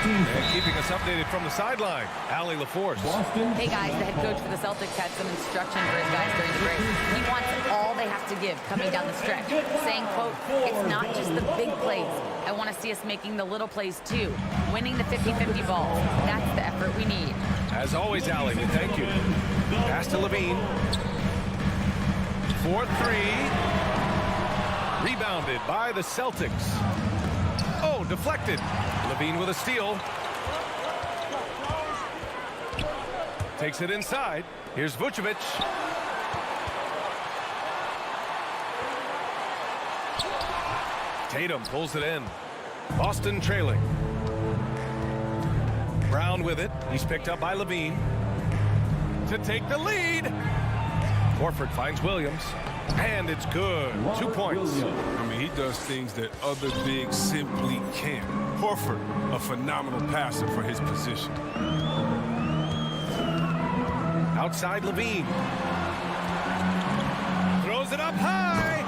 And keeping us updated from the sideline, Allie LaForce. Hey guys, the head coach for the Celtics had some instruction for his guys during the break. He wants all they have to give coming down the stretch, saying, quote, it's not just the big plays. I want to see us making the little plays too, winning the 50-50 balls. That's the effort we need. As always, Allie, we thank you. Pass to Levine. 4-3. Rebounded by the Celtics. Oh, deflected. Levine with a steal. Takes it inside. Here's Vucevic. Tatum pulls it in. Boston trailing. Brown with it. He's picked up by Levine. To take the lead. Horford finds Williams. And it's good. 2 points. I mean, he does things that other bigs simply can't. Horford, a phenomenal passer for his position. Outside Levine. Throws it up high.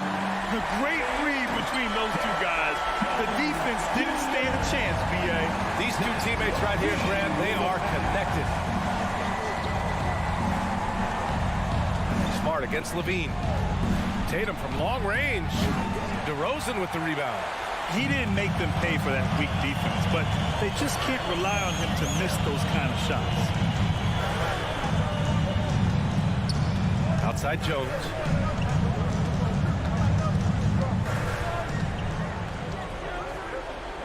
The great read between those 2 guys. The defense didn't stand a chance, B.A. These 2 teammates right here, Grant, they are connected. Smart against Levine. Tatum from long range. DeRozan with the rebound. He didn't make them pay for that weak defense, but they just can't rely on him to miss those kind of shots. Outside Jones.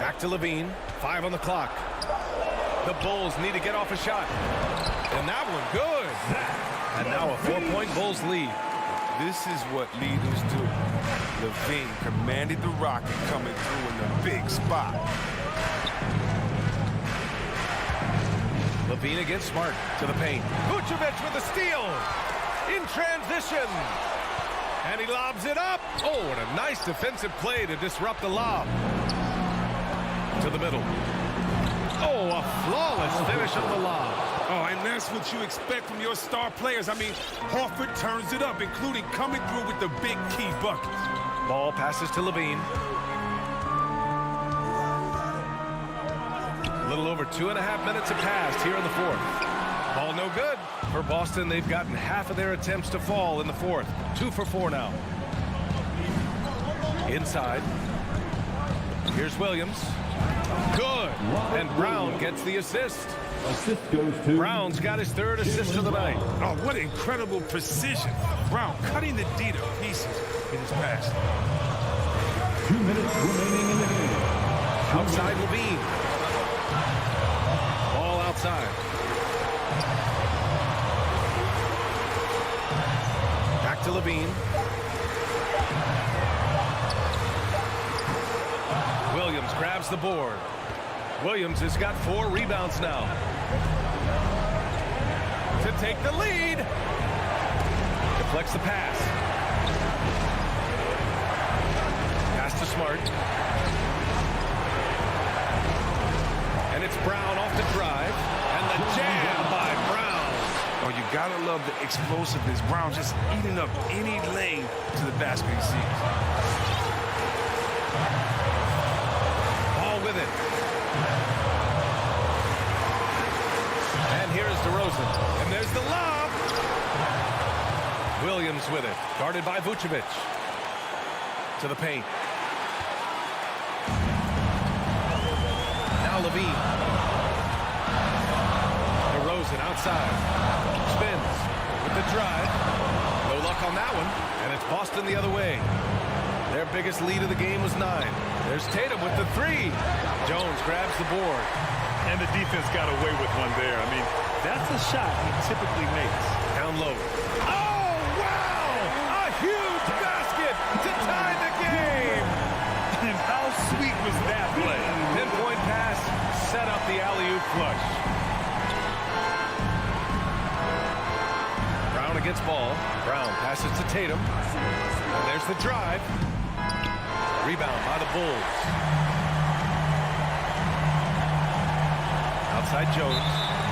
Back to Levine. 5 on the clock. The Bulls need to get off a shot. And that one good. And now a 4-point Bulls lead. This is what leaders do. Levine commanded the rocket coming through in the big spot. Levine against Smart to the paint. Vucevic with a steal. In transition. And he lobs it up. Oh, and a nice defensive play to disrupt the lob. To the middle. Oh, a flawless finish on the lob. Oh, and that's what you expect from your star players. I mean, Horford turns it up, including coming through with the big key buckets. Ball passes to Levine. A little over 2.5 minutes have passed here in the 4th. Ball no good. For Boston, they've gotten half of their attempts to fall in the 4th. 2 for 4 now. Inside. Here's Williams. Good. And Brown gets the assist. Assist goes to Brown's got his 3rd assist of the night. Oh, what incredible precision. Brown cutting the D to pieces in his pass. 2 minutes remaining in the game. Outside Levine. Ball outside. Back to Levine. Williams grabs the board. Williams has got 4 rebounds now. To take the lead. Deflects the pass. Pass to Smart. And it's Brown off the drive. And the jam by Brown. Oh, you gotta love the explosiveness. Brown just eating up any lane to the basket he sees. Ball with it. And here's DeRozan. And there's the lob. Williams with it. Guarded by Vucevic. To the paint. Now Levine. DeRozan outside. Spins with the drive. No luck on that one. And it's Boston the other way. Their biggest lead of the game was 9. There's Tatum with the 3. Jones grabs the board. And the defense got away with one there. I mean, that's a shot he typically makes. Down low. Oh, wow! A huge basket to tie the game! And how sweet was that play? Pinpoint pass, set up the alley-oop flush. Brown against ball. Brown passes to Tatum. And there's the drive. Rebound by the Bulls. Outside Jones.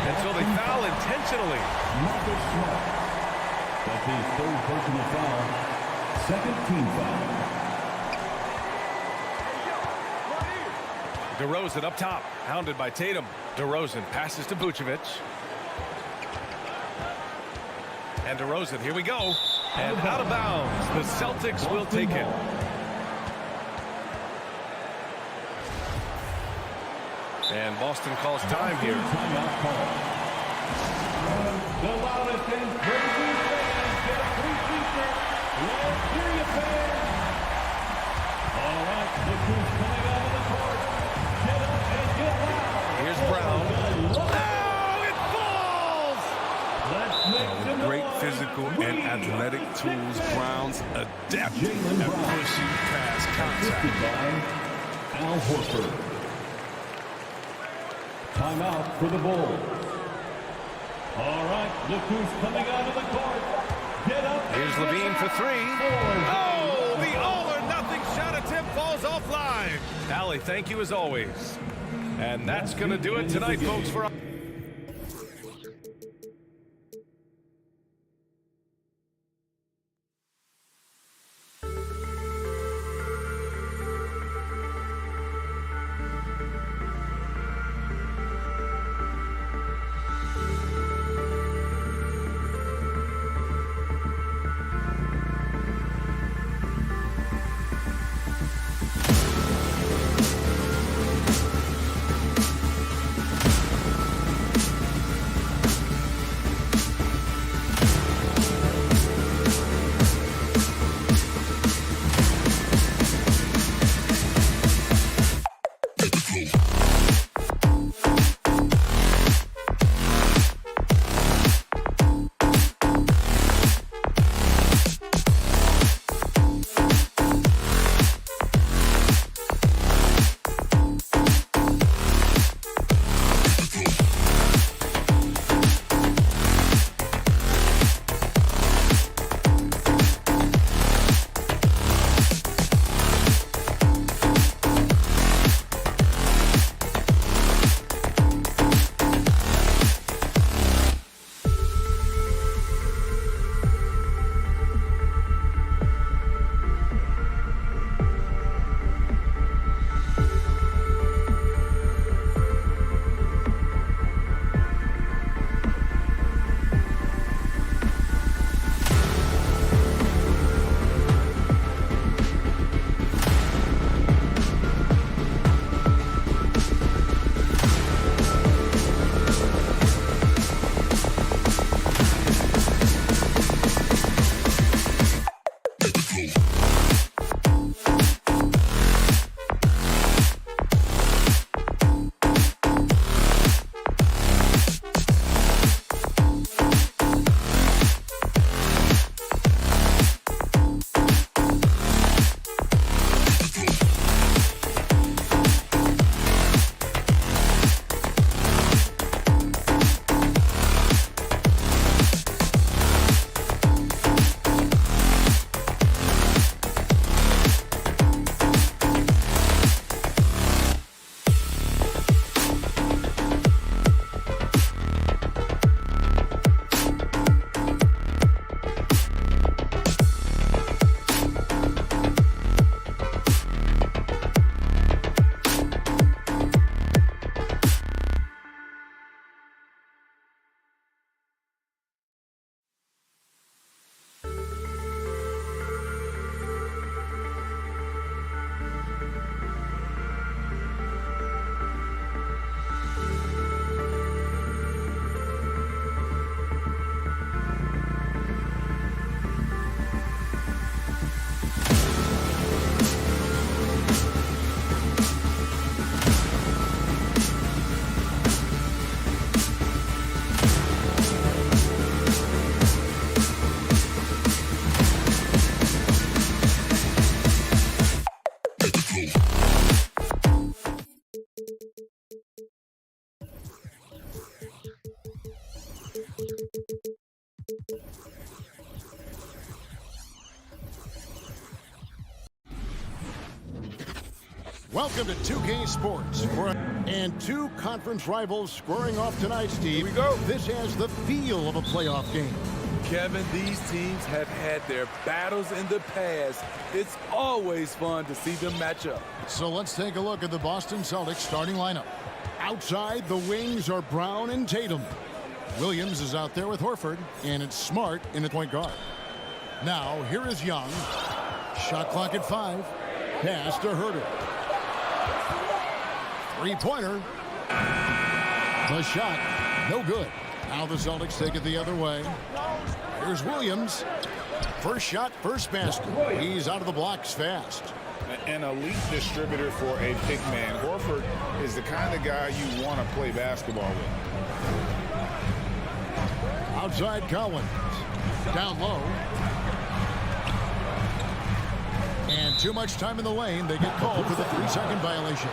Until they foul intentionally. Marcus Smart. That's his third personal foul. Second team foul. DeRozan up top. Hounded by Tatum. DeRozan passes to Vucevic. And DeRozan, here we go. And out of bounds. The Celtics will take it. And Boston calls time here. Timeout call. The loudest and craziest fans get a free t-shirt. Let's hear you, fans. All right, look who's coming out of the court. Get up and get loud. Here's Brown. Oh, it falls! With great physical and athletic tools, Brown's adept at pushing past contact. By Al Horford. Timeout for the Bulls. All right, look who's coming out of the court. Get up. Here's Levine for 3. Oh, the all-or-nothing shot attempt falls offline. Allie, thank you as always. And that's going to do it tonight, folks, for Welcome to 2K Sports. And two conference rivals squaring off tonight, Steve. Here we go. This has the feel of a playoff game. Kevin, these teams have had their battles in the past. It's always fun to see them match up. So let's take a look at the Boston Celtics starting lineup. Outside, the wings are Brown and Tatum. Williams is out there with Horford, and it's Smart in the point guard. Now, here is Young. Shot clock at 5. Pass to Herter. Three-pointer. The shot, no good. Now the Celtics take it the other way. Here's Williams. First shot, first basket. He's out of the blocks fast. An elite distributor for a big man. Horford is the kind of guy you want to play basketball with. Outside Collins. Down low. And too much time in the lane. They get called for the 3-second violation.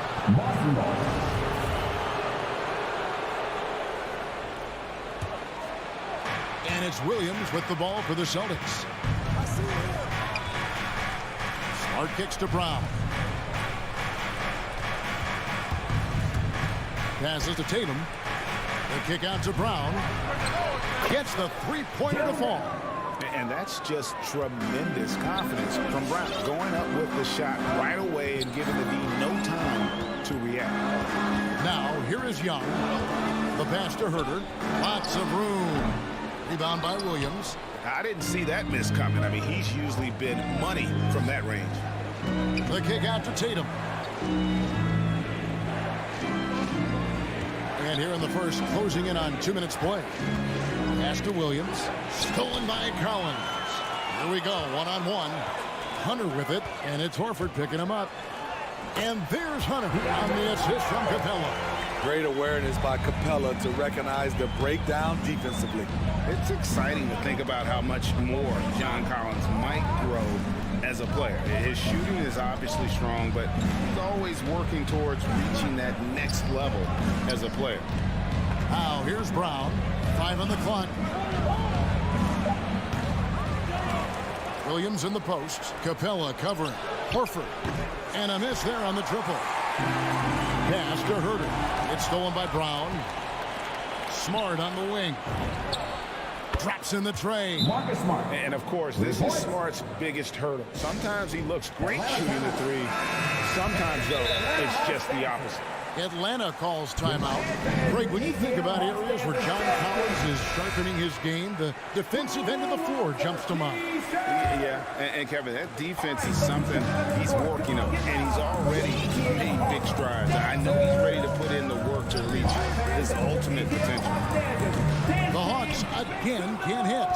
And it's Williams with the ball for the Celtics. Smart kicks to Brown. Passes to Tatum. The kick out to Brown. Gets the three-pointer to fall. And that's just tremendous confidence from Brown. Going up with the shot right away and giving the D no time to react. Now, here is Young. The pass to Herter. Lots of room. Rebound by Williams. I didn't see that miss coming. I mean, he's usually been money from that range. The kick out to Tatum. And here in the first, closing in on 2 minutes play. Pass to Williams. Stolen by Collins. Here we go, one-on-one. Hunter with it, and it's Horford picking him up. And there's Hunter on the assist from Capella. Great awareness by Capella to recognize the breakdown defensively. It's exciting to think about how much more John Collins might grow as a player. His shooting is obviously strong, but he's always working towards reaching that next level as a player. Now, here's Brown. 5 on the clock. Williams in the post. Capella covering. Horford. And a miss there on the triple. Pass to Herter. It's stolen by Brown. Smart on the wing. Drops in the tray. Marcus Smart. And of course, this is Smart's biggest hurdle. Sometimes he looks great shooting the three. Sometimes, though, it's just the opposite. Atlanta calls timeout. Greg, when you think about areas where John Collins is sharpening his game, the defensive end of the floor jumps to mind. Yeah, and Kevin, that defense is something he's working on, and he's already made big strides. I know he's ready to put in the work to reach his ultimate potential. The Hawks again can't hit.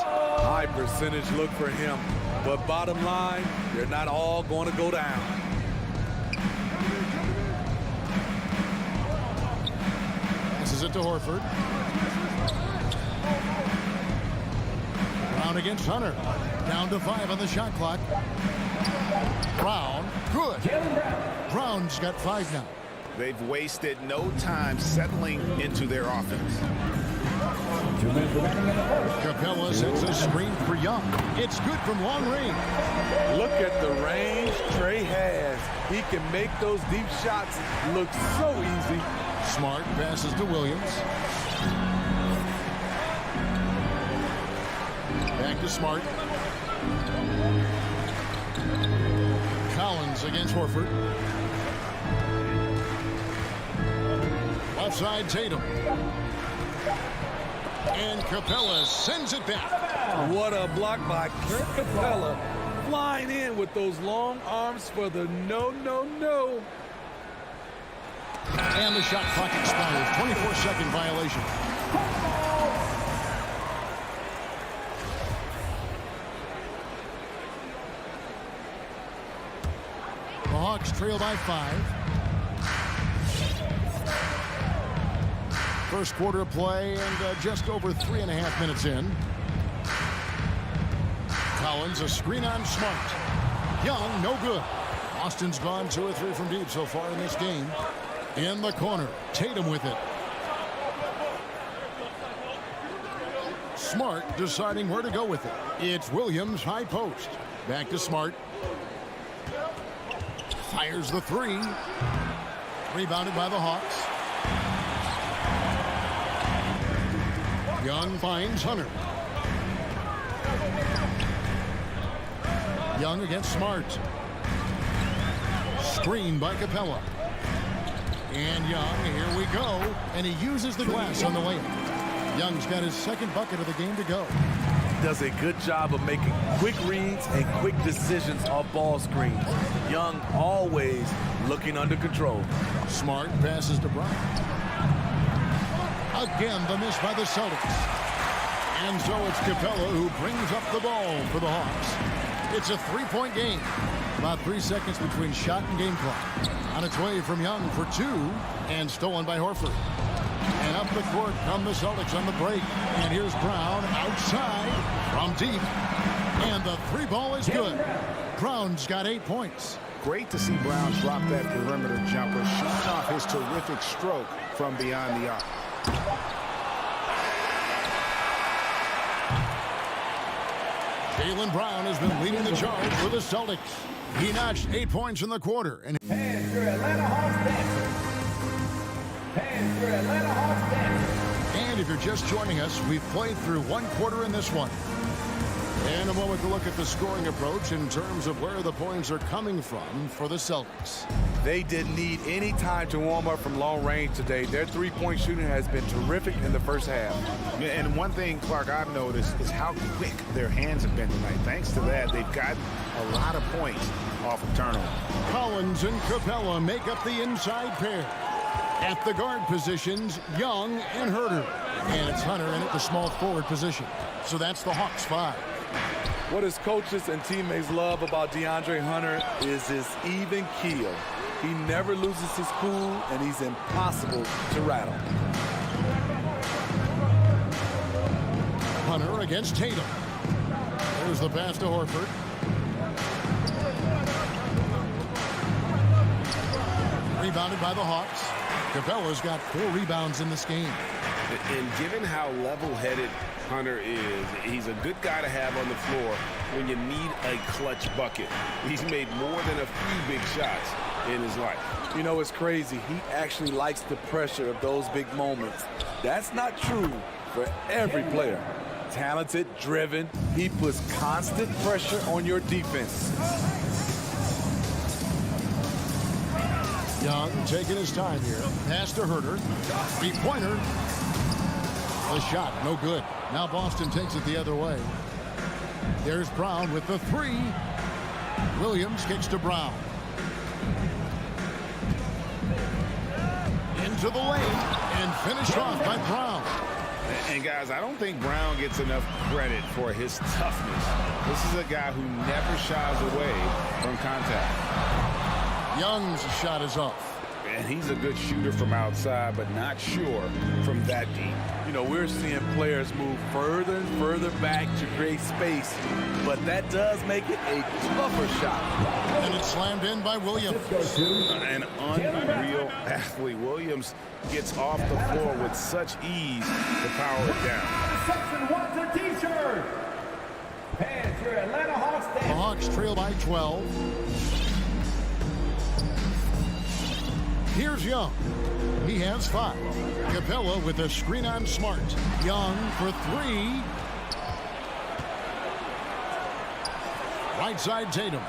High percentage look for him, but bottom line, they're not all going to go down. Passes it to Horford. Brown against Hunter. Down to 5 on the shot clock. Brown, good. Brown's got 5 now. They've wasted no time settling into their offense. Capella sets a screen for Young. It's good from long range. Look at the range Trey has. He can make those deep shots look so easy. Smart passes to Williams. Back to Smart. Collins against Horford. Left side Tatum. And Capella sends it back. What a block by Kirk Capella. Flying in with those long arms for the no. And the shot clock expires. 24-second violation. The Hawks trail by 5. First quarter of play and just over 3.5 minutes in. Collins, a screen on Smart. Young, no good. Boston's gone 2 or 3 from deep so far in this game. In the corner, Tatum with it. Smart deciding where to go with it. It's Williams, high post. Back to Smart. Fires the 3. Rebounded by the Hawks. Young finds Hunter. Young against Smart. Screen by Capella. And Young, here we go. And he uses the glass on the layup. Young's got his second bucket of the game to go. Does a good job of making quick reads and quick decisions off ball screens. Young always looking under control. Smart passes to Brown. Again, the miss by the Celtics. And so it's Capella who brings up the ball for the Hawks. It's a 3-point game. About 3 seconds between shot and game clock. On its way from Young for 2, and stolen by Horford. And up the court come the Celtics on the break. And here's Brown outside from deep. And the 3 ball is good. Brown's got 8 points. Great to see Brown drop that perimeter jumper, showing off his terrific stroke from beyond the arc. Jalen Brown has been leading the charge for the Celtics. He notched 8 points in the quarter. And Hands for Atlanta Hawks dancing. Hands for Atlanta Hawks dancing. And if you're just joining us, we've played through 1 quarter in this one. And a moment to look at the scoring approach in terms of where the points are coming from for the Celtics. They didn't need any time to warm up from long range today. Their 3-point shooting has been terrific in the first half. And one thing, Clark, I've noticed is how quick their hands have been tonight. Thanks to that, they've gotten a lot of points off of turnover. Collins and Capella make up the inside pair. At the guard positions, Young and Herter. And it's Hunter in at the small forward position. So that's the Hawks 5. What his coaches and teammates love about DeAndre Hunter is his even keel. He never loses his cool, and he's impossible to rattle. Hunter against Tatum. There's the pass to Horford. Rebounded by the Hawks. Capella's got 4 rebounds in this game. And given how level-headed Hunter is, he's a good guy to have on the floor when you need a clutch bucket. He's made more than a few big shots in his life. You know, it's crazy. He actually likes the pressure of those big moments. That's not true for every player. Talented, driven, he puts constant pressure on your defense. Young taking his time here. Pass to Herter. 3-pointer. The shot, no good. Now Boston takes it the other way. There's Brown with the 3. Williams kicks to Brown. Into the lane and finished off by Brown. And guys, I don't think Brown gets enough credit for his toughness. This is a guy who never shies away from contact. Young's shot is off. And he's a good shooter from outside, but not sure from that deep. You know, we're seeing players move further and further back to create space, but that does make it a tougher shot. And it's slammed in by Williams. An unreal athlete. Williams gets off the floor with such ease to power it down. Section wants a t-shirt. Hands for Atlanta Hawks dancing. The Hawks trail by 12. Here's Young. He has 5. Capella with a screen on Smart. Young for 3. Right side Tatum.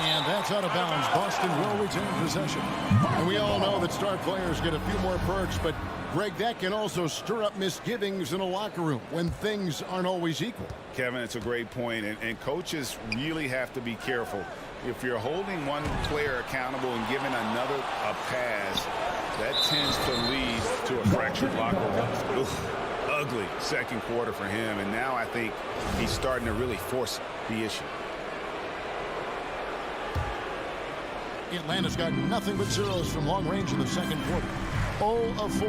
And that's out of bounds. Boston will retain possession. And we all know that star players get a few more perks, but Greg, that can also stir up misgivings in a locker room when things aren't always equal. Kevin, it's a great point, and coaches really have to be careful. If you're holding one player accountable and giving another a pass, that tends to lead to a fractured locker room. Ugly second quarter for him, and now I think he's starting to really force the issue. Atlanta's got nothing but zeros from long range in the second quarter. 0 of 4.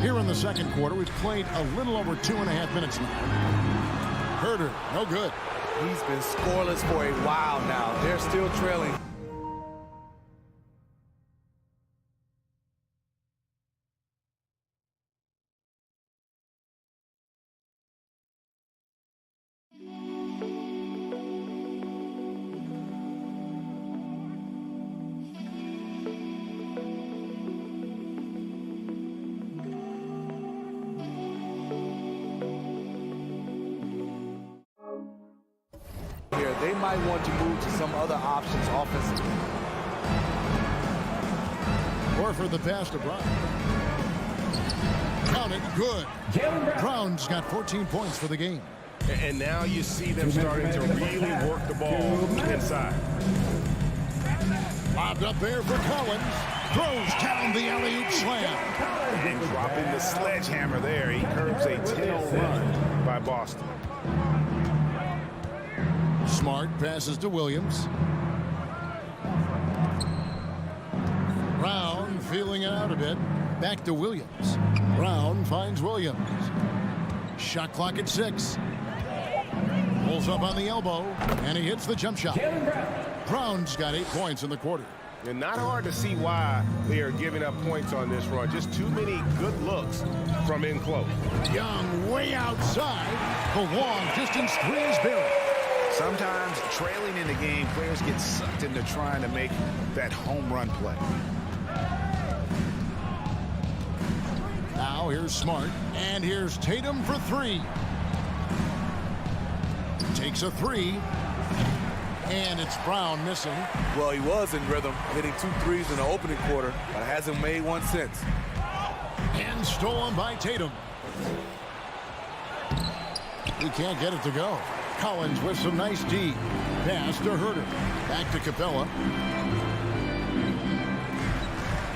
Here in the second quarter, we've played a little over 2.5 minutes now. Herder, no good. He's been scoreless for a while now. They're still trailing. They might want to move to some other options offensively. Horford the pass to Brown. Count it, good. Brown's got 14 points for the game. And now you see them starting to really work the ball inside. Lobbed up there for Collins. Throws down the alley-oop slam. And dropping the sledgehammer there. He curbs a tail run by Boston. Smart passes to Williams. Brown feeling it out a bit. Back to Williams. Brown finds Williams. Shot clock at 6. Pulls up on the elbow, and he hits the jump shot. Brown's got 8 points in the quarter. And not hard to see why they are giving up points on this run. Just too many good looks from in close. Young way outside. The long distance three is buried. Sometimes trailing in the game, players get sucked into trying to make that home run play. Now here's Smart, and here's Tatum for 3. Takes a 3, and it's Brown missing. Well, he was in rhythm, hitting 2 threes in the opening quarter, but hasn't made one since. And stolen by Tatum. He can't get it to go. Collins with some nice D. Pass to Herder. Back to Capella.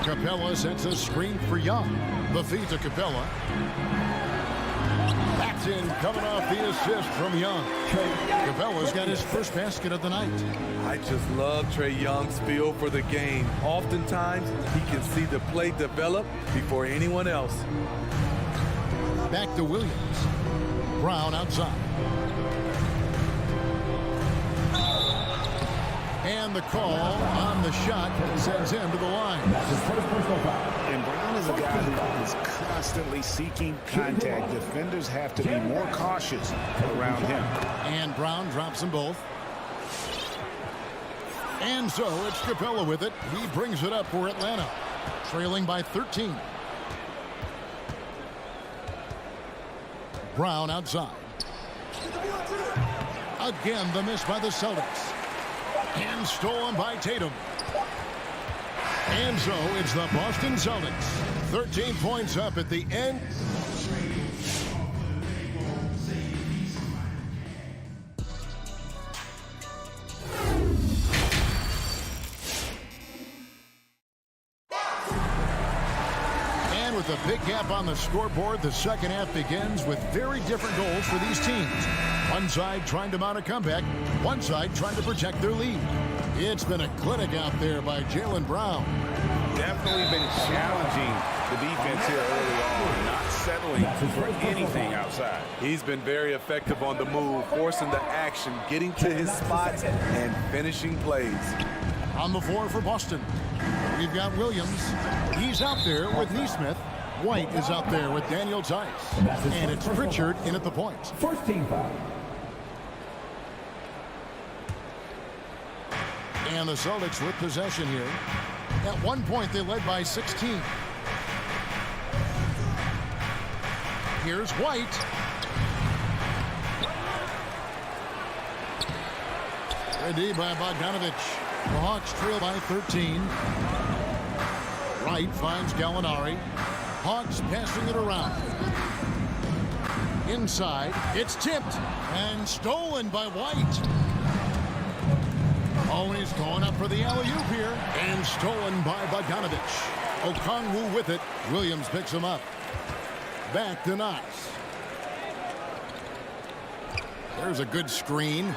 Capella sets a screen for Young. The feed to Capella. That's in, coming off the assist from Young. Capella's got his first basket of the night. I just love Trae Young's feel for the game. Oftentimes, he can see the play develop before anyone else. Back to Williams. Brown outside. And the call on the shot sends him to the line. And Brown is a guy who is constantly seeking contact. Defenders have to be more cautious around him. And Brown drops them both. And so it's Capella with it. He brings it up for Atlanta, trailing by 13. Brown outside. Again, the miss by the Celtics. And stolen by Tatum. And so it's the Boston Celtics. 13 points up at the end. And with a big gap on the scoreboard, the second half begins with very different goals for these teams. One side trying to mount a comeback, one side trying to protect their lead. It's been a clinic out there by Jalen Brown. Definitely been challenging the defense here early on, not settling for anything outside. He's been very effective on the move, forcing the action, getting to his spots, and finishing plays. On the floor for Boston, we've got Williams. He's out there with Neesmith. White is out there with Daniel Tice. And it's Pritchard in at the point. First team foul. And the Celtics with possession here. At one point, they led by 16. Here's White. Ready by Bogdanovich. The Hawks trail by 13. Wright finds Gallinari. Hawks passing it around. Inside, it's tipped and stolen by White. Oh, and he's going up for the alley-oop here. And stolen by Bogdanovich. Okongwu with it. Williams picks him up. Back to Knox. There's a good screen.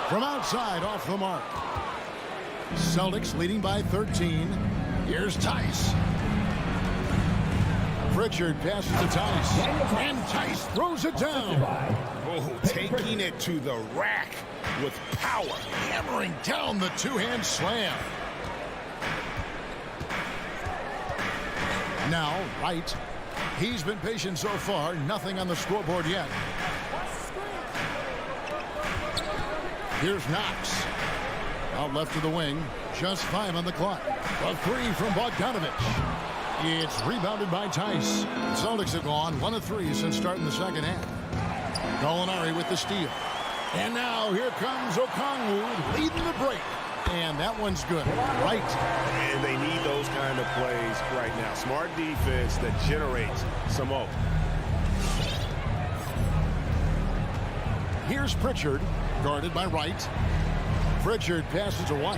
From outside, off the mark. Celtics leading by 13. Here's Tice. Pritchard passes to Tice. And Tice throws it down. Oh, taking it to the rack with power. Hammering down the two-hand slam. Now, Wright. He's been patient so far. Nothing on the scoreboard yet. Here's Knox. Out left to the wing. Just 5 on the clock. A 3 from Bogdanovich. It's rebounded by Tice. Celtics have gone 1 of 3 since starting the second half. Gallinari with the steal. And now here comes Okongwu leading the break. And that one's good. Right. And they need those kind of plays right now. Smart defense that generates some hope. Here's Pritchard, guarded by Wright. Pritchard passes to White.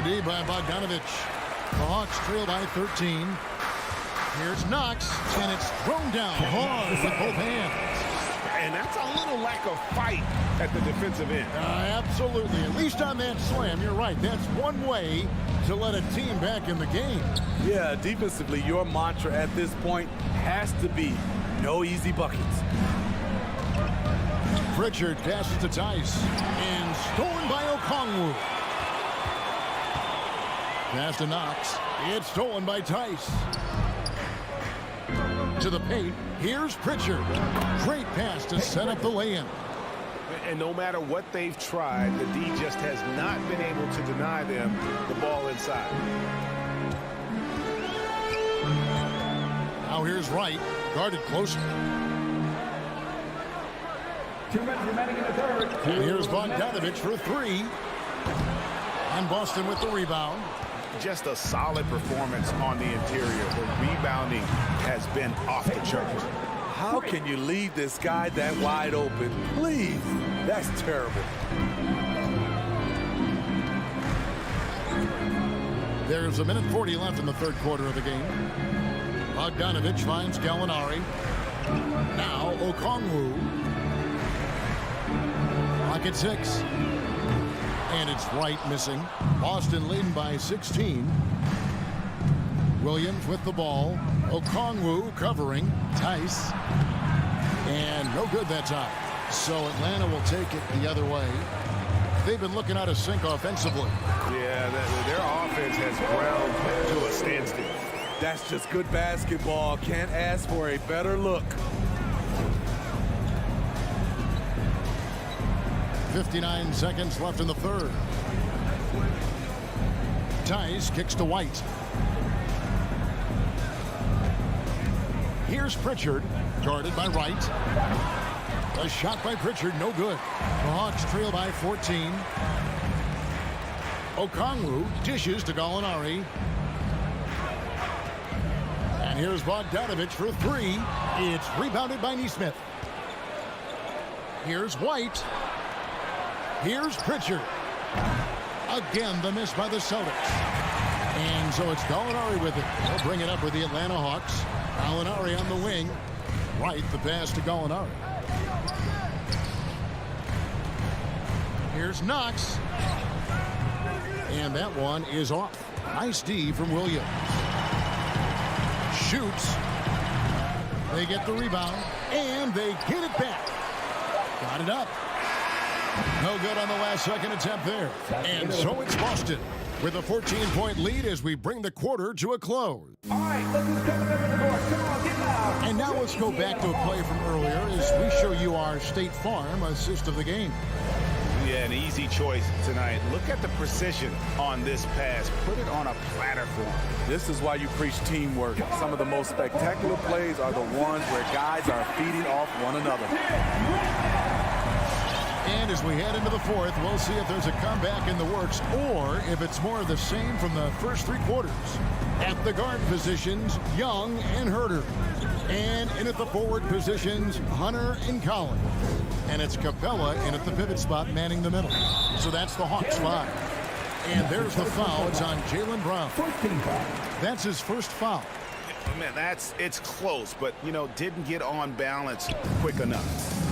D by Bogdanovich. The Hawks trail by 13. Here's Knox, and it's thrown down hard with both hands. And that's a little lack of fight at the defensive end. Absolutely. At least on that slam, you're right. That's one way to let a team back in the game. Yeah, defensively, your mantra at this point has to be no easy buckets. Pritchard passes to Tice, and stolen by Okongwu. Pass to Knox. It's stolen by Tice. To the paint. Here's Pritchard. Great pass to set up the lay-in. And no matter what they've tried, the D just has not been able to deny them the ball inside. Now here's Wright. Guarded closer. 2 minutes remaining in the third. Here's Bogdanovich for 3. And Boston with the rebound. Just a solid performance on the interior. The rebounding has been off the charts. How can you leave this guy that wide open? Please. That's terrible. There's 1:40 left in the third quarter of the game. Bogdanovich finds Gallinari. Now Okongwu. Clock at 6. And it's Wright missing. Boston leading by 16. Williams with the ball. Okongwu covering. Tice. And no good that time. So Atlanta will take it the other way. They've been looking out of sync offensively. Yeah, their offense has ground to a standstill. That's just good basketball. Can't ask for a better look. 59 seconds left in the third. Tice kicks to White. Here's Pritchard, guarded by Wright. A shot by Pritchard, no good. The Hawks trail by 14. Okongwu dishes to Gallinari. And here's Bogdanovich for 3. It's rebounded by Nesmith. Here's White. Here's Pritchard. Again, the miss by the Celtics. And so it's Gallinari with it. They'll bring it up with the Atlanta Hawks. Gallinari on the wing. Right, the pass to Gallinari. Here's Knox. And that one is off. Nice D from Williams. Shoots. They get the rebound. And they get it back. Got it up. No good on the last second attempt there. And so it's Boston with a 14-point lead as we bring the quarter to a close. All right, look who's coming up in the door. Come on, get loud. And now let's go back to a play from earlier as we show you our State Farm assist of the game. Yeah, an easy choice tonight. Look at the precision on this pass. Put it on a platter for him. This is why you preach teamwork. Some of the most spectacular plays are the ones where guys are feeding off one another. And as we head into the fourth, we'll see if there's a comeback in the works or if it's more of the same from the first 3 quarters. At the guard positions, Young and Herter. And in at the forward positions, Hunter and Collins. And it's Capella in at the pivot spot manning the middle. So that's the Hawks 5. And there's the foul. It's on Jalen Brown. That's his first foul. Man, it's close, but, didn't get on balance quick enough.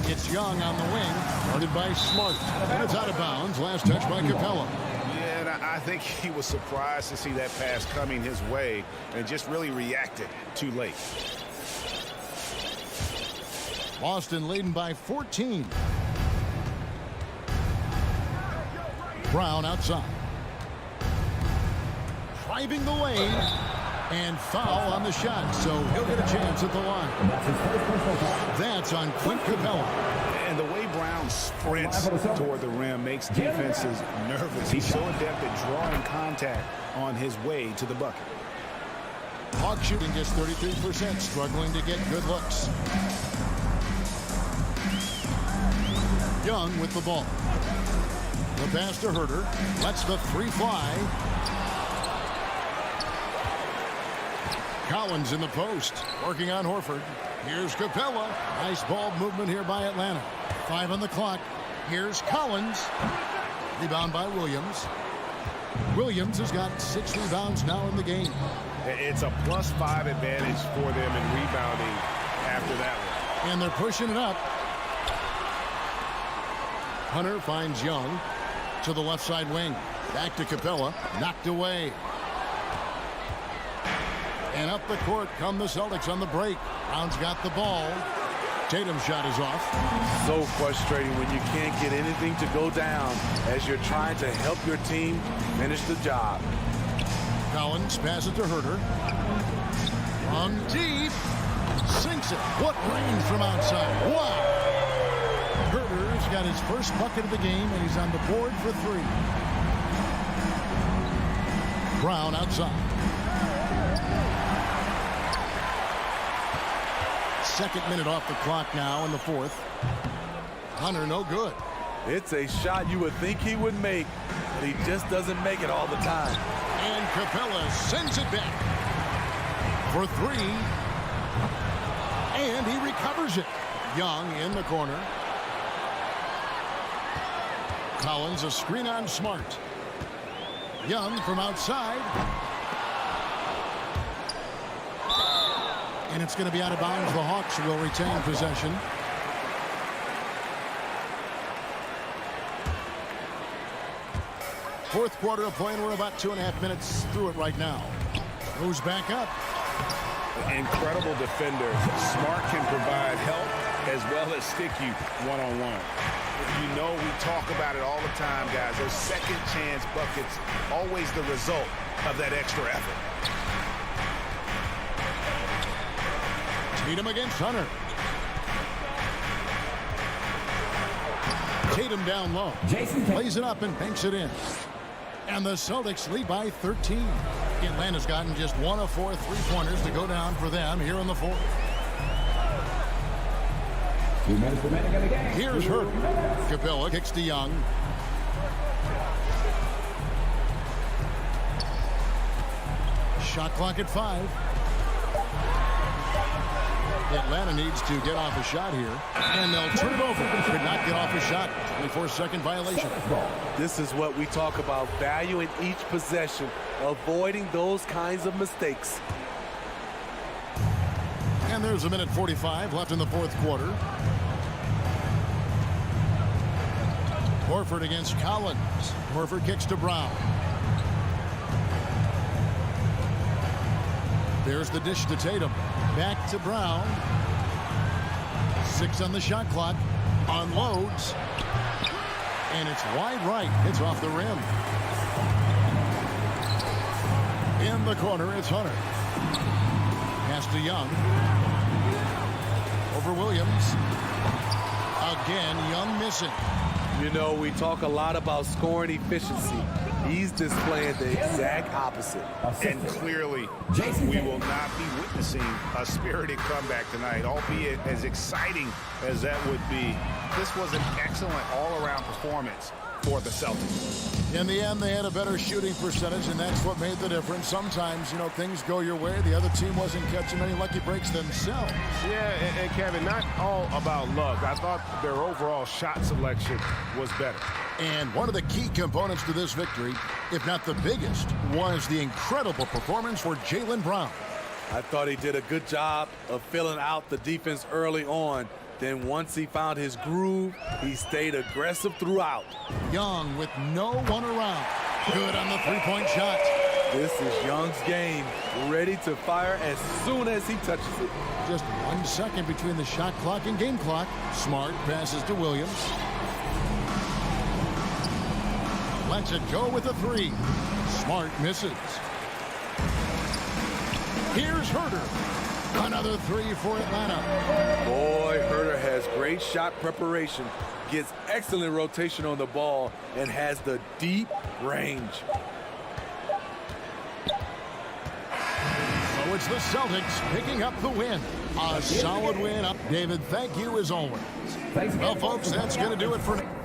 It's Young on the wing, guarded by Smart. And it's out of bounds. Last touch by Capella. Yeah, and I think he was surprised to see that pass coming his way and just really reacted too late. Boston leading by 14. Brown outside. Driving the lane. And foul on the shot, so he'll get a chance at the line. That's on Clint Capella. And the way Brown sprints toward the rim makes defenses nervous. He's so adept at drawing contact on his way to the bucket. Hawk shooting just 33%, struggling to get good looks. Young with the ball. The pass to Herter. Lets the three fly. Collins in the post, working on Horford. Here's Capella. Nice ball movement here by Atlanta. 5 on the clock. Here's Collins. Rebound by Williams. Williams has got 6 rebounds now in the game. It's a +5 advantage for them in rebounding after that one. And they're pushing it up. Hunter finds Young to the left side wing. Back to Capella. Knocked away. And up the court come the Celtics on the break. Brown's got the ball. Tatum's shot is off. So frustrating when you can't get anything to go down as you're trying to help your team finish the job. Collins passes to Herter. On deep. Sinks it. What range from outside. Wow. Herter's got his first bucket of the game, and he's on the board for 3. Brown outside. Second minute off the clock now in the 4th. Hunter no good. It's a shot you would think he would make, but he just doesn't make it all the time. And Capella sends it back for 3. And he recovers it. Young in the corner. Collins a screen on Smart. Young from outside. And it's going to be out of bounds. The Hawks will retain possession. Fourth quarter of play, and we're about 2.5 minutes through it right now. Moves back up. Incredible defender. Smart can provide help as well as stick you one-on-one. You know, we talk about it all the time, guys. Those second chance buckets, always the result of that extra effort. Tatum against Hunter. Tatum down low. Plays it up and banks it in. And the Celtics lead by 13. Atlanta's gotten just 1 of 4 3-pointers to go down for them here in the 4th. Here's Herter. Capella kicks to Young. Shot clock at 5. Atlanta needs to get off a shot here, and they'll turn it over. Could not get off a shot. 24-second violation. This is what we talk about, valuing each possession, avoiding those kinds of mistakes. And there's 1:45 left in the 4th quarter. Horford against Collins. Horford kicks to Brown. There's the dish to Tatum. Back to Brown. 6 on the shot clock. Unloads. And it's wide right. It's off the rim. In the corner, it's Hunter. Pass to Young. Over Williams. Again, Young missing. You know, we talk a lot about scoring efficiency. He's displaying the exact opposite. And clearly, we will not be witnessing a spirited comeback tonight, albeit as exciting as that would be. This was an excellent all-around performance for the Celtics. In the end, they had a better shooting percentage, and that's what made the difference. Sometimes, you know, things go your way. The other team wasn't catching many lucky breaks themselves. Yeah, and Kevin, not all about luck. I thought their overall shot selection was better. And one of the key components to this victory, if not the biggest, was the incredible performance for Jalen Brown. I thought he did a good job of filling out the defense early on. Then once he found his groove, he stayed aggressive throughout. Young with no one around. Good on the three-point shot. This is Young's game, ready to fire as soon as he touches it. Just 1 second between the shot clock and game clock. Smart passes to Williams. Lets it go with a three. Smart misses. Here's Herter. Another three for Atlanta. Boy, Herter has great shot preparation, gets excellent rotation on the ball, and has the deep range. So it's the Celtics picking up the win. A solid win. David, thank you as always. Well, folks, that's going to do it for now.